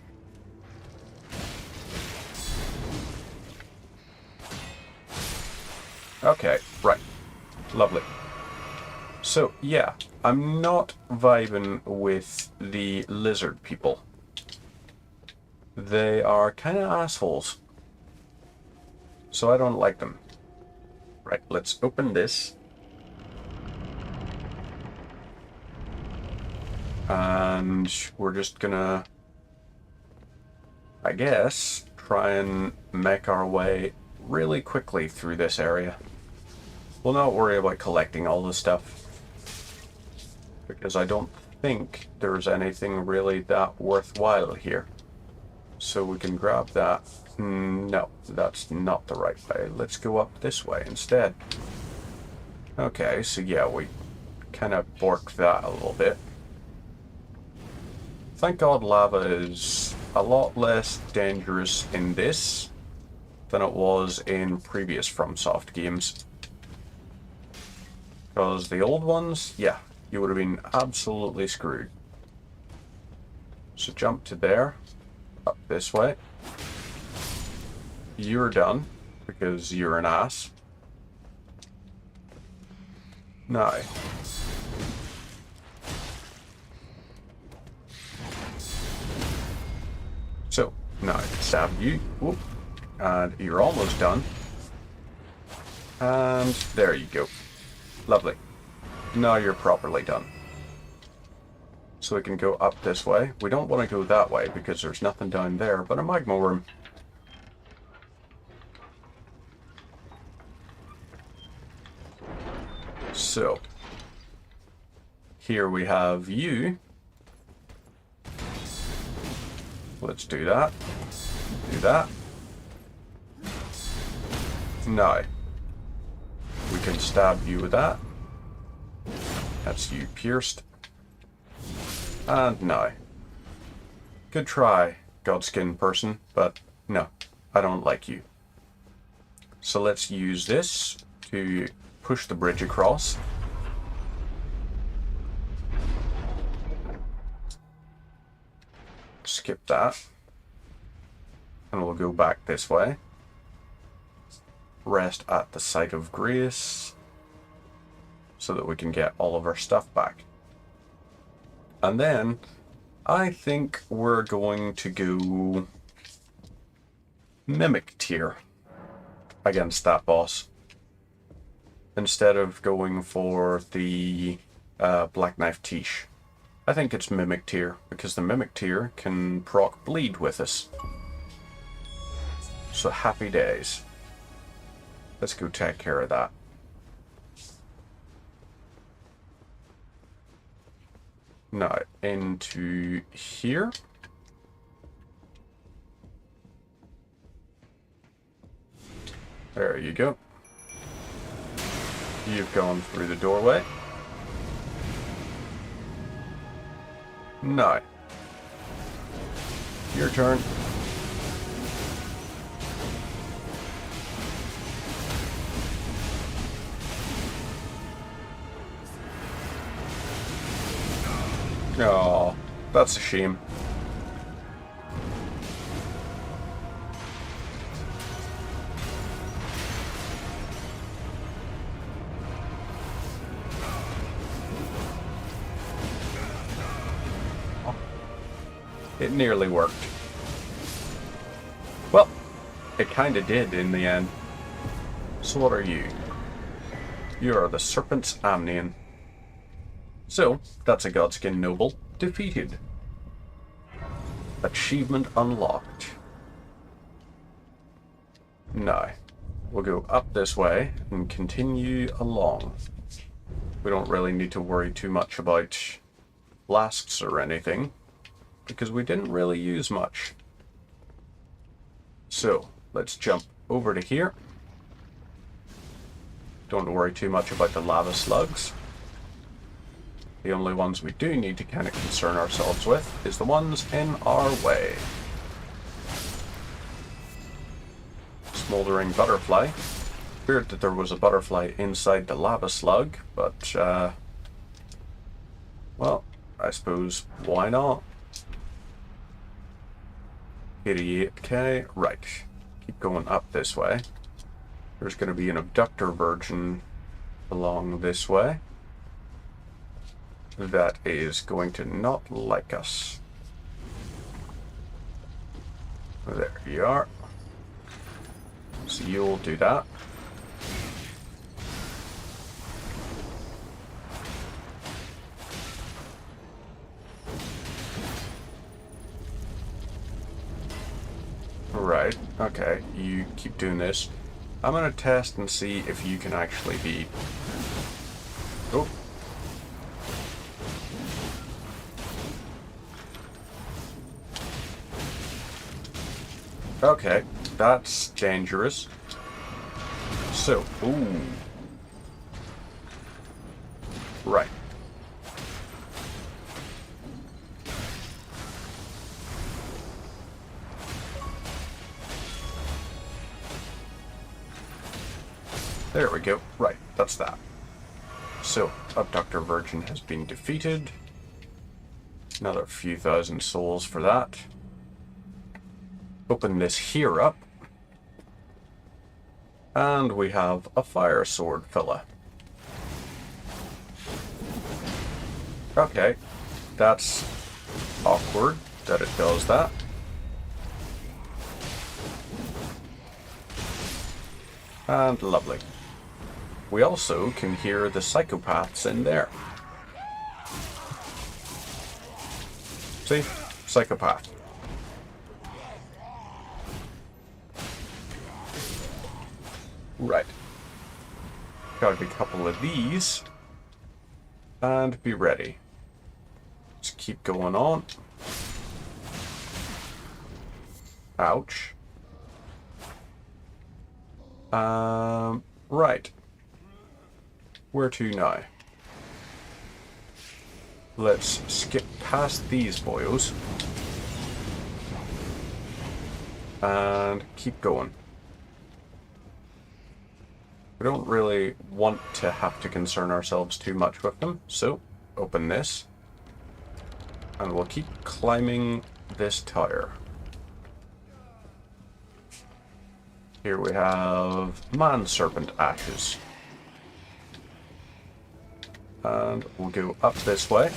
Okay, right. Lovely. So, yeah, I'm not vibing with the lizard people. They are kind of assholes. So I don't like them. Right, let's open this. And we're just gonna, I guess, try and make our way really quickly through this area. We'll not worry about collecting all the stuff, because I don't think there's anything really that worthwhile here. So we can grab that. No, that's not the right way. Let's go up this way instead. Okay, so yeah, we kind of borked that a little bit. Thank God lava is a lot less dangerous in this than it was in previous FromSoft games. Because the old ones, yeah, you would have been absolutely screwed. So jump to there, up this way. You're done, because you're an ass. Now. So, now stab you. Whoop. And you're almost done. And there you go. Lovely. Now you're properly done. So we can go up this way. We don't want to go that way because there's nothing down there but a magma worm. So, here we have you. Let's do that. Do that. Now, we can stab you with that. That's you pierced. And now. Good try, Godskin person, but no, I don't like you. So let's use this to push the bridge across. Skip that. And we'll go back this way. Rest at the site of grace so that we can get all of our stuff back. And then I think we're going to go Mimic tier against that boss instead of going for the Black Knife Tish. I think it's Mimic tier because the Mimic tier can proc bleed with us. So happy days. Let's go take care of that. Now, into here. There you go. You've gone through the doorway. Now, your turn. Oh, that's a shame. It nearly worked. Well, it kinda did in the end. So what are you? You are the Serpent's Amnion. So, that's a Godskin Noble defeated. Achievement unlocked. Now, we'll go up this way and continue along. We don't really need to worry too much about flasks or anything, because we didn't really use much. So, let's jump over to here. Don't worry too much about the lava slugs. The only ones we do need to kind of concern ourselves with is the ones in our way. Smoldering butterfly. Weird that there was a butterfly inside the lava slug, but, well, I suppose why not? 88k. Right. Keep going up this way. There's going to be an abductor virgin along this way. That is going to not like us. There you are. So you'll do that. Right, okay, you keep doing this. I'm gonna test and see if you can actually be... Oh. Okay, that's dangerous. So, ooh. Right. There we go. Right, that's that. So, Abductor Virgin has been defeated. Another few thousand souls for that. Open this here up. And we have a fire sword fella. Okay, that's awkward that it does that. And lovely. We also can hear the psychopaths in there. See? Psychopath. Right. Got a couple of these. And be ready. Just keep going on. Ouch. Right. Where to now? Let's skip past these boyos. And keep going. We don't really want to have to concern ourselves too much with them, so open this. And we'll keep climbing this tower. Here we have Man Serpent Ashes. And we'll go up this way.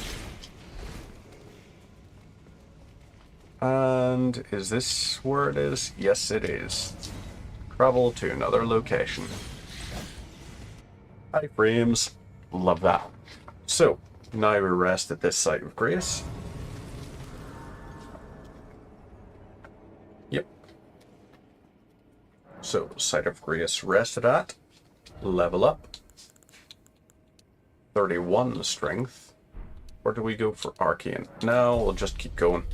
And is this where it is? Yes, it is. Travel to another location. Iframes. Love that. So, now we rest at this site of grace. Yep. So, site of grace rested at. Level up. 31 strength. Or do we go for Arcane? No, we'll just keep going.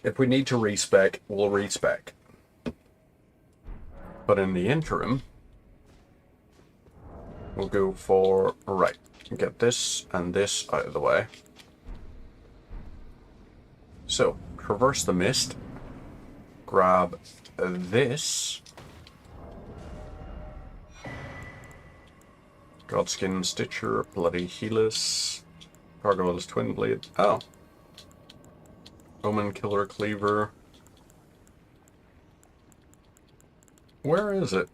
If we need to respec, we'll respec. But in the interim, we'll go for, right, get this and this out of the way. So, traverse the mist, grab this. Godskin Stitcher, Bloody Helis, Gargoyle's Twin Blade. Oh. Omen Killer Cleaver. Where is it?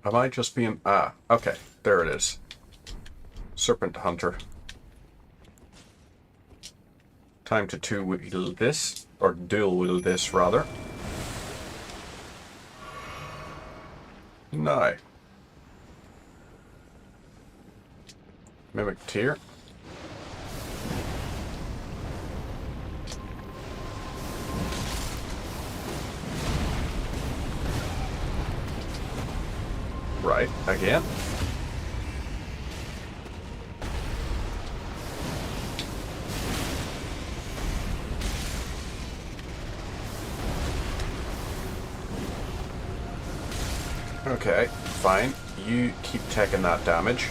Am I just being... Ah, okay. There it is. Serpent Hunter. Time to two-wheel this. Or dual-wheel this, rather. No. Mimic Tear. Right, again. Okay, fine. You keep taking that damage.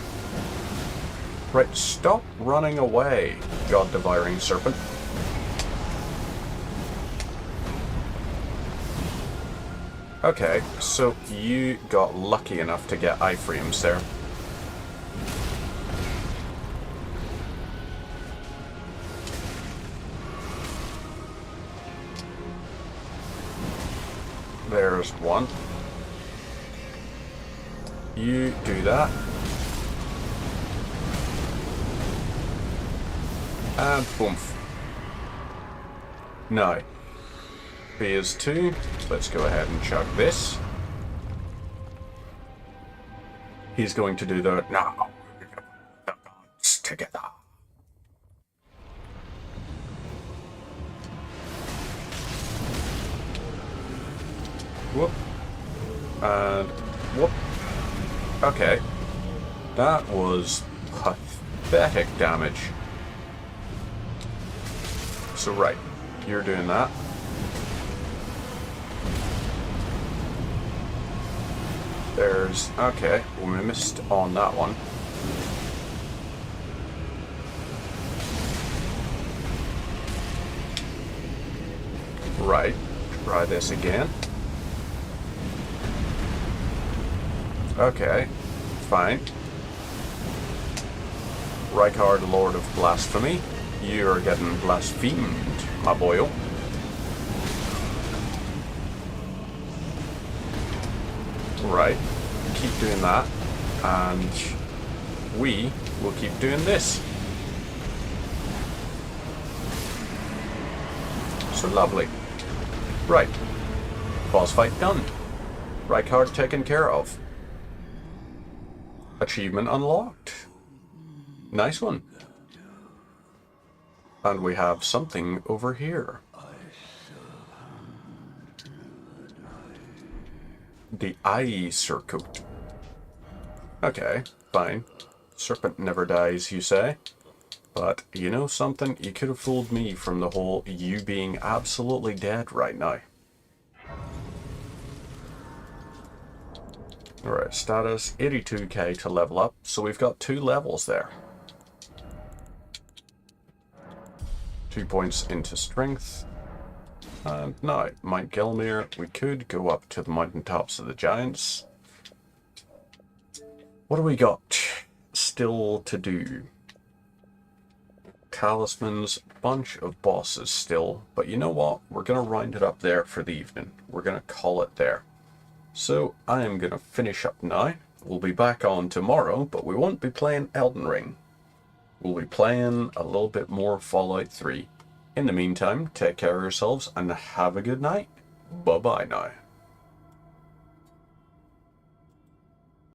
Right, stop running away, God-devouring serpent. Okay, so you got lucky enough to get iframes there. There's one. You do that. And boom. Now, phase 2. Let's go ahead and chug this. He's going to do the now. The gods together. Whoop. And whoop. Okay. That was pathetic damage. So right, you're doing that. There's... okay, we missed on that one. Right, Try this again. Okay, fine. Rykard, Lord of Blasphemy. You're getting blasphemed, my boyo. Right, keep doing that, and we will keep doing this. So lovely. Right, boss fight done. Rykard taken care of. Achievement unlocked. Nice one. And we have something over here. The Eye Circuit. Okay, fine. Serpent never dies, you say? But you know something? You could have fooled me from the whole you being absolutely dead right now. Alright, status 82k to level up, so we've got 2 levels there. 2 points into strength. And now, Mount Gelmir, we could go up to the mountaintops of the giants. What do we got still to do? Talismans, bunch of bosses still, but you know what? We're going to round it up there for the evening. We're going to call it there. So I am going to finish up now. We'll be back on tomorrow, but we won't be playing Elden Ring. We'll be playing a little bit more Fallout 3. In the meantime, take care of yourselves and have a good night. Bye-bye now.